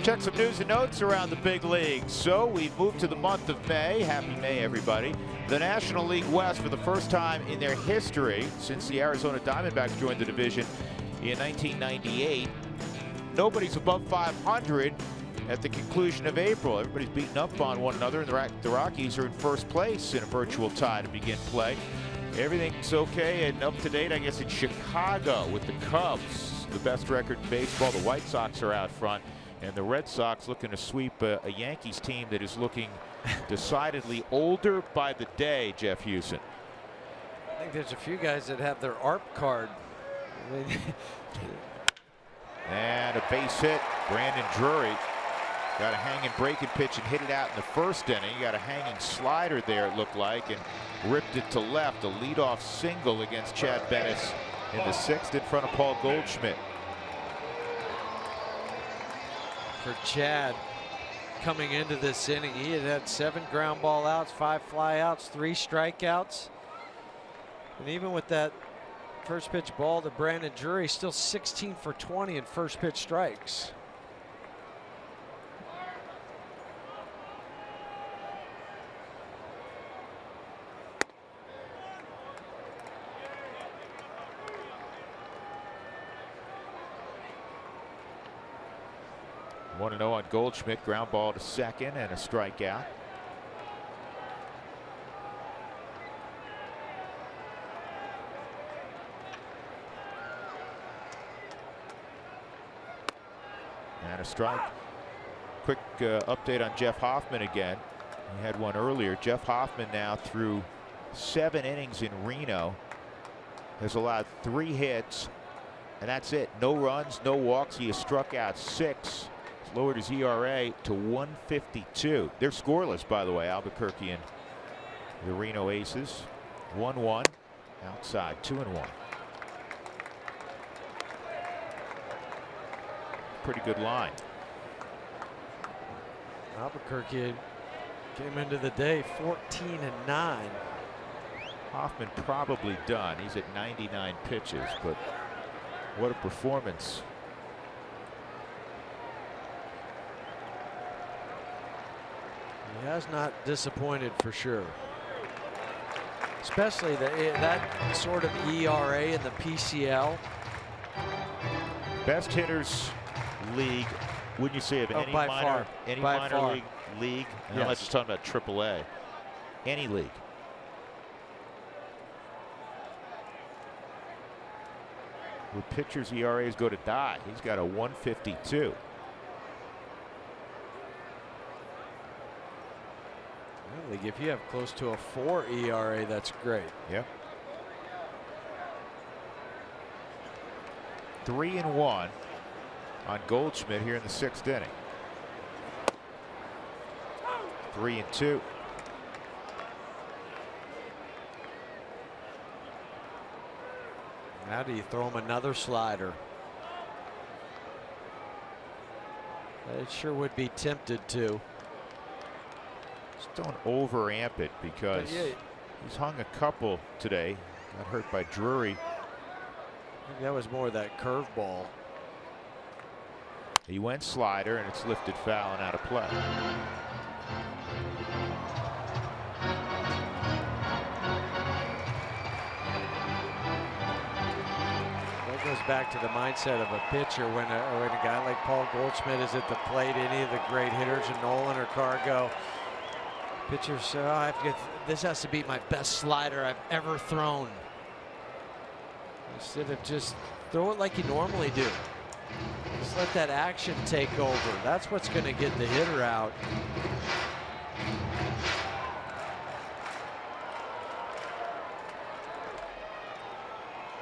Check some news and notes around the big leagues. So we've moved to the month of May. Happy May, everybody. The National League West, for the first time in their history since the Arizona Diamondbacks joined the division in 1998, nobody's above 500 at the conclusion of April. Everybody's beating up on one another, and the Rockies are in first place in a virtual tie to begin play. Everything's okay and up to date, I guess, in Chicago with the Cubs, the best record in baseball. The White Sox are out front. And the Red Sox looking to sweep a Yankees team that is looking decidedly older by the day, Jeff Houston. I think there's a few guys that have their ARP card. And a base hit. Brandon Drury got a hanging breaking pitch and hit it out in the 1st inning. Got a hanging slider there, it looked like, and ripped it to left. A leadoff single against Chad Bettis in the 6th in front of Paul Goldschmidt. For Chad coming into this inning, he had 7 ground ball outs, 5 fly outs, 3 strikeouts. And even with that first pitch ball to Brandon Drury, still 16 for 20 in first pitch strikes. Want to know on Goldschmidt, ground ball to second and a strikeout. And a strike. Quick update on Jeff Hoffman again. We had one earlier. Jeff Hoffman now through 7 innings in Reno has allowed 3 hits, and that's it. No runs, no walks. He has struck out 6. Lowered his ERA to 1.52. They're scoreless, by the way, Albuquerque and the Reno Aces. 1-1 outside, 2-1. pretty good line. Albuquerque came into the day 14-9. Hoffman probably done. He's at 99 pitches, but what a performance. He has not disappointed for sure. Especially that sort of ERA in the PCL. Best hitters league, wouldn't you say, of any minor league? And I'm not just talking about AAA. Any league. Where pitchers' ERAs go to die. He's got a 152. If you have close to a 4 ERA, that's great. Yep. 3-1 on Goldschmidt here in the 6th inning. 3-2. Now do you throw him another slider? I sure would be tempted to. Just don't over-amp it, because he's hung a couple today. Got hurt by Drury. I think that was more of that curveball. He went slider, and it's lifted foul and out of play. That goes back to the mindset of a pitcher when a guy like Paul Goldschmidt is at the plate. Any of the great hitters, Nolan or Cargo, pitchers say, oh, this has to be my best slider I've ever thrown. Instead of just throw it like you normally do. Just let that action take over. That's what's going to get the hitter out.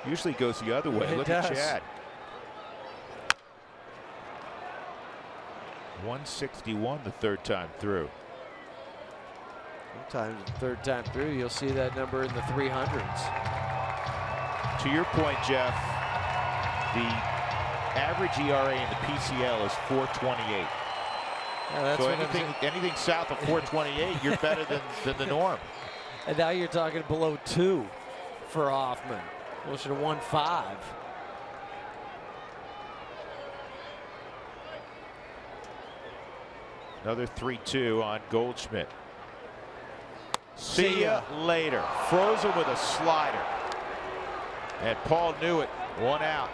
Usually goes the other way. Look at Chad. 161 the 3rd time through. Sometimes the 3rd time through, you'll see that number in the 300s. To your point, Jeff, the average ERA in the PCL is 4.28. Yeah, so anything south of 4.28, you're better than the norm. And now you're talking below 2 for Hoffman. Closer to 1.5. Another 3-2 on Goldschmidt. See ya later. Frozen with a slider. And Paul knew it. 1 out.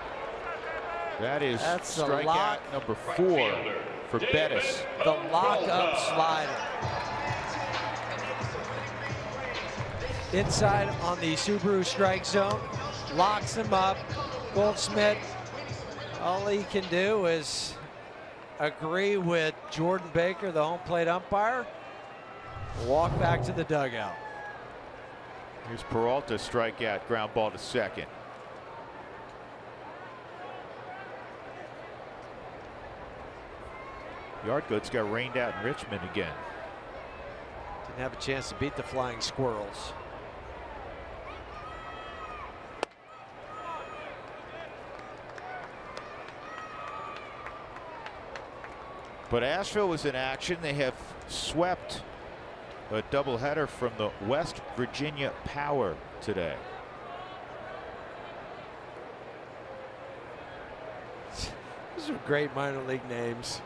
That is strikeout number 4 for Bettis. The lock-up slider. Inside on the Subaru strike zone. Locks him up. Goldschmidt, all he can do is agree with Jordan Baker, the home plate umpire, walk back to the dugout. Here's Peralta, strikeout, ground ball to second. Yard goats got rained out in Richmond again. Didn't have a chance to beat the Flying Squirrels. But Asheville was in action. They have swept a doubleheader from the West Virginia Power today. Those are great minor league names.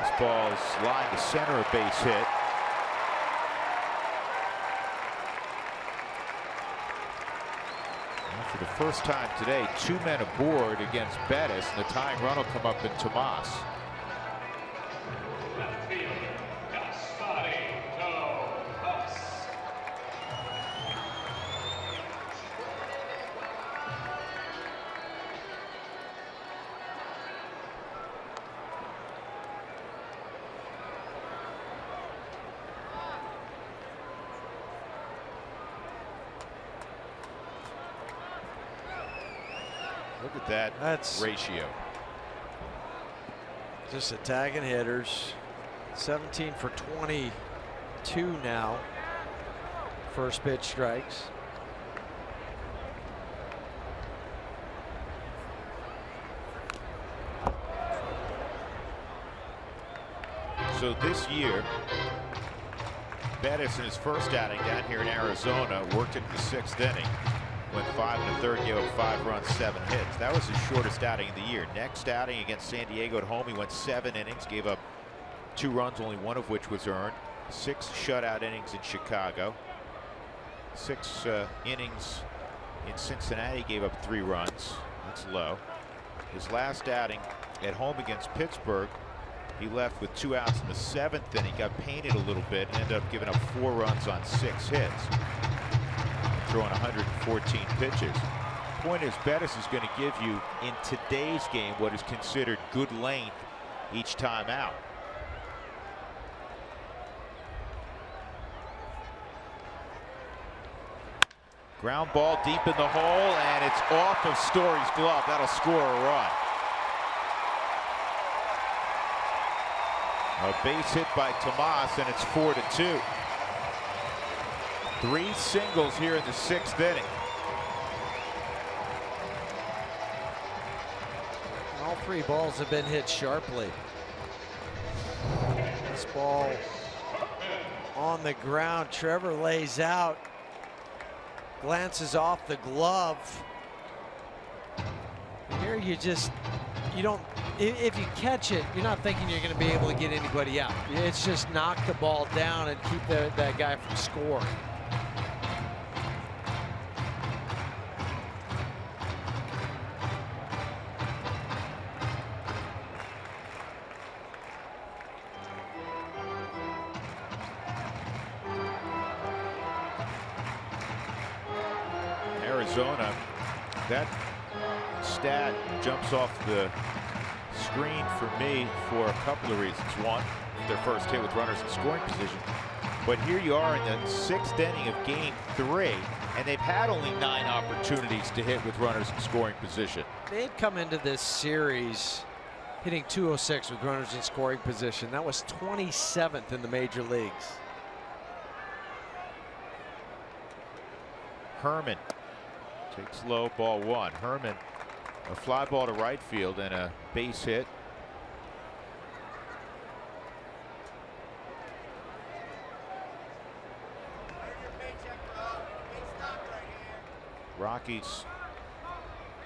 This ball is lined to center, a base hit. And for the first time today, 2 men aboard against Bettis, and the tying run will come up in Tomas. Look at that. That's ratio. Just attacking hitters. 17 for 22 now. First pitch strikes. So this year, Bettis in his first outing down here in Arizona worked into the 6th inning. Went 5 1/3, gave up 5 runs, 7 hits. That was his shortest outing of the year. Next outing against San Diego at home, he went 7 innings, gave up 2 runs, only 1 of which was earned. 6 shutout innings in Chicago. 6 innings in Cincinnati, gave up 3 runs. That's low. His last outing at home against Pittsburgh, he left with 2 outs in the 7th inning, got painted a little bit, and ended up giving up 4 runs on 6 hits. Throwing 114 pitches. Point is, Bettis is going to give you in today's game what is considered good length each time out. Ground ball deep in the hole, and it's off of Story's glove. That'll score a run. A base hit by Tomas, and it's 4-2. 3 singles here in the 6th inning. All 3 balls have been hit sharply. This ball on the ground. Trevor lays out, glances off the glove. Here you don't, if you catch it, you're not thinking you're going to be able to get anybody out. It's just knock the ball down and keep that guy from scoring. Arizona, that stat jumps off the screen for me for a couple of reasons. One, their first hit with runners in scoring position. But here you are in the 6th inning of game 3, and they've had only 9 opportunities to hit with runners in scoring position. They had come into this series hitting .206 with runners in scoring position. That was 27th in the major leagues. Herman takes low, ball 1. Herman, a fly ball to right field and a base hit. Rockies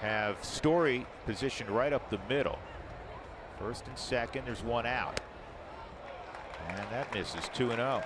have Story positioned right up the middle. 1st and 2nd, there's 1 out. And that misses. 2-0.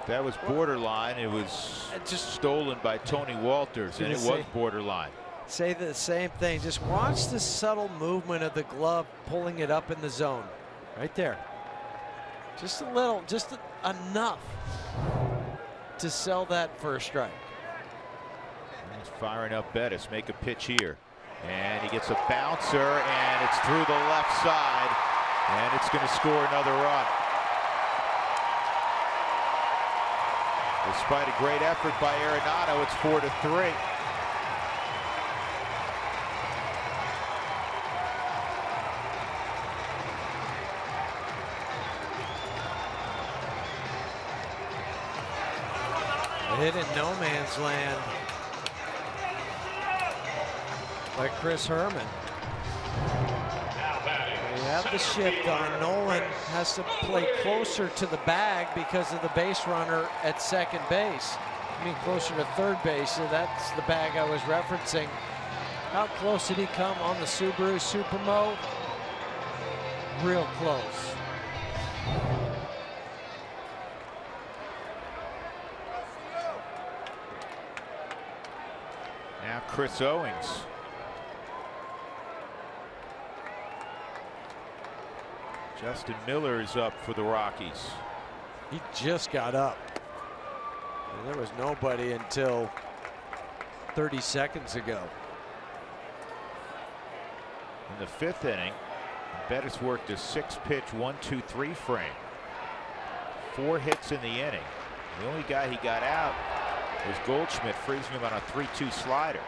That was borderline. It was just stolen by Tony Walters, and it was borderline. Say the same thing. Just watch the subtle movement of the glove, pulling it up in the zone. Right there. Just a little, just enough to sell that for a strike. He's firing up Bettis. Make a pitch here. And he gets a bouncer, and it's through the left side. And it's going to score another run. Despite a great effort by Arenado, it's 4-3. A hit in no man's land by Chris Herman. We have the shift on. Nolan has to play closer to the bag because of the base runner at 2nd base. I mean, closer to 3rd base. So that's the bag I was referencing. How close did he come on the Subaru Supermo? Real close. Now Chris Owings. Justin Miller is up for the Rockies. He just got up. And there was nobody until 30 seconds ago. In the 5th inning, Bettis worked a 6-pitch 1-2-3 frame. 4 hits in the inning. The only guy he got out was Goldschmidt, freezing him on a 3-2 slider.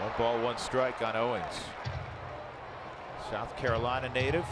One ball, one strike on Owens. South Carolina native.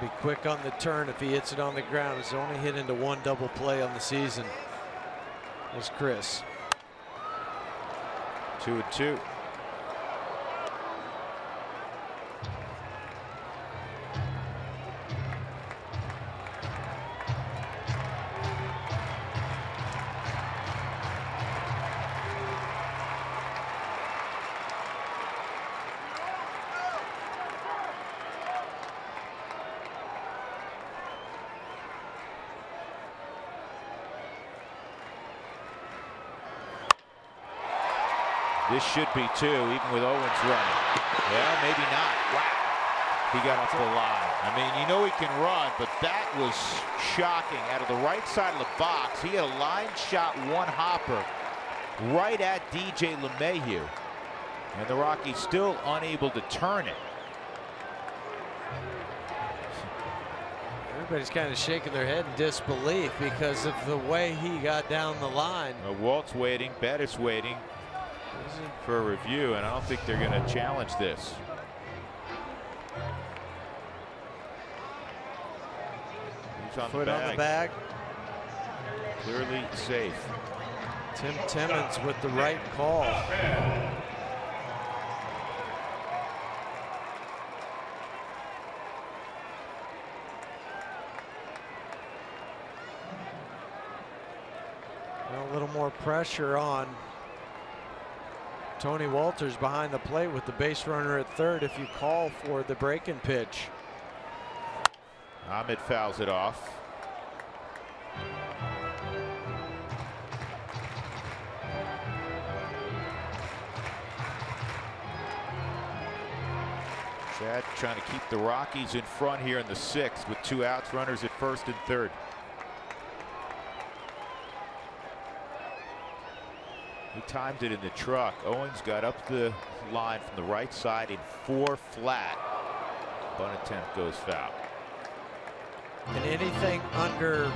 Be quick on the turn if he hits it on the ground. He's only hit into one double play on the season. There's Chris. 2-2. This should be two, even with Owens running. Yeah, maybe not. Wow. He got off the line. I mean, you know he can run, but that was shocking. Out of the right side of the box, he had a line shot one hopper right at DJ LeMahieu. And the Rockies still unable to turn it. Everybody's kind of shaking their head in disbelief because of the way he got down the line. Walt's waiting, Bettis waiting for a review, and I don't think they're going to challenge this. He's on Foot the bag. on the bag. Clearly safe. Tim Timmons with the right call. A little more pressure on Tony Walters behind the plate with the base runner at third if you call for the break-in pitch. Ahmed fouls it off. Chad trying to keep the Rockies in front here in the sixth with two outs, runners at first and third. He timed it in the truck. Owens got up the line from the right side in 4 flat. Bunt attempt goes foul. And anything under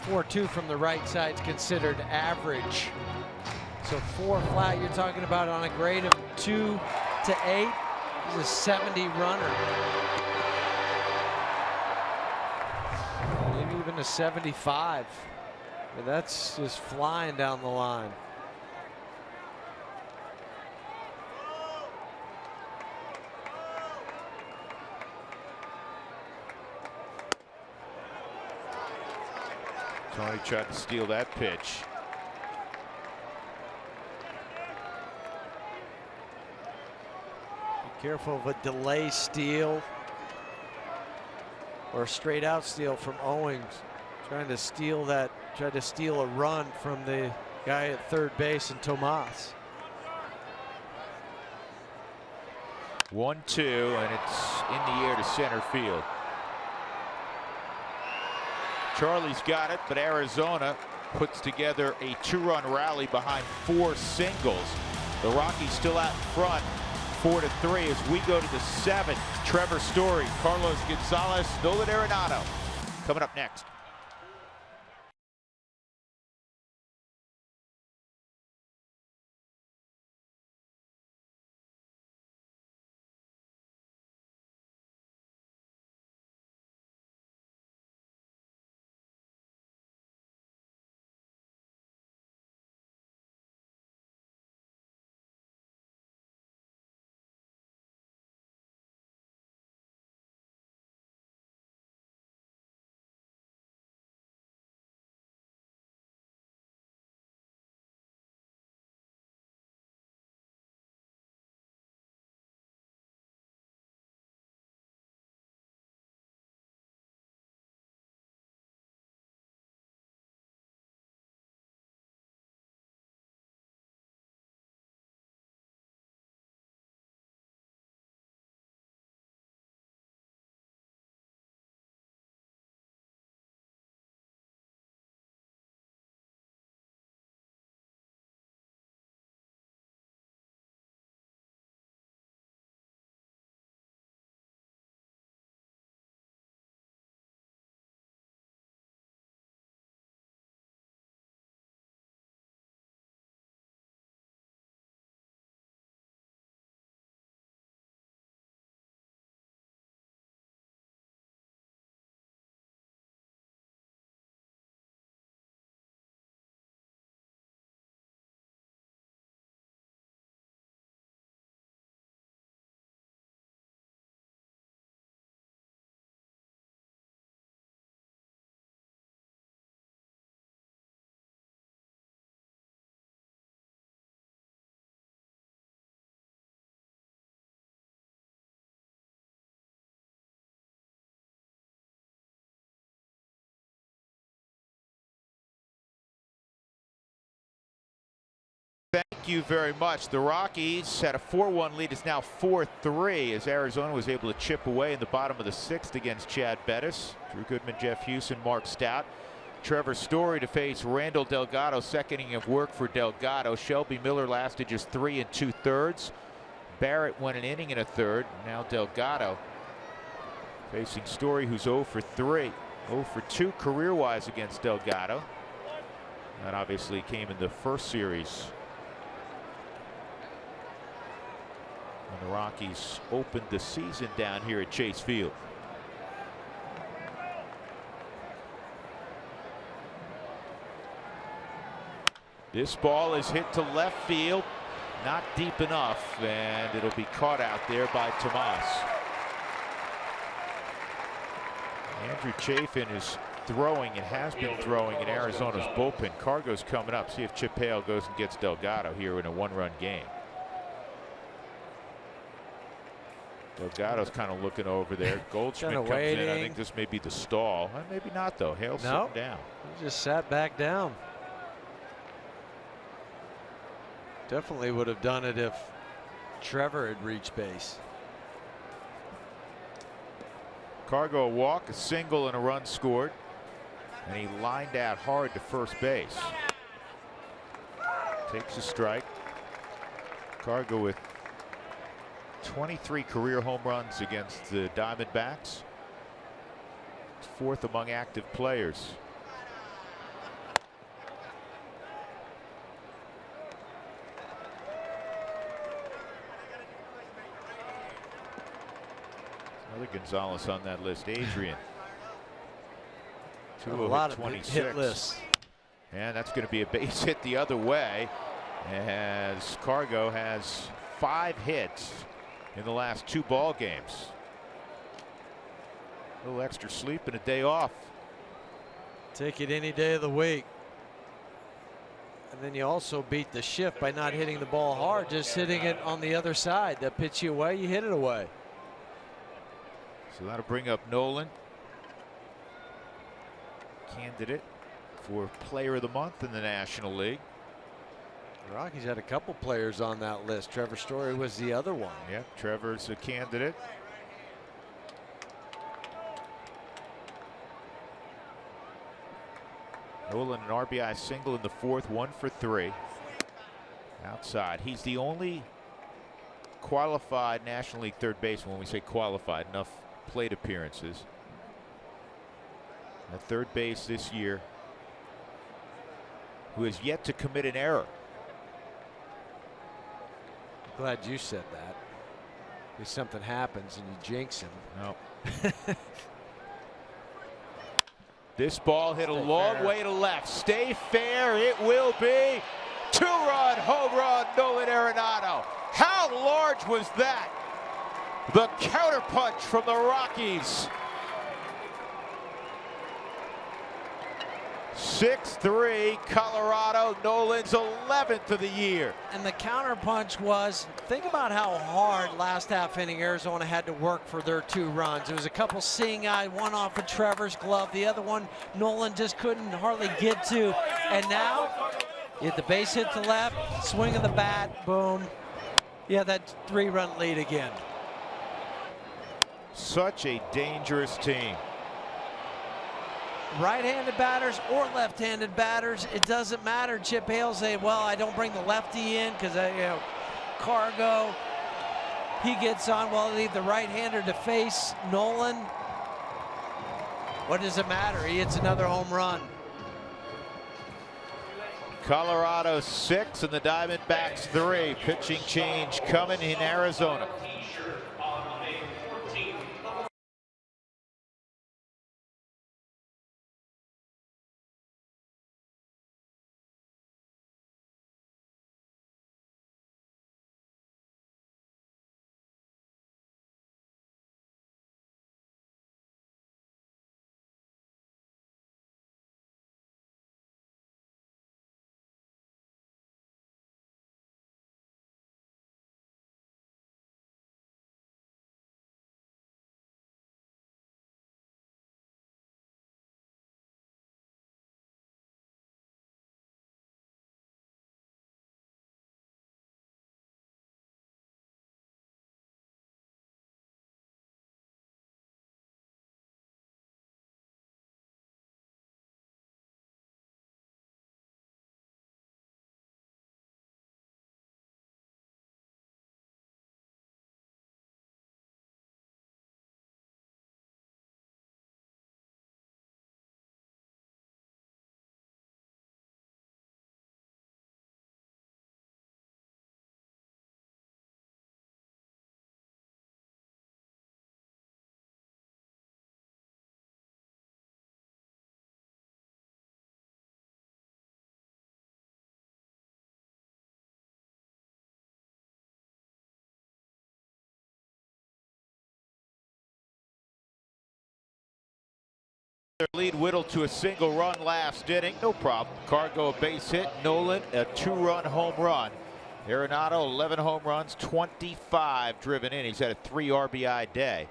4-2 from the right side is considered average. So 4 flat, you're talking about on a grade of 2 to 8. He's a 70 runner. Maybe even a 75. But that's just flying down the line. Tony tried to steal that pitch. Be careful of a delay steal or a straight out steal from Owens. Trying to steal that, tried to steal a run from the guy at third base and Tomas. 1-2, and it's in the air to center field. Charlie's got it, but Arizona puts together a 2-run rally behind 4 singles. The Rockies still out in front, 4-3 as we go to the 7th. Trevor Story, Carlos Gonzalez, Nolan Arenado coming up next. Thank you very much. The Rockies had a 4-1 lead. It's now 4-3 as Arizona was able to chip away in the bottom of the 6th against Chad Bettis. Drew Goodman, Jeff Houston, Mark Stout. Trevor Story to face Randall Delgado. Second inning of work for Delgado. Shelby Miller lasted just 3 2/3. Barrett went an inning and a third. Now Delgado facing Story, who's 0 for 3. 0 for 2 career-wise against Delgado. That obviously came in the first series when the Rockies opened the season down here at Chase Field. This ball is hit to left field, not deep enough, and it'll be caught out there by Tomas. Andrew Chafin is throwing and has been throwing in Arizona's bullpen. Cargo's coming up. See if Chip Hale goes and gets Delgado here in a 1-run game. Delgado's kind of looking over there. Goldschmidt comes in. I think this may be the stall. Maybe not, though. Hale's sitting down. He just sat back down. Definitely would have done it if Trevor had reached base. Cargo a walk, a single, and a run scored. And he lined out hard to first base. Takes a strike. Cargo with 23 career home runs against the Diamondbacks. 4th among active players. Another Gonzalez on that list. Adrian. A lot of hit lists. And that's going to be a base hit the other way, as Cargo has 5 hits in the last 2 ball games. A little extra sleep and a day off. Take it any day of the week. And then you also beat the shift by not hitting the ball hard, just hitting it on the other side. That pitch you away, you hit it away. So that'll bring up Nolan, candidate for Player of the Month in the National League. The Rockies had a couple players on that list. Trevor Story was the other one. Yep, Trevor's a candidate. Nolan, an RBI single in the 4th, 1 for 3. Outside. He's the only qualified National League third baseman. When we say qualified, enough plate appearances at third base this year who has yet to commit an error. Glad you said that. If something happens and you jinx him. No. This ball hit a long way to left. Stay fair. It will be. 2-run home run, Nolan Arenado. How large was that? The counterpunch from the Rockies. 6-3 Colorado. Nolan's 11th of the year. And the counterpunch was, think about how hard last half inning Arizona had to work for their 2 runs. It was a couple seeing eye, one off of Trevor's glove, the other one Nolan just couldn't hardly get to. And now you hit the base hit to left, swing of the bat, boom. Yeah, that 3-run lead again. Such a dangerous team. Right-handed batters or left-handed batters, it doesn't matter. Chip Hale say, well, I don't bring the lefty in because Cargo, he gets on. Well, I leave the right-hander to face Nolan. What does it matter? He hits another home run. Colorado 6 and the Diamondbacks 3. Pitching change coming in Arizona. Their lead whittled to a single run last inning. No problem. Cargo a base hit. Nolan a 2-run home run. Arenado 11 home runs, 25 driven in. He's had a 3 RBI day.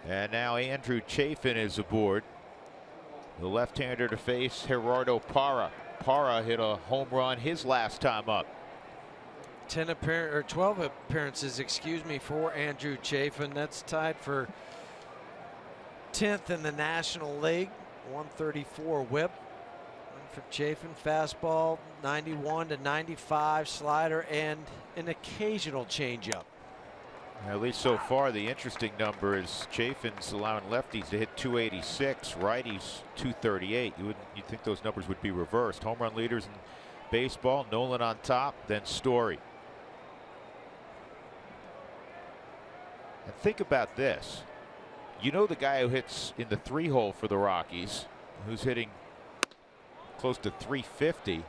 And now Andrew Chafin is aboard. The left-hander to face Gerardo Parra. Parra hit a home run his last time up. 12 appearances, excuse me, for Andrew Chafin. That's tied for 10th in the National League. 134 whip. One for Chafin. Fastball 91 to 95, slider, and an occasional changeup. At least so far, the interesting number is Chafin's allowing lefties to hit 286, righties 238. You'd think those numbers would be reversed. Home run leaders in baseball: Nolan on top, then Story. And think about this. You know the guy who hits in the 3-hole for the Rockies, who's hitting close to 350.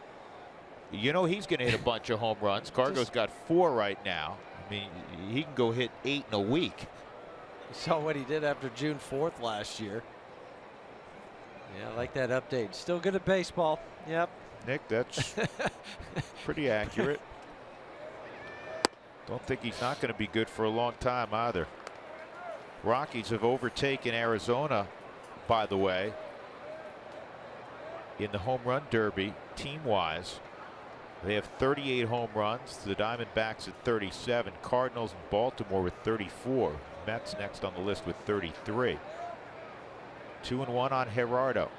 You know he's going to hit a bunch of home runs. Cargo's got 4 right now. I mean, he can go hit 8 in a week. You saw what he did after June 4th last year. Yeah, I like that update. Still good at baseball. Yep. Nick, that's pretty accurate. Don't think he's not going to be good for a long time either. Rockies have overtaken Arizona, by the way, in the home run derby team-wise. They have 38 home runs. The Diamondbacks at 37. Cardinals and Baltimore with 34. Mets next on the list with 33. 2-1 on Gerardo.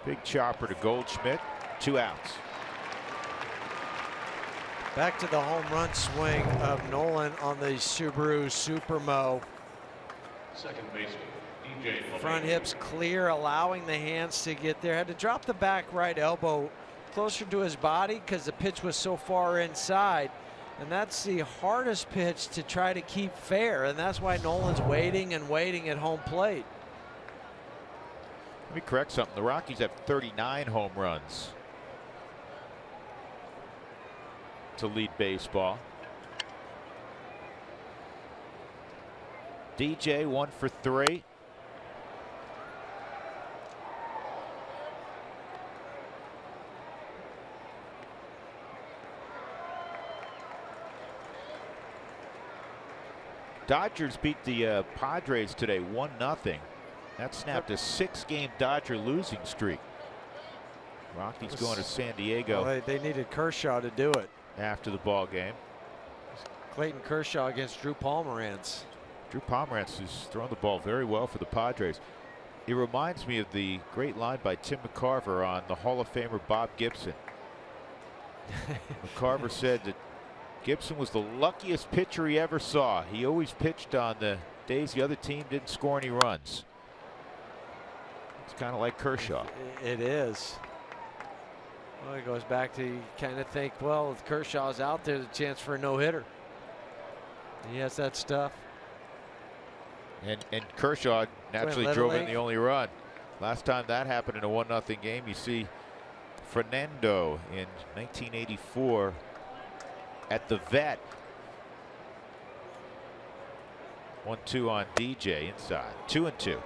Big chopper to Goldschmidt. 2 outs. Back to the home run swing of Nolan on the Subaru Supermo. Second baseman, DJ. Front hips clear, allowing the hands to get there. Had to drop the back right elbow closer to his body because the pitch was so far inside. And that's the hardest pitch to try to keep fair. And that's why Nolan's waiting and waiting at home plate. Let me correct something. The Rockies have 39 home runs to lead baseball. DJ 1 for 3. Dodgers beat the Padres today 1-0. That snapped a 6-game Dodger losing streak. Rockies going to San Diego. Well, they needed Kershaw to do it. After the ball game. Clayton Kershaw against Drew Pomerantz. Drew Pomerantz has thrown the ball very well for the Padres. It reminds me of the great line by Tim McCarver on the Hall of Famer Bob Gibson. McCarver said that Gibson was the luckiest pitcher he ever saw. He always pitched on the days the other team didn't score any runs. It's kind of like Kershaw. It is. Well, it goes back to, you kind of think, well, if Kershaw's out there, there's a chance for a no-hitter. He has that stuff. And Kershaw naturally drove in the only run. Last time that happened in a 1-0 game, you see Fernando in 1984 at the Vet. 1-2 on DJ inside. 2-2.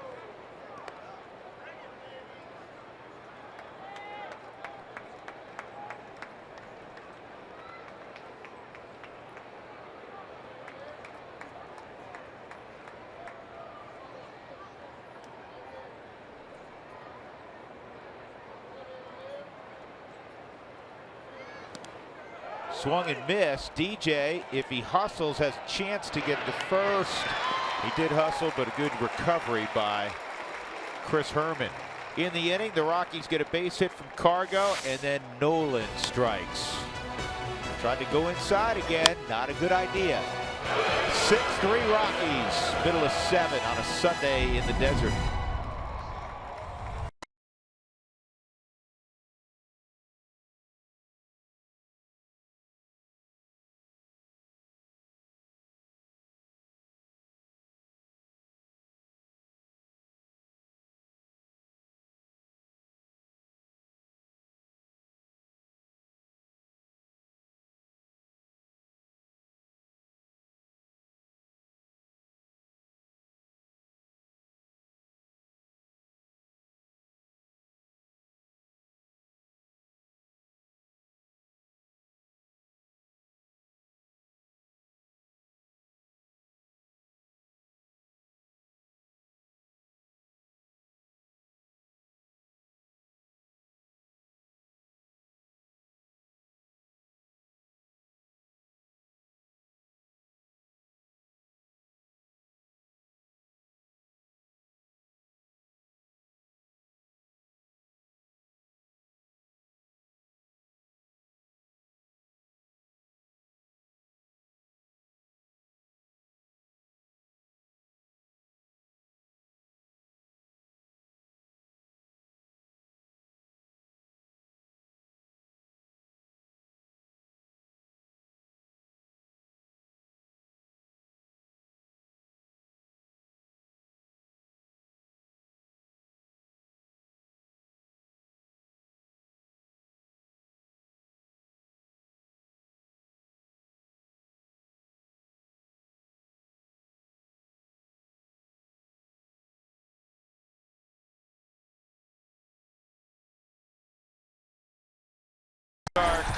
Swung and missed. DJ, if he hustles, has a chance to get to first. He did hustle, but a good recovery by Chris Herman. In the inning, the Rockies get a base hit from Cargo, and then Nolan strikes. Tried to go inside again. Not a good idea. 6-3 Rockies. Middle of 7 on a Sunday in the desert.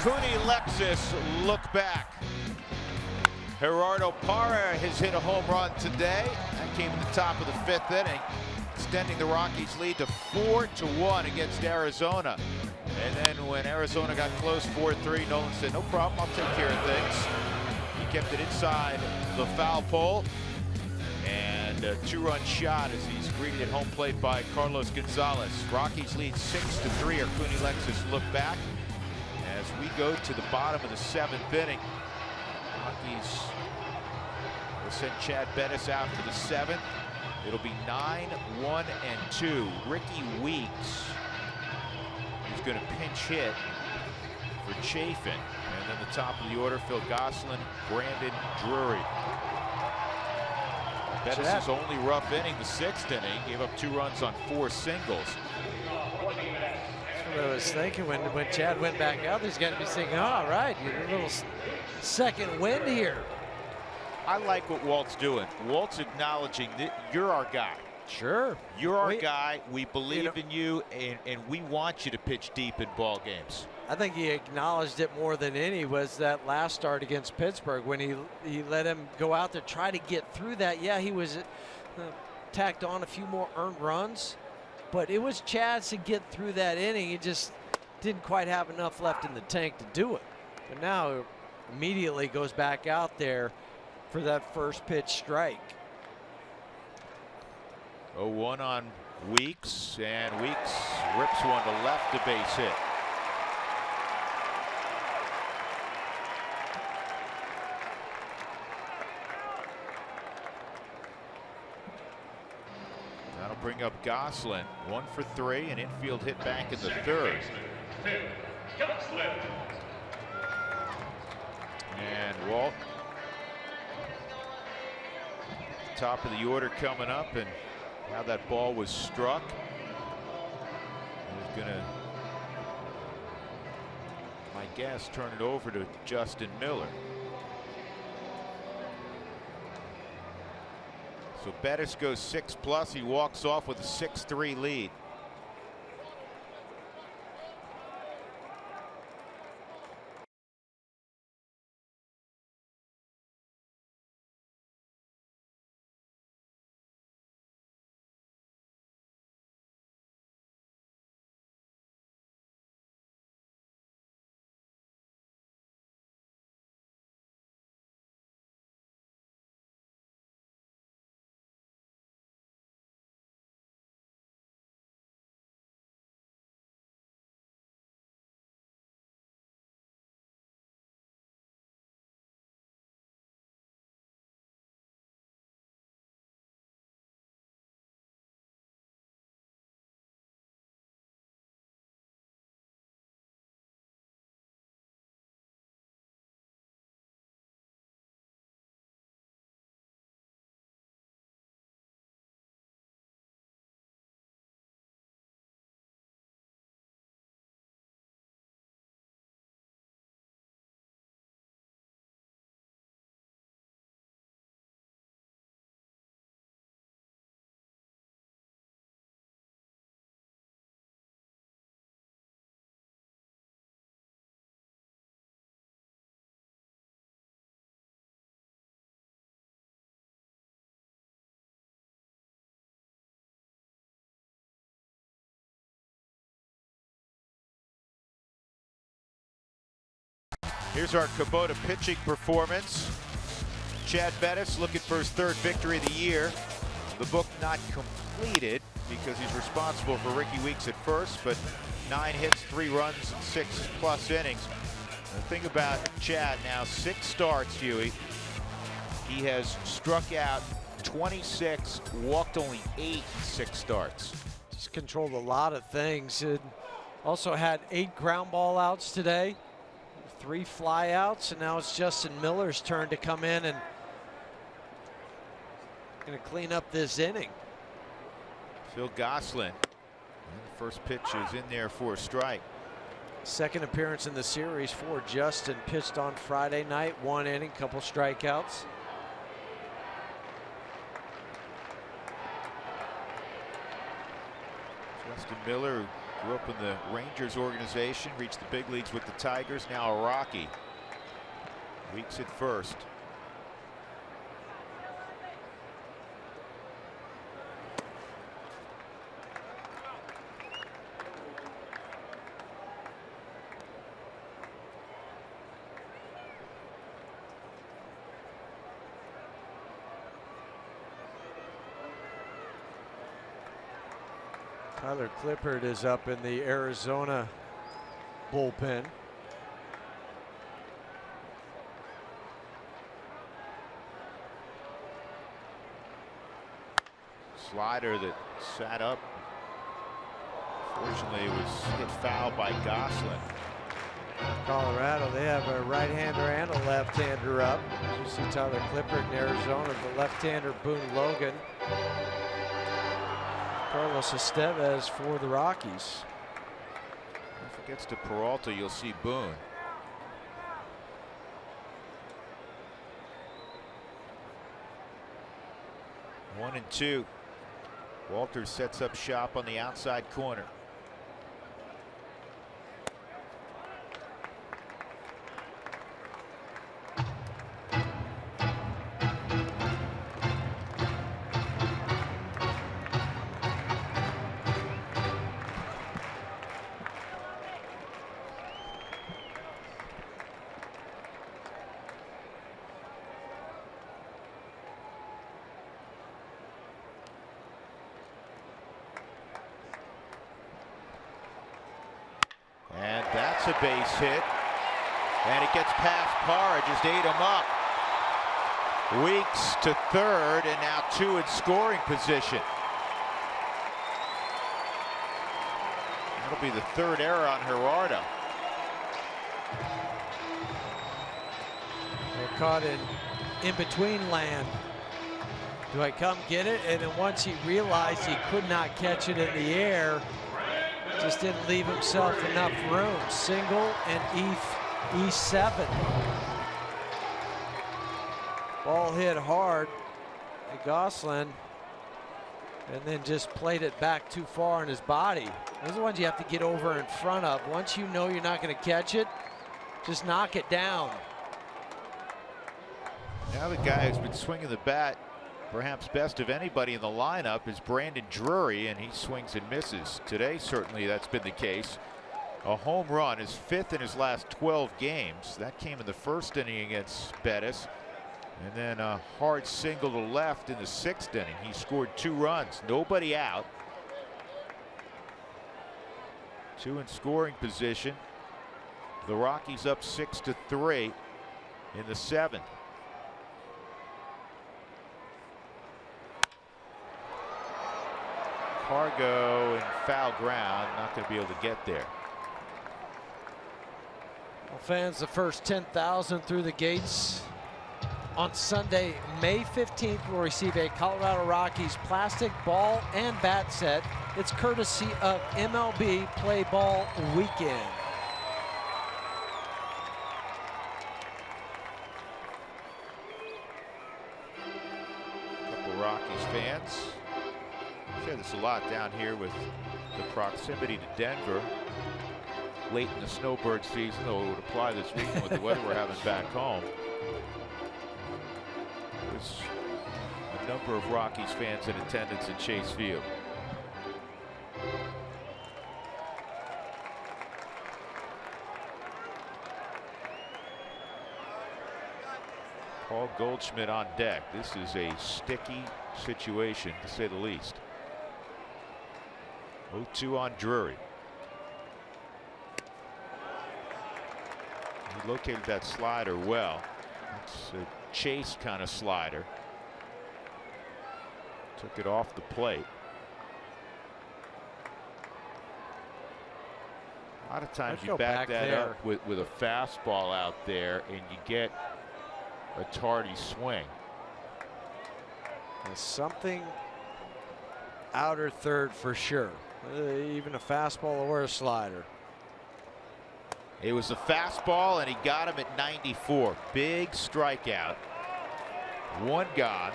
Cooney Lexus look back. Gerardo Parra has hit a home run today. That came in the top of the 5th inning, extending the Rockies' lead to 4-1 against Arizona. And then when Arizona got close, 4-3, Nolan said, no problem, I'll take care of things. He kept it inside the foul pole. And a 2-run shot as he's greeted at home plate by Carlos Gonzalez. Rockies lead 6-3. Our Cooney Lexus look back as we go to the bottom of the 7th inning. Rockies will send Chad Bettis out for the 7th. It'll be 9-1-2. Ricky Weeks is going to pinch hit for Chafin. And then the top of the order, Phil Gosselin, Brandon Drury. Bettis' only rough inning, the 6th inning, gave up 2 runs on 4 singles. That's what I was thinking when Chad went back out. He's got to be thinking, all right, a little second wind here. I like what Walt's doing. Walt's acknowledging that you're our guy. Sure. You're our guy. We believe in you, and we want you to pitch deep in ball games. I think he acknowledged it more than any was that last start against Pittsburgh when he let him go out there, try to get through that. Yeah, he was tacked on a few more earned runs, but it was Chad's to get through that inning. He just didn't quite have enough left in the tank to do it. But now immediately goes back out there for that first pitch strike. 0-1 on Weeks, and Weeks rips one to left, a base hit. That'll bring up Gosselin, 1 for 3, an infield hit back in the 3rd. And Walt, top of the order coming up, and how that ball was struck. He's gonna, my guess, turn it over to Justin Miller. So Bettis goes 6+. He walks off with a 6-3 lead. Here's our Kubota pitching performance. Chad Bettis looking for his 3rd victory of the year. The book not completed because he's responsible for Ricky Weeks at first, but 9 hits, 3 runs, and 6+ innings. The thing about Chad now, 6 starts, Huey. He has struck out 26, walked only 8 6 starts. Just controlled a lot of things. It also had 8 ground ball outs today, 3 flyouts, and now it's Justin Miller's turn to come in and going to clean up this inning. Phil Gosselin, the first pitch is in there for a strike. 2nd appearance in the series for Justin. Pitched on Friday night, 1 inning, couple strikeouts. Justin Miller Grew up in the Rangers organization, reached the big leagues with the Tigers, now a Rocky. Weeks at first. Tyler Clippard is up in the Arizona bullpen. Slider that sat up. Fortunately, it was hit foul by Gosselin. Colorado, they have a right-hander and a left-hander up. As you see Tyler Clippard in Arizona, the left-hander Boone Logan. Carlos Estevez for the Rockies. If it gets to Peralta, you'll see Boone. One and two. Walters sets up shop on the outside corner. And that's a base hit. And it gets past Parra, just ate him up. Weeks to third, and now two in scoring position. That'll be the third error on Gerardo. They're caught in between land. Do I come get it? And then once he realized he could not catch it in the air, just didn't leave himself enough room. Single and E7. Ball hit hard to Gosselin, and then just played it back too far in his body. Those are the ones you have to get over in front of. Once you know you're not going to catch it, just knock it down. Now the guy who's been swinging the bat perhaps best of anybody in the lineup is Brandon Drury, and he swings and misses. Today, certainly that's been the case. A home run, his fifth in his last 12 games. That came in the first inning against Bettis. And then a hard single to left in the sixth inning. He scored 2 runs, nobody out. 2 in scoring position. The Rockies up 6-3 in the 7th. Cargo in foul ground, not going to be able to get there. Well, fans, the first 10,000 through the gates on Sunday, May 15th, will receive a Colorado Rockies plastic ball and bat set. It's courtesy of MLB Play Ball Weekend. Couple Rockies fans. I say this a lot down here with the proximity to Denver. Late in the snowbird season, though it would apply this weekend with the weather we're having back home. There's a number of Rockies fans in attendance at Chase Field. Paul Goldschmidt on deck. This is a sticky situation, to say the least. 0-2 on Drury. He located that slider well. It's a chase kind of slider. Took it off the plate. A lot of times you back that up with a fastball out there and you get a tardy swing. There's something outer third for sure. Even a fastball or a slider. It was a fastball and he got him at 94. Big strikeout. 1 gone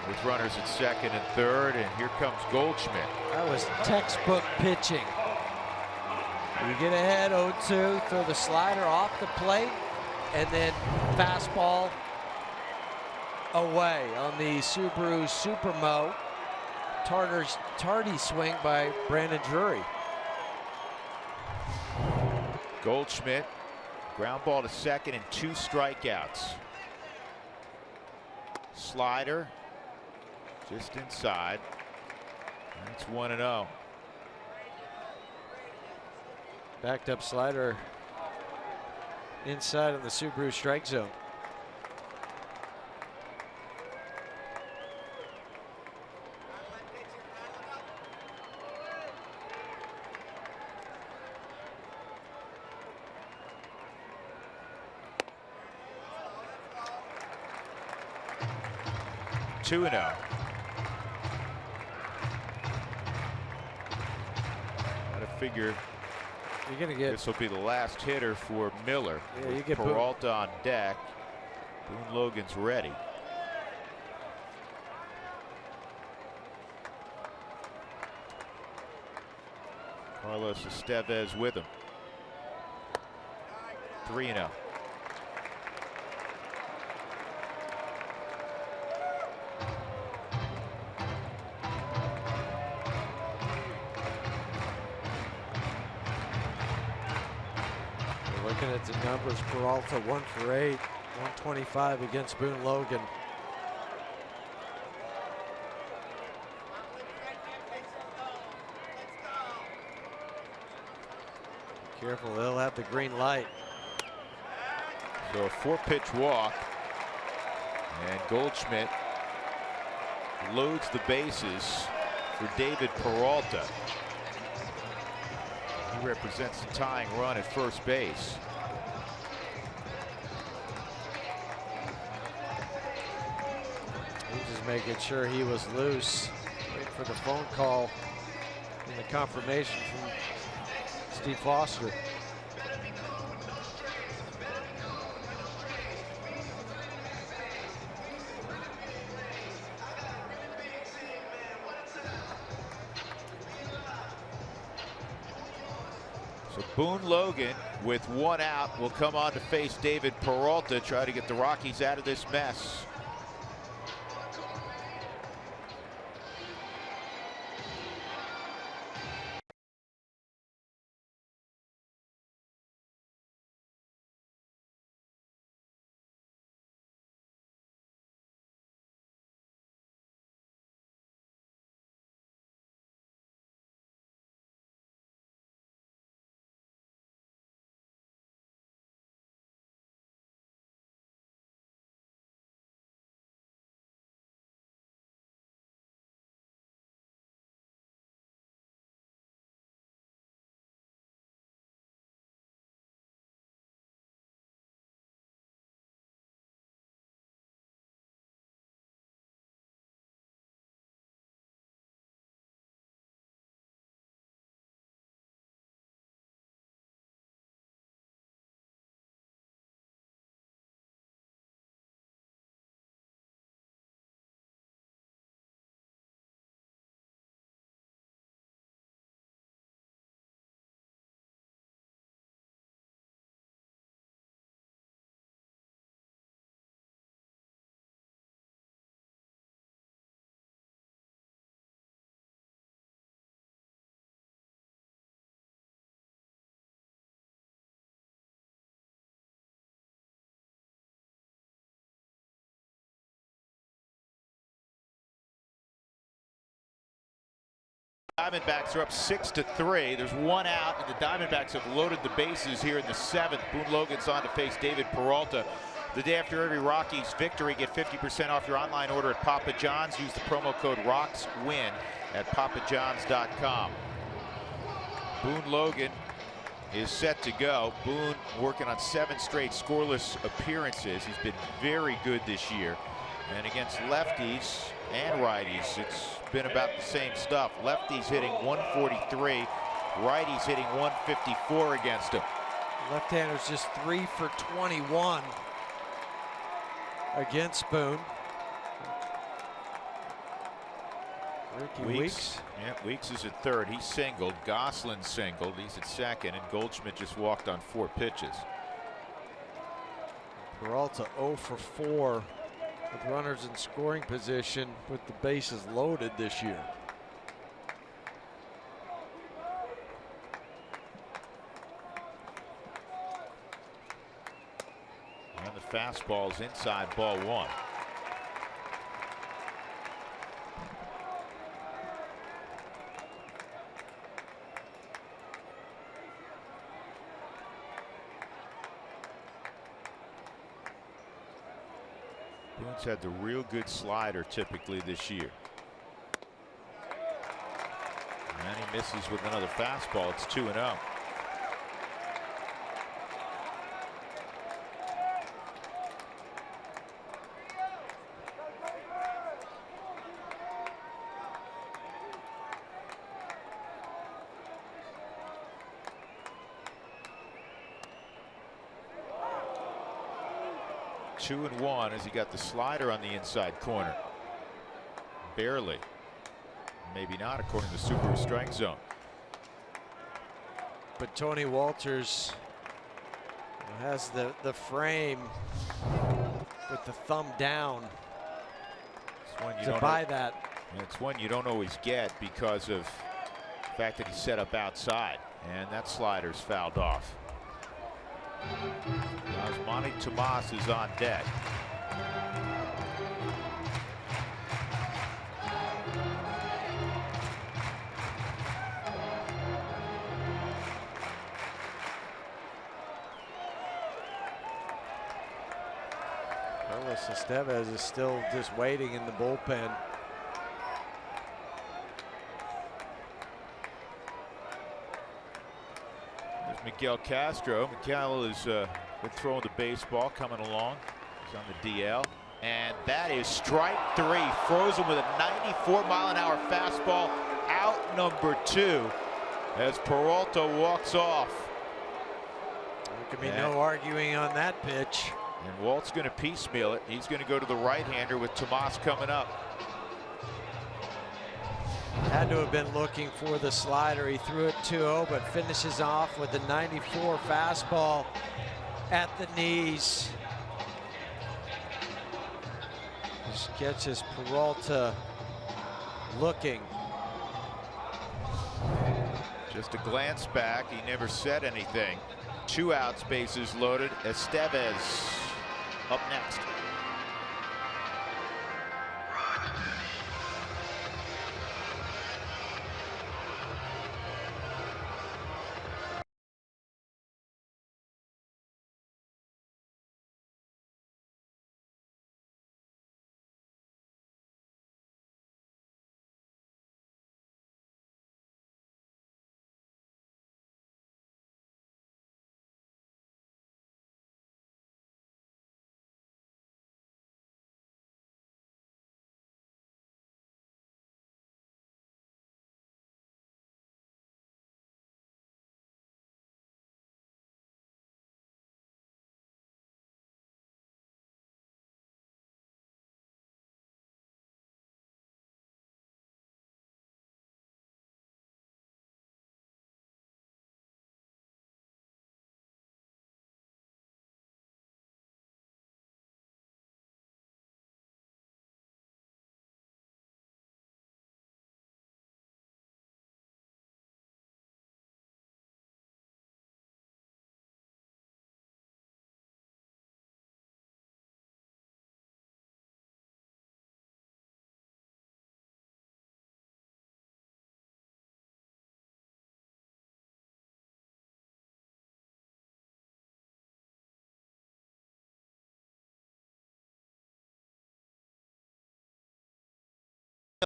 with runners at second and third, and here comes Goldschmidt. That was textbook pitching. You get ahead 0-2, throw the slider off the plate, and then fastball away on the Subaru Supermo. Tardy swing by Brandon Drury. Goldschmidt, ground ball to second and 2 strikeouts. Slider just inside. That's 1-0. Backed up slider inside of the Subaru strike zone. Two and 0. Gotta figure you're gonna get this will be the last hitter for Miller. Yeah, you get Peralta on deck. Boone Logan's ready. Carlos Estevez with him. 3-0. Looking at the numbers, Peralta 1 for 8, 125 against Boone Logan. Careful, they'll have the green light. So a 4-pitch walk, and Goldschmidt loads the bases for David Peralta. He represents the tying run at first base. He's just making sure he was loose. Waiting for the phone call and the confirmation from Steve Foster. So Boone Logan, with 1 out, will come on to face David Peralta, try to get the Rockies out of this mess. Diamondbacks are up 6-3. There's 1 out, and the Diamondbacks have loaded the bases here in the 7th. Boone Logan's on to face David Peralta. The day after every Rockies victory, get 50% off your online order at Papa John's. Use the promo code ROXWIN at papajohns.com. Boone Logan is set to go. Boone working on 7 straight scoreless appearances. He's been very good this year. And against lefties and righties, it's been about the same stuff. Lefties hitting 143, righties hitting 154 against him. Left-handers just 3 for 21 against Boone. Weeks. Yeah, Weeks is at third. He singled. Gosselin singled. He's at second, and Goldschmidt just walked on 4 pitches. Peralta 0 for 4 with runners in scoring position with the bases loaded this year. And the fastball's inside, ball 1. Boone's had the real good slider typically this year. And he misses with another fastball. It's 2-0. Two and one as he got the slider on the inside corner. Barely. Maybe not, according to Subaru Strike Zone. But Tony Walters has the frame with the thumb down to buy that. It's one you don't always get because of the fact that he's set up outside, and that slider's fouled off. Osmani Tomas is on deck. Carlos Estevez is still just waiting in the bullpen. There's Miguel Castro. Miguel is been throwing the baseball, coming along. He's on the DL. And that is strike 3. Frozen with a 94-mile-an-hour fastball. Out number 2 as Peralta walks off. There can be no arguing on that pitch. And Walt's going to piecemeal it. He's going to go to the right-hander with Tomas coming up. Had to have been looking for the slider. He threw it 2-0, but finishes off with the 94 fastball at the knees. Just catches Peralta looking. Just a glance back. He never said anything. 2 outs, bases loaded. Estevez up next.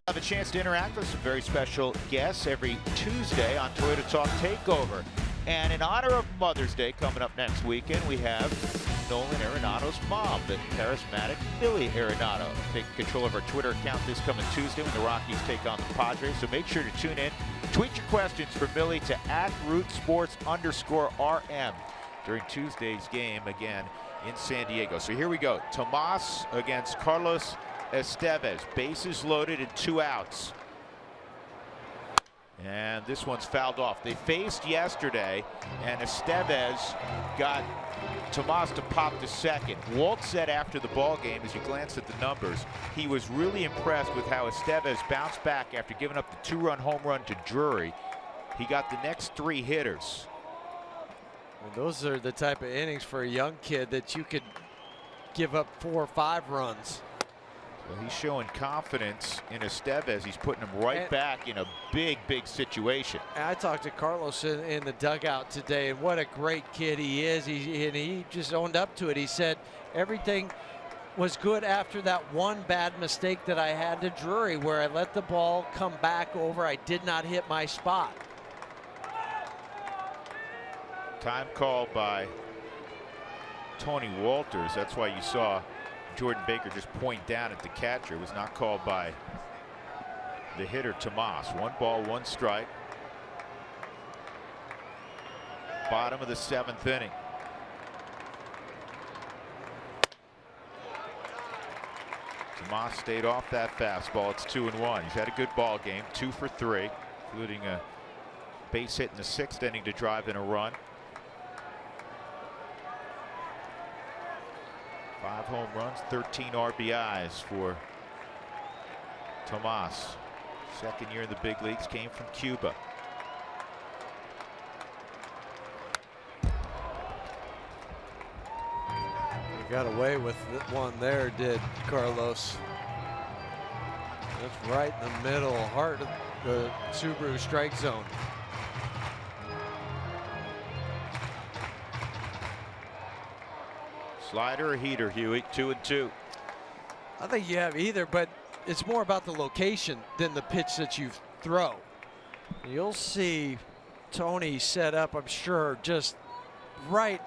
Have a chance to interact with some very special guests every Tuesday on Toyota Talk Takeover. And in honor of Mother's Day coming up next weekend, we have Nolan Arenado's mom, the charismatic Billy Arenado, taking control of our Twitter account this coming Tuesday when the Rockies take on the Padres. So make sure to tune in. Tweet your questions for Billy to @RootSports_RM during Tuesday's game again in San Diego. So here we go. Tomas against Carlos Estevez. Bases loaded and 2 outs. And this one's fouled off. They faced yesterday, and Estevez got Tomas to pop to second. Walt said after the ball game, as you glanced at the numbers, he was really impressed with how Estevez bounced back after giving up the 2-run home run to Drury. He got the next 3 hitters. And those are the type of innings for a young kid that you could give up 4 or 5 runs. Well, he's showing confidence in Estevez. He's putting him right back in a big, big situation. I talked to Carlos in the dugout today, and what a great kid he is. He just owned up to it. He said everything was good after that one bad mistake that I had to Drury, where I let the ball come back over. I did not hit my spot. Time called by Tony Walters. That's why you saw Jordan Baker just point down at the catcher. It was not called by the hitter Tomas. 1 ball, 1 strike. Bottom of the 7th inning. Tomas stayed off that fastball. It's 2-1. He's had a good ball game, 2 for 3, including a base hit in the 6th inning to drive in a run. 5 home runs, 13 RBIs for Tomas. 2nd year in the big leagues, came from Cuba. He got away with one there, did Carlos. That's right in the middle, heart of the Subaru strike zone. Slider or heater, Huey? 2-2. I think you have either, but it's more about the location than the pitch that you throw. You'll see Tony set up, I'm sure, just right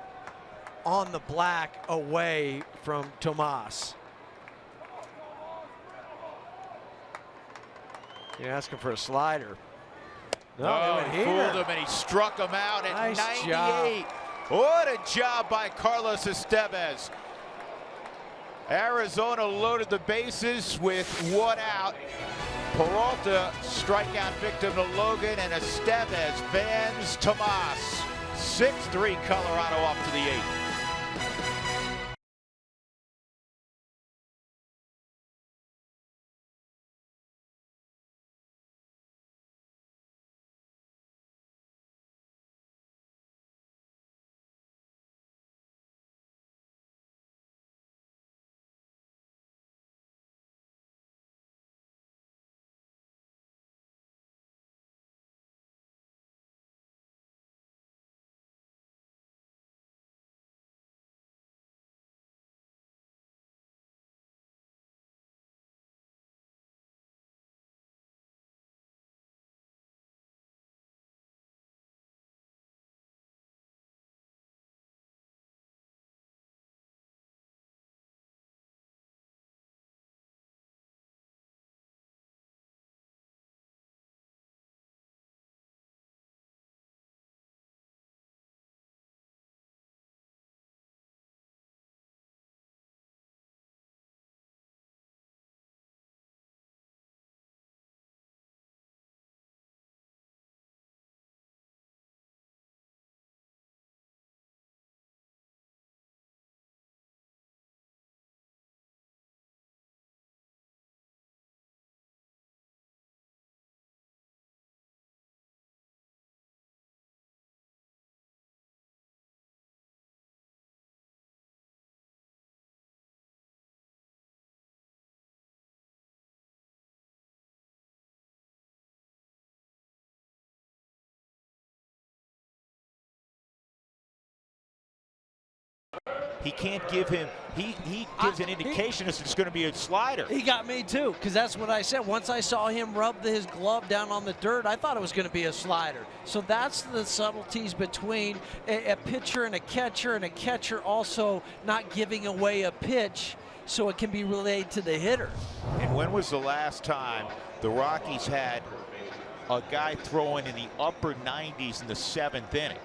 on the black away from Tomas. You're asking for a slider. No, he fooled him and he struck him out at 98. Job. What a job by Carlos Estevez. Arizona loaded the bases with 1 out. Peralta strikeout victim to Logan, and Estevez fans Tomas. 6-3 Colorado off to the 8th. He can't give him, he gives an indication it's going to be a slider. He got me too, because that's what I said. Once I saw him rub his glove down on the dirt, I thought it was going to be a slider. So that's the subtleties between a pitcher and a catcher also not giving away a pitch so it can be relayed to the hitter. And when was the last time the Rockies had a guy throwing in the upper 90s in the 7th inning?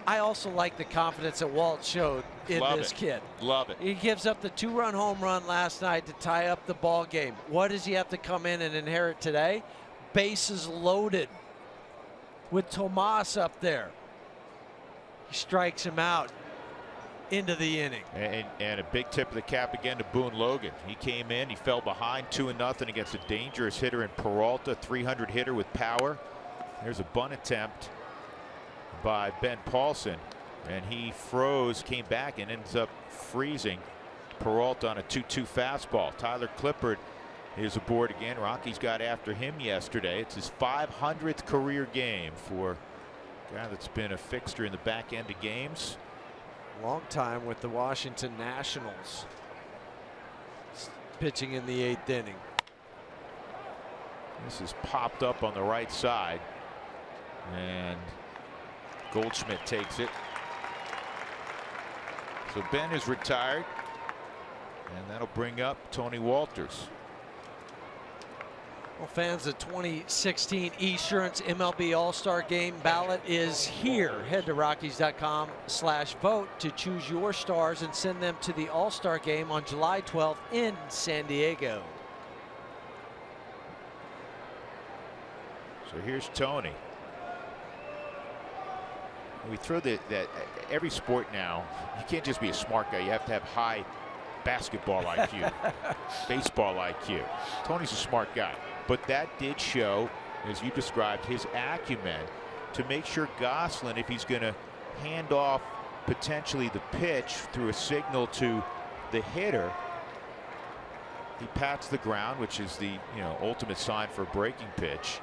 I also like the confidence that Walt showed in this kid. Love it. He gives up the 2-run home run last night to tie up the ball game. What does he have to come in and inherit today? Bases loaded. with Tomas up there. He strikes him out into the inning. And a big tip of the cap again to Boone Logan. He came in, he fell behind 2-0 against a dangerous hitter in Peralta, 300 hitter with power. There's a bunt attempt by Ben Paulson, and he froze, came back, and ends up freezing Peralta on a 2-2 fastball. Tyler Clippard is aboard again. Rockies got after him yesterday. It's his 500th career game for a guy that's been a fixture in the back end of games. Long time with the Washington Nationals. Pitching in the 8th inning. This is popped up on the right side, and Goldschmidt takes it. So Ben is retired, and that'll bring up Tony Walters. Well, fans, the 2016 Esurance MLB All-Star Game ballot is here. Head to Rockies.com/vote to choose your stars and send them to the All-Star Game on July 12th in San Diego. So here's Tony. We throw that every sport now, you can't just be a smart guy. You have to have high basketball IQ, baseball IQ. Tony's a smart guy. But that did show, as you described, his acumen to make sure Gosselin, if he's going to hand off potentially the pitch through a signal to the hitter, he pats the ground, which is the ultimate sign for a breaking pitch.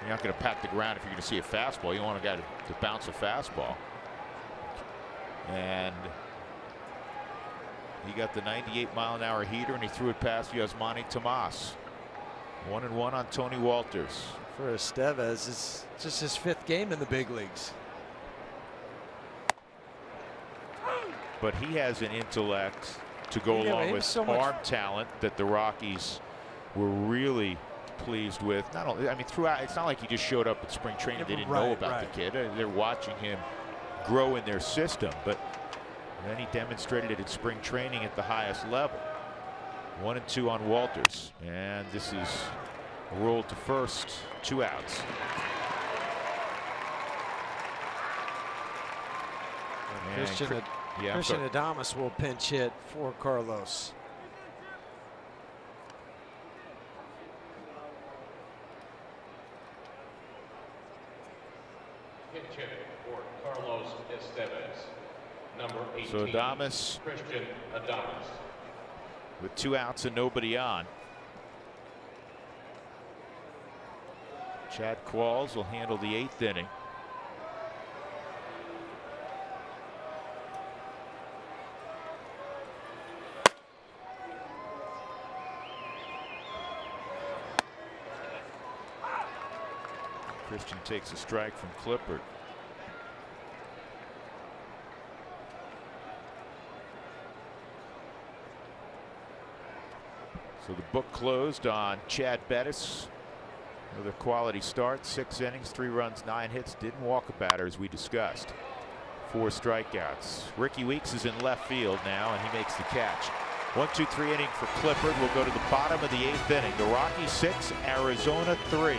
You're not going to pat the ground if you're going to see a fastball. You want a guy to bounce a fastball. And he got the 98-mile-an-hour heater, and he threw it past Yasmani Tomas. 1-1 on Tony Walters. For Estevez, it's just his 5th game in the big leagues. But he has an intellect to go along with arm talent that the Rockies were really pleased with. Not only, I mean, throughout, it's not like he just showed up at spring training. They didn't know about the kid. They're watching him grow in their system. But then he demonstrated it at spring training at the highest level. 1-2 on Walters, and this is rolled to first, 2 outs. Christian Adames will pinch hit for Carlos. Pinch hit for Carlos Estevez. Number 18. So Adames, Christian Adames, with 2 outs and nobody on. Chad Qualls will handle the 8th inning. Christian takes a strike from Clippard. So the book closed on Chad Bettis. Another quality start, 6 innings, 3 runs, 9 hits, didn't walk a batter as we discussed. 4 strikeouts. Ricky Weeks is in left field now, and he makes the catch. 1-2-3 inning for Clippard. We'll go to the bottom of the 8th inning. The Rockies 6, Arizona 3.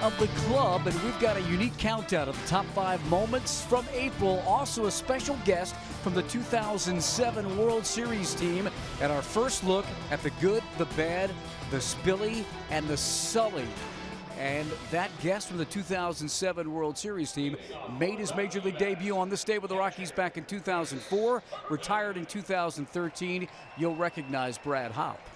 of the club, and we've got a unique countdown of the top 5 moments from April. Also a special guest from the 2007 World Series team, and our first look at the good, the bad, the spilly, and the sully. And that guest from the 2007 World Series team made his Major League debut on this day with the Rockies back in 2004, retired in 2013. You'll recognize Brad Haupt.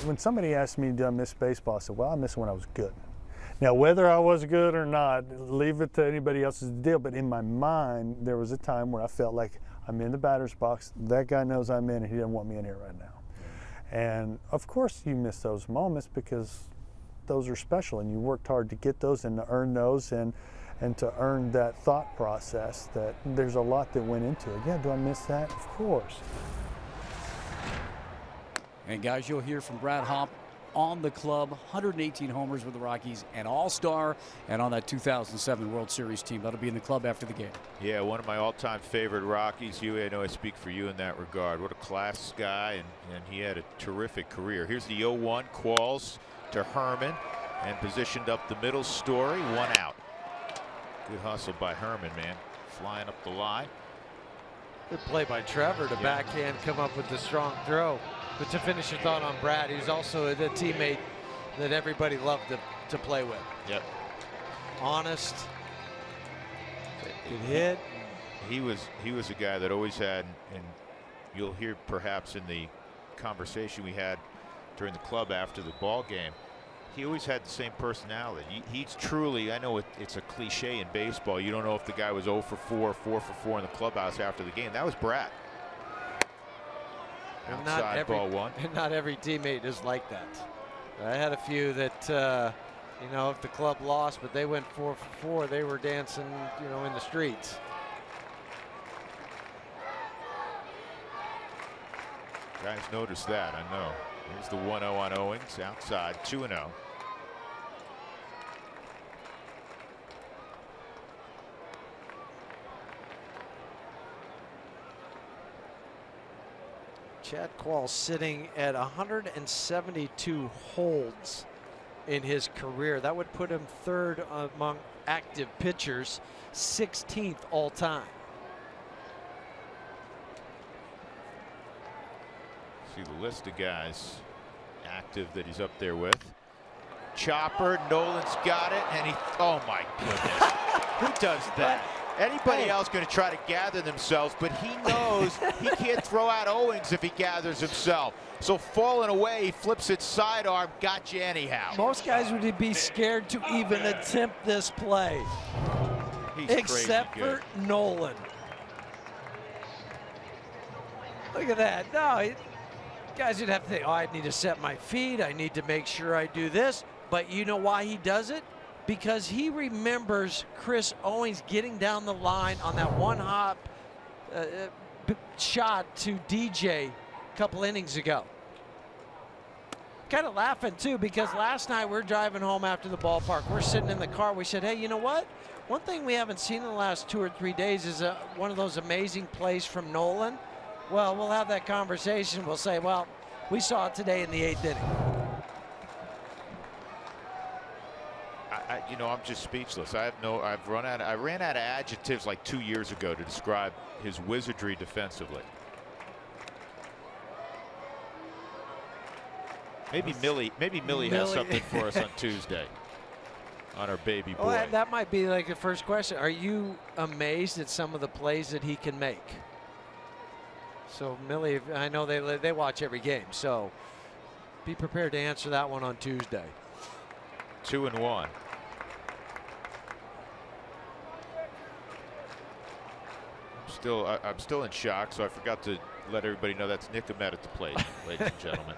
When somebody asked me, do I miss baseball, I said, well, I miss when I was good. Now, whether I was good or not, leave it to anybody else's deal, but in my mind, there was a time where I felt like I'm in the batter's box, that guy knows I'm in, and he doesn't want me in here right now. And of course you miss those moments because those are special, and you worked hard to get those and to earn those and to earn that thought process that there's a lot that went into it. Yeah, do I miss that? Of course. And guys, you'll hear from Brad Haupt on the club, 118 homers with the Rockies, an all-star, and on that 2007 World Series team. That'll be in the club after the game. Yeah, one of my all-time favorite Rockies. I know I speak for you in that regard. What a class guy, and he had a terrific career. Here's the 0-1, Qualls to Herman, and positioned up the middle. Story, 1 out. Good hustle by Herman, man, flying up the line. Good play by Trevor to backhand, come up with the strong throw. But to finish your thought on Brad, he's also the teammate that everybody loved to play with. Yep. Honest. Good hit. He was a guy that always had, and you'll hear perhaps in the conversation we had during the club after the ball game, he always had the same personality. He's truly, I know it's a cliche in baseball, you don't know if the guy was 0 for 4, 4 for 4 in the clubhouse after the game. That was Brad. Outside ball 1. And not every teammate is like that. I had a few that, you know, if the club lost, but they went 4 for 4, they were dancing, you know, in the streets. Guys noticed that, I know. Here's the 1-0 on Owens, outside, 2-0. Chad Qualls sitting at 172 holds in his career. That would put him 3rd among active pitchers, 16th all time. See the list of guys active that he's up there with. Chopper, Nolan's got it, and oh my goodness. Who does that? Anybody else going to try to gather themselves, but he knows he can't throw out Owens if he gathers himself. So falling away, he flips it sidearm, got you anyhow. Most guys would be scared to even attempt this play. He's except for Nolan. Look at that. No, guys would have to think, oh, I need to set my feet. I need to make sure I do this. But you know why he does it? Because he remembers Chris Owings getting down the line on that one-hop shot to DJ a couple innings ago. Kind of laughing, too, because last night we're driving home after the ballpark. We're sitting in the car. We said, hey, you know what? One thing we haven't seen in the last 2 or 3 days is one of those amazing plays from Nolan. Well, we'll have that conversation. We'll say, well, we saw it today in the 8th inning. You know, I'm just speechless. I ran out of adjectives like 2 years ago to describe his wizardry defensively. Maybe Millie has something for us on Tuesday on our baby boy. Well, that might be like the first question. Are you amazed at some of the plays that he can make? So Millie, I know they watch every game, so be prepared to answer that one on Tuesday. 2-1. I'm still in shock, so I forgot to let everybody know that's Nick Ahmed at the plate, ladies and gentlemen.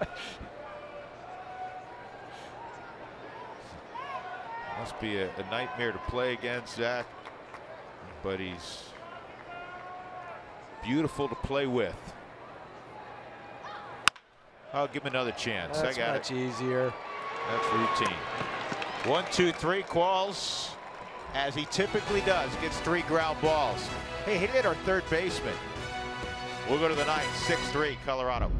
Must be a nightmare to play against, Zach, but he's beautiful to play with. I'll give him another chance. That's I got much it. easier. That's routine. 1, 2, 3. Qualls, as he typically does, gets 3 ground balls. Hey, he hit our 3rd baseman. We'll go to the 9th, 6-3, Colorado.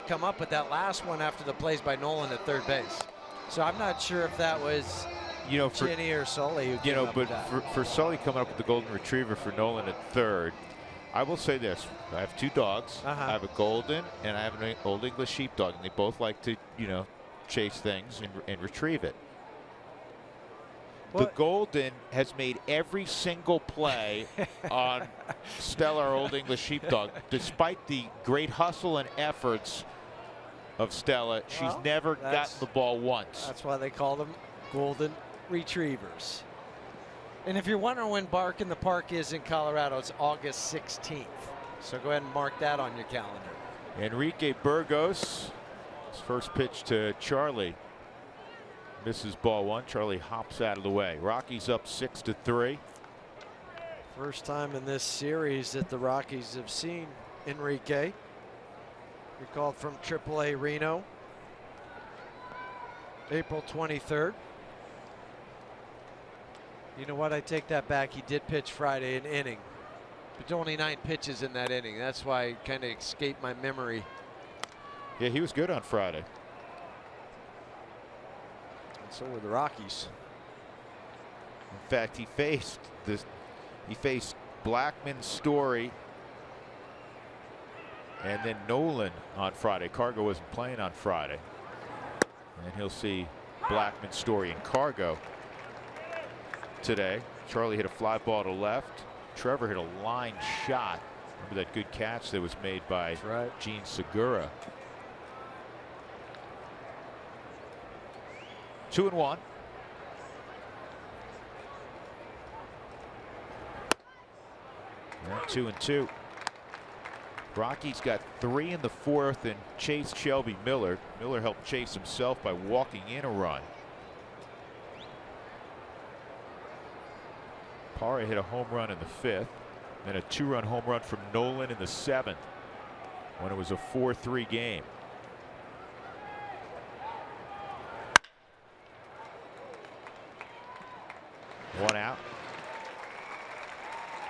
come up with that last one after the plays by Nolan at third base. So I'm not sure if that was Chinny or Sully who came up with that. For Sully coming up with the golden retriever for Nolan at third, I will say this: I have two dogs. I have a golden and I have an old English sheepdog, and they both like to chase things and retrieve it. The golden has made every single play on Stella, our old English sheepdog. Despite the great hustle and efforts of Stella, she's never gotten the ball once. That's why they call them golden retrievers. And if you're wondering when Bark in the Park is in Colorado, it's August 16th. So go ahead and mark that on your calendar. Enrique Burgos, his first pitch to Charlie. Misses ball one. Charlie hops out of the way. Rockies up 6-3. First time in this series that the Rockies have seen Enrique. Recalled from AAA Reno, April 23rd. You know what? I take that back. He did pitch Friday an inning, but only 9 pitches in that inning. That's why it kind of escaped my memory. Yeah, he was good on Friday. So were the Rockies. In fact, he faced Blackman, Story, and then Nolan on Friday. Cargo wasn't playing on Friday, and he'll see Blackman, Story, and Cargo today. Charlie hit a fly ball to left. Trevor hit a line shot. Remember that good catch that was made by Gene Segura. 2-1. And 2-2. Rockies got 3 in the 4th and chased Shelby Miller. Miller helped chase himself by walking in a run. Parra hit a home run in the 5th, and a 2-run home run from Nolan in the 7th when it was a 4-3 game. One out.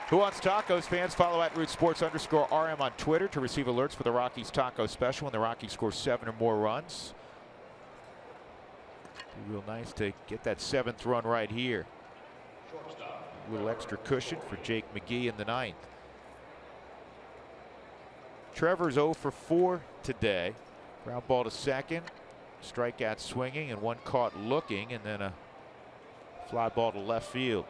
Who Wants Tacos? Fans follow at @rootsports_RM on Twitter to receive alerts for the Rockies taco special when the Rockies score 7 or more runs. Be real nice to get that 7th run right here. A little extra cushion for Jake McGee in the 9th. Trevor's 0 for 4 today. Ground ball to second. Strikeout swinging and one caught looking, and then a fly ball to left field.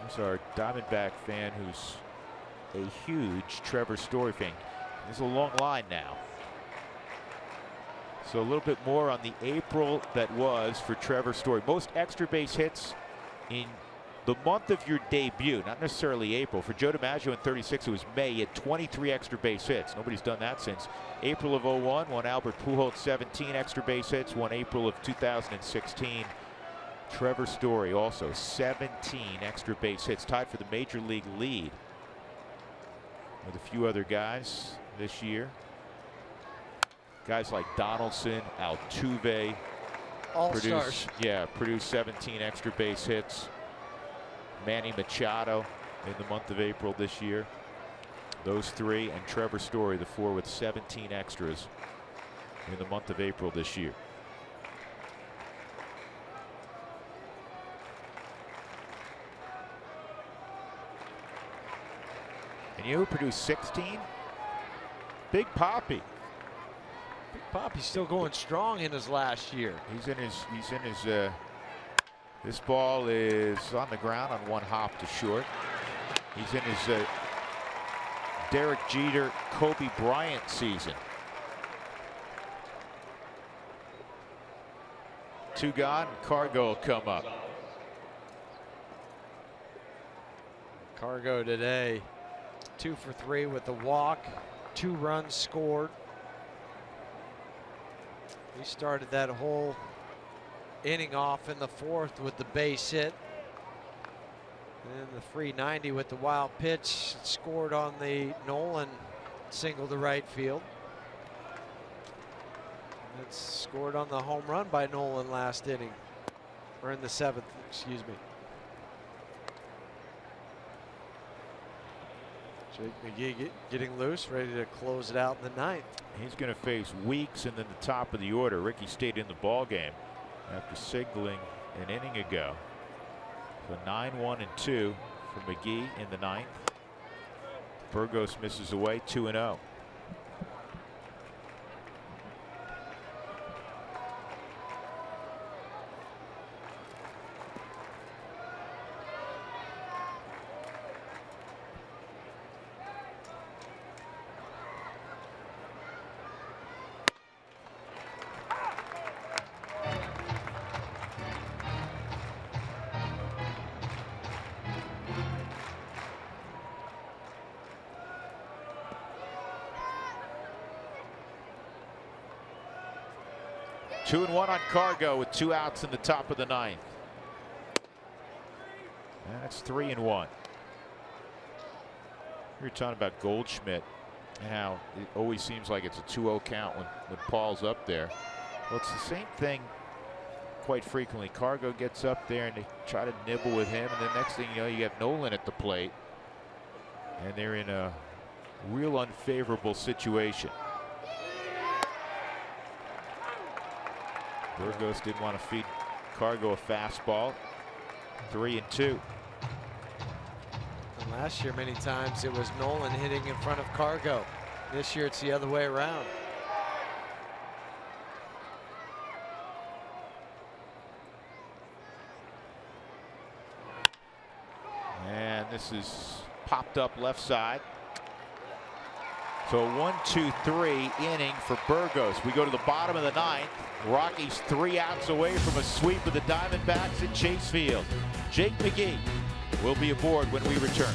There's our Diamondback fan who's a huge Trevor Story fan. There's a long line now. So a little bit more on the April that was for Trevor Story. Most extra base hits in the month of your debut, not necessarily April. For Joe DiMaggio in 36, it was May. He had 23 extra base hits. Nobody's done that since April of 01. Won Albert Pujols 17 extra base hits. Won April of 2016. Trevor Story also 17 extra base hits, tied for the major league lead with a few other guys this year. Guys like Donaldson, Altuve, produced 17 extra base hits. Manny Machado in the month of April this year. Those 3, and Trevor Story, the 4 with 17 extras in the month of April this year. And you know who produced 16? Big Papi. Big Papi's still going strong in his last year. He's in his this ball is on the ground on one hop to short. He's in his Derek Jeter, Kobe Bryant season. 2 gone, Cargo will come up. Cargo today, 2 for 3 with the walk, 2 runs scored. He started that whole inning off in the 4th with the base hit. And the free 90 with the wild pitch. Scored on the Nolan single to right field. It's scored on the home run by Nolan last inning, or in the 7th, excuse me. Jake McGee getting loose, ready to close it out in the 9th. He's going to face Weeks and then the top of the order. Ricky stayed in the ball game after signaling an inning ago. So 9-1-2 for McGee in the 9th. Burgos misses away 2-0. Two and one on Cargo with 2 outs in the top of the 9th. That's 3-1. You're talking about Goldschmidt and how it always seems like it's a 2-0 count when Paul's up there. Well, it's the same thing quite frequently. Cargo gets up there and they try to nibble with him, and the next thing you know, you have Nolan at the plate, and they're in a real unfavorable situation. Burgos didn't want to feed Cargo a fastball. 3-2. And last year, many times it was Nolan hitting in front of Cargo. This year, it's the other way around. And this is popped up left side. So 1-2-3 inning for Burgos. We go to the bottom of the 9th. Rockies 3 outs away from a sweep of the Diamondbacks at Chase Field. Jake McGee will be aboard when we return.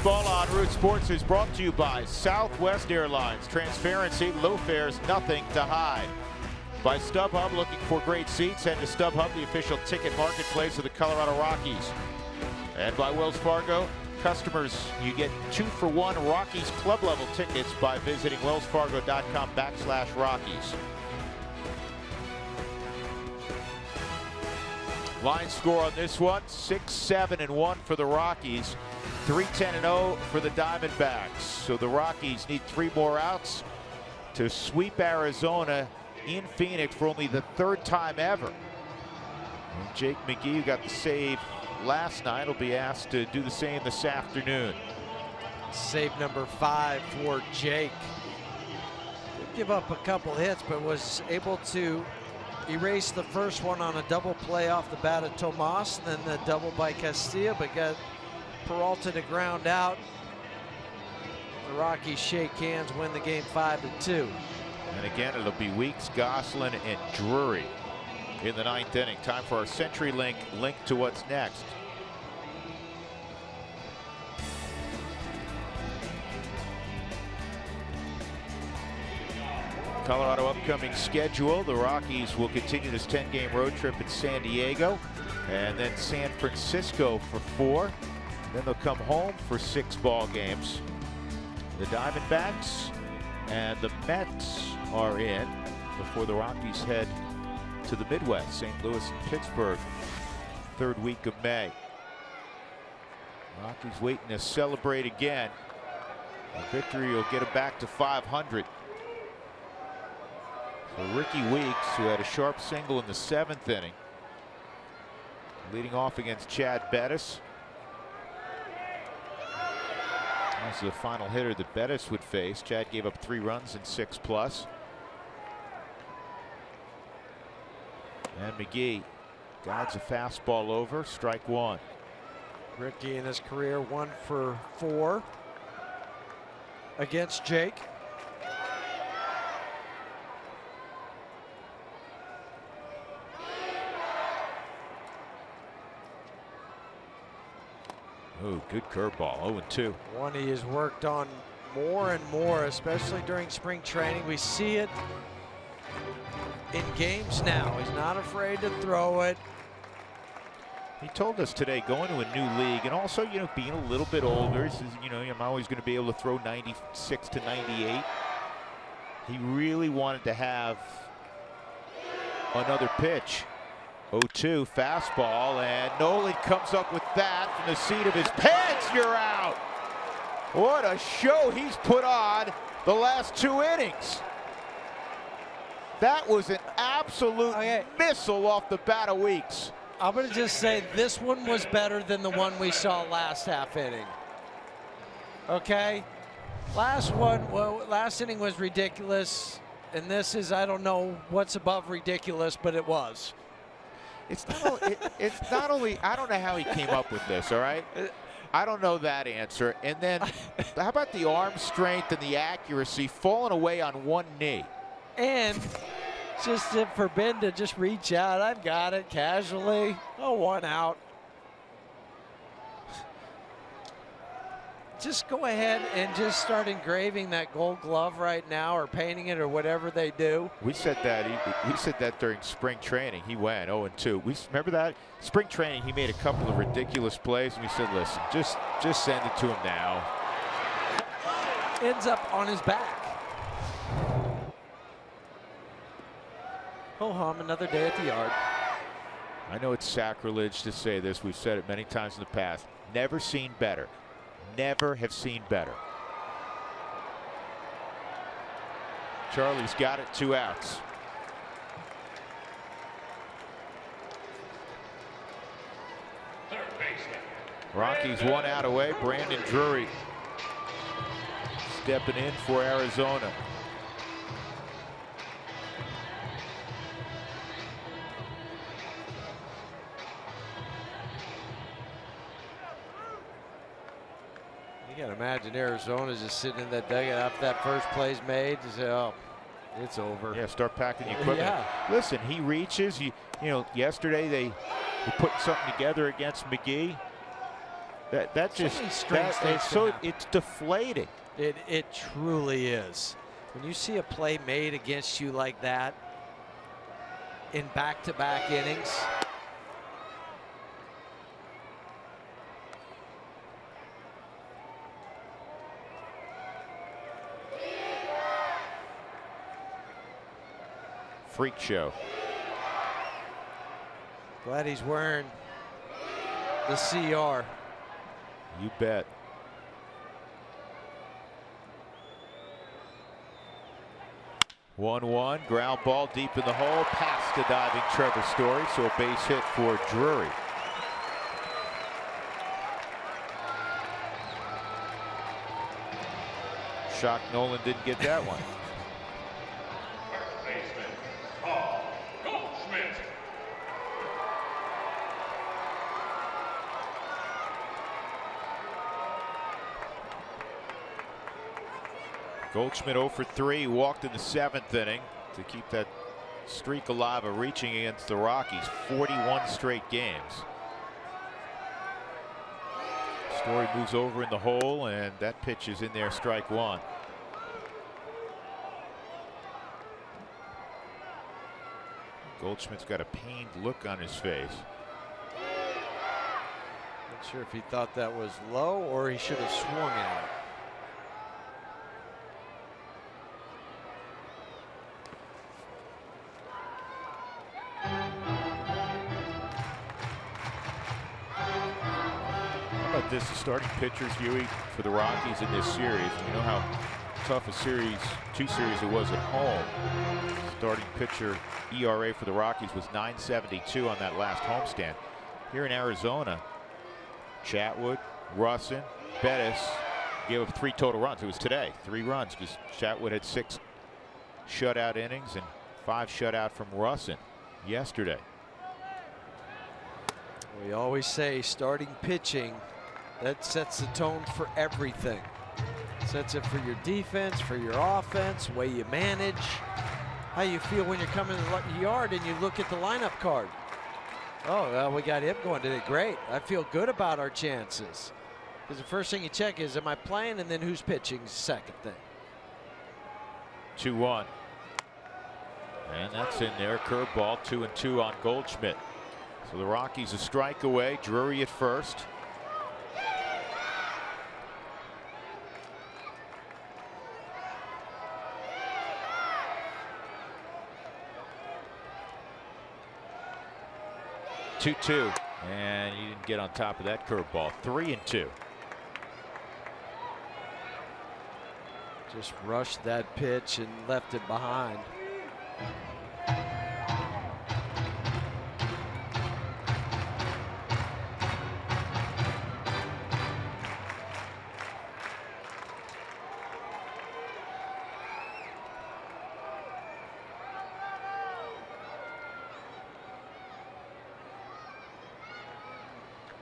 Baseball on Root Sports is brought to you by Southwest Airlines. Transparency, low fares, nothing to hide. By StubHub, looking for great seats, head to StubHub, the official ticket marketplace of the Colorado Rockies. And by Wells Fargo, customers, you get 2-for-1 Rockies club level tickets by visiting wellsfargo.com/Rockies. Line score on this one, 6-7-1 for the Rockies. 3-10-0 for the Diamondbacks. So the Rockies need 3 more outs to sweep Arizona in Phoenix for only the 3rd time ever. And Jake McGee, who got the save last night, will be asked to do the same this afternoon. Save number 5 for Jake. Did give up a couple hits, but was able to erase the first one on a double play off the bat of Tomas, then the double by Castilla, but got Peralta to ground out. The Rockies shake hands, win the game 5-2. And again, it'll be Weeks, Goslin, and Drury in the 9th inning. Time for our CenturyLink link to what's next. Colorado upcoming schedule. The Rockies will continue this 10-game road trip in San Diego, and then San Francisco for 4. Then they'll come home for 6 ball games. The Diamondbacks and the Mets are in before the Rockies head to the Midwest, St. Louis and Pittsburgh, 3rd week of May. Rockies waiting to celebrate again. A victory will get them back to 500. So Ricky Weeks, who had a sharp single in the 7th inning, leading off against Chad Bettis. That's the final hitter that Bettis would face. Chad gave up 3 runs in 6+. And McGee guides a fastball over, strike 1. Ricky in his career 1 for 4 against Jake. Oh, good curveball. 0-2. One he has worked on more and more, especially during spring training. We see it in games now. He's not afraid to throw it. He told us today, going to a new league, and also, you know, being a little bit older, he says, you know, I'm always going to be able to throw 96 to 98. He really wanted to have another pitch. 0-2 fastball, and Nolan comes up with that from the seat of his pants. You're out. What a show he's put on the last 2 innings. That was an absolute missile off the bat of Weeks. I'm going to just say this one was better than the one we saw last half inning. Okay? Last inning was ridiculous, and this is, I don't know what's above ridiculous, but it was. It's not only, I don't know how he came up with this, all right? I don't know that answer. And then how about the arm strength and the accuracy falling away on one knee? And just for Ben to just reach out, I've got it casually. Oh, 1 out. Just go ahead and just start engraving that Gold Glove right now, or painting it, or whatever they do. We said that during spring training. He went 0-2. We remember that spring training. He made a couple of ridiculous plays, and we said, "Listen, just send it to him now." Ends up on his back. Ho hum, another day at the yard. I know it's sacrilege to say this. We've said it many times in the past. Never seen better. Never have seen better. Charlie's got it, 2 outs. Rockies 1 out away. Brandon Drury stepping in for Arizona. You got to imagine Arizona's just sitting in that dugout after that first play's made to say, oh, it's over. Yeah, start packing the equipment. Yeah. Listen, he reaches. You know, yesterday they put something together against McGee. It's deflating. It truly is. When you see a play made against you like that in back-to-back innings. Freak show. Glad he's wearing the CR. You bet. One, ground ball deep in the hole, past the diving Trevor Story, so a base hit for Drury. Shocked Nolan didn't get that one. Goldschmidt 0 for 3, walked in the 7th inning to keep that streak alive of reaching against the Rockies. 41 straight games. Story moves over in the hole, and that pitch is in there, strike 1. Goldschmidt's got a pained look on his face. Not sure if he thought that was low or he should have swung at it. This is starting pitchers, Huey, for the Rockies in this series. You know how tough a series, 2 series it was at home. Starting pitcher ERA for the Rockies was .972 on that last homestand. Here in Arizona, Chatwood, Russin, Bettis gave up 3 total runs. It was today, 3 runs, because Chatwood had 6 shutout innings and 5 shutout from Russin yesterday. We always say starting pitching, that sets the tone for everything. Sets it for your defense, for your offense, way you manage, how you feel when you're coming to the yard and you look at the lineup card. Oh, well, we got him going today. Great. I feel good about our chances. Because the first thing you check is, am I playing? And then who's pitching is the second thing. 2-1. And that's in there. Curveball, 2-2 on Goldschmidt. So the Rockies a strike away. Drury at first. Two, and he didn't get on top of that curveball. 3-2. Just rushed that pitch and left it behind.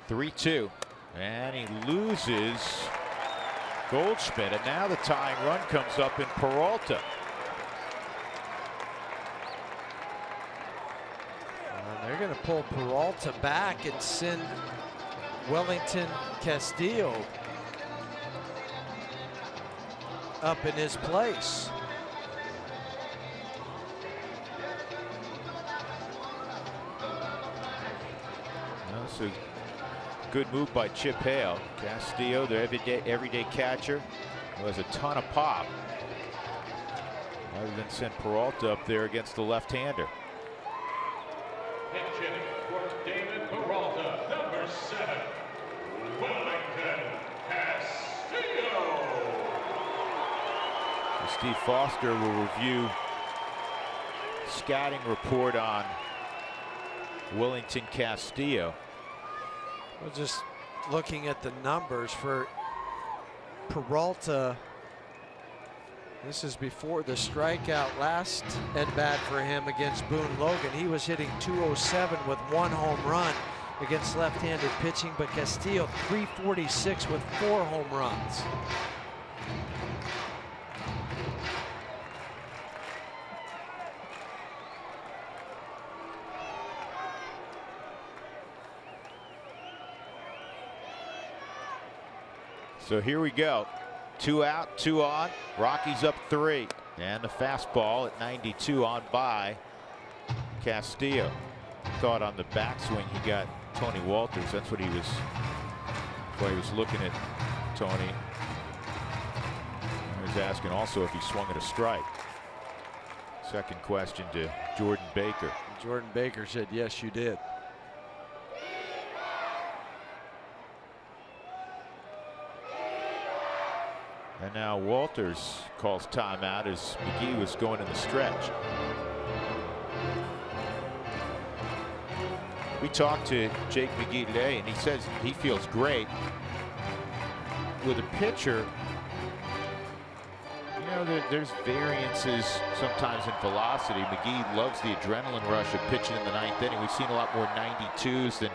Three-2, and he loses Goldschmidt, and now the tying run comes up in Peralta. They're going to pull Peralta back and send Wellington Castillo up in his place. So good move by Chip Hale. Castillo, the everyday catcher, who has a ton of pop. Rather than send Peralta up there against the left-hander. Pitching for David Peralta, number 7, Wellington Castillo. So Steve Foster will review scouting report on Wellington Castillo. Well, just looking at the numbers for Peralta, this is before the strikeout last at bat for him against Boone Logan. He was hitting .207 with 1 home run against left-handed pitching, but Castillo .346 with 4 home runs. So here we go. 2 out, 2 on. Rockies up 3. And the fastball at 92 on by Castillo. Thought on the backswing he got Tony Walters. That's what he was looking at Tony. He was asking also if he swung at a strike. Second question to Jordan Baker. Jordan Baker said, yes, you did. And now Walters calls timeout as McGee was going in the stretch. We talked to Jake McGee today, and he says he feels great. With a pitcher, you know, there's variances sometimes in velocity. McGee loves the adrenaline rush of pitching in the 9th inning. We've seen a lot more 92s than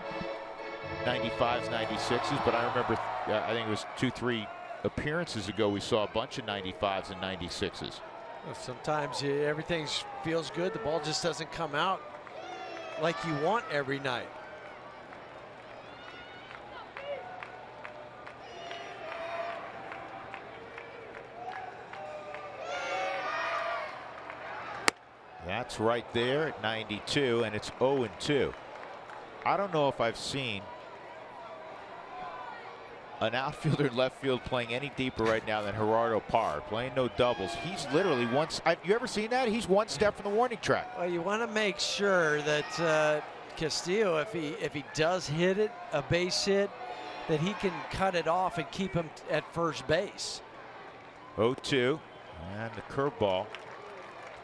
95s, 96s, but I remember, I think it was 2-3 appearances ago, we saw a bunch of 95s and 96s. Well, sometimes everything feels good. The ball just doesn't come out like you want every night. That's right there at 92, and it's 0-2. I don't know if I've seen an outfielder in left field playing any deeper right now than Gerardo Parra, playing no doubles. He's literally you ever seen that? He's 1 step from the warning track. Well, you want to make sure that Castillo, if he does hit it, a base hit, that he can cut it off and keep him at first base. 0-2, and the curveball.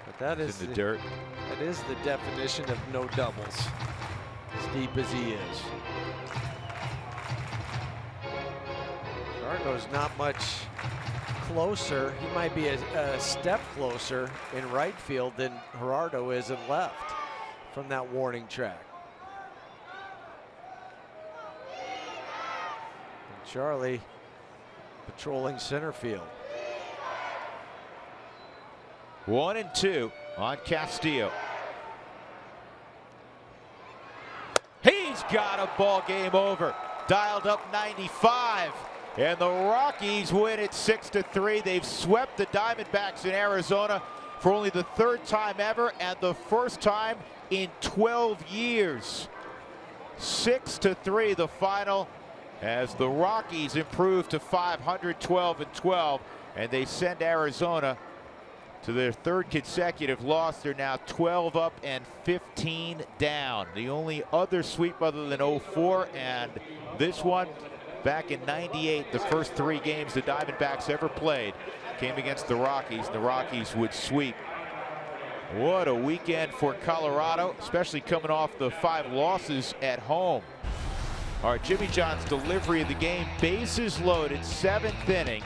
But that is in the dirt. That is the definition of no doubles, as deep as he is. Cardinals not much closer. He might be a step closer in right field than Gerardo is in left from that warning track. And Charlie patrolling center field. 1-2 on Castillo. He's got a ball game over. Dialed up 95. And the Rockies win it 6-3. They've swept the Diamondbacks in Arizona for only the 3rd time ever and the 1st time in 12 years. 6-3 the final as the Rockies improve to 500, 12-12, and they send Arizona to their 3rd consecutive loss. They're now 12 up and 15 down. The only other sweep other than 04 and this one back in '98, the first 3 games the Diamondbacks ever played came against the Rockies. The Rockies would sweep. What a weekend for Colorado, especially coming off the 5 losses at home. All right, Jimmy John's delivery of the game, bases loaded, 7th inning.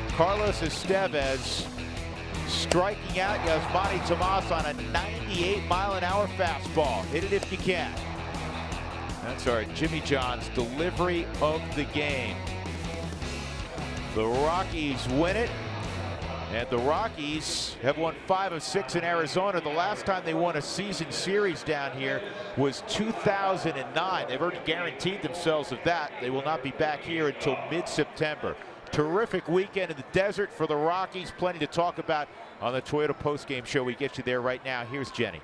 Carlos Estevez striking out Yasmani Tomas on a 98-mile-an-hour fastball. Hit it if you can. That's our Jimmy John's delivery of the game. The Rockies win it, and the Rockies have won 5 of 6 in Arizona. The last time they won a season series down here was 2009. They've already guaranteed themselves of that. They will not be back here until mid-September. Terrific weekend in the desert for the Rockies. Plenty to talk about on the Toyota postgame show. We get you there right now. Here's Jenny.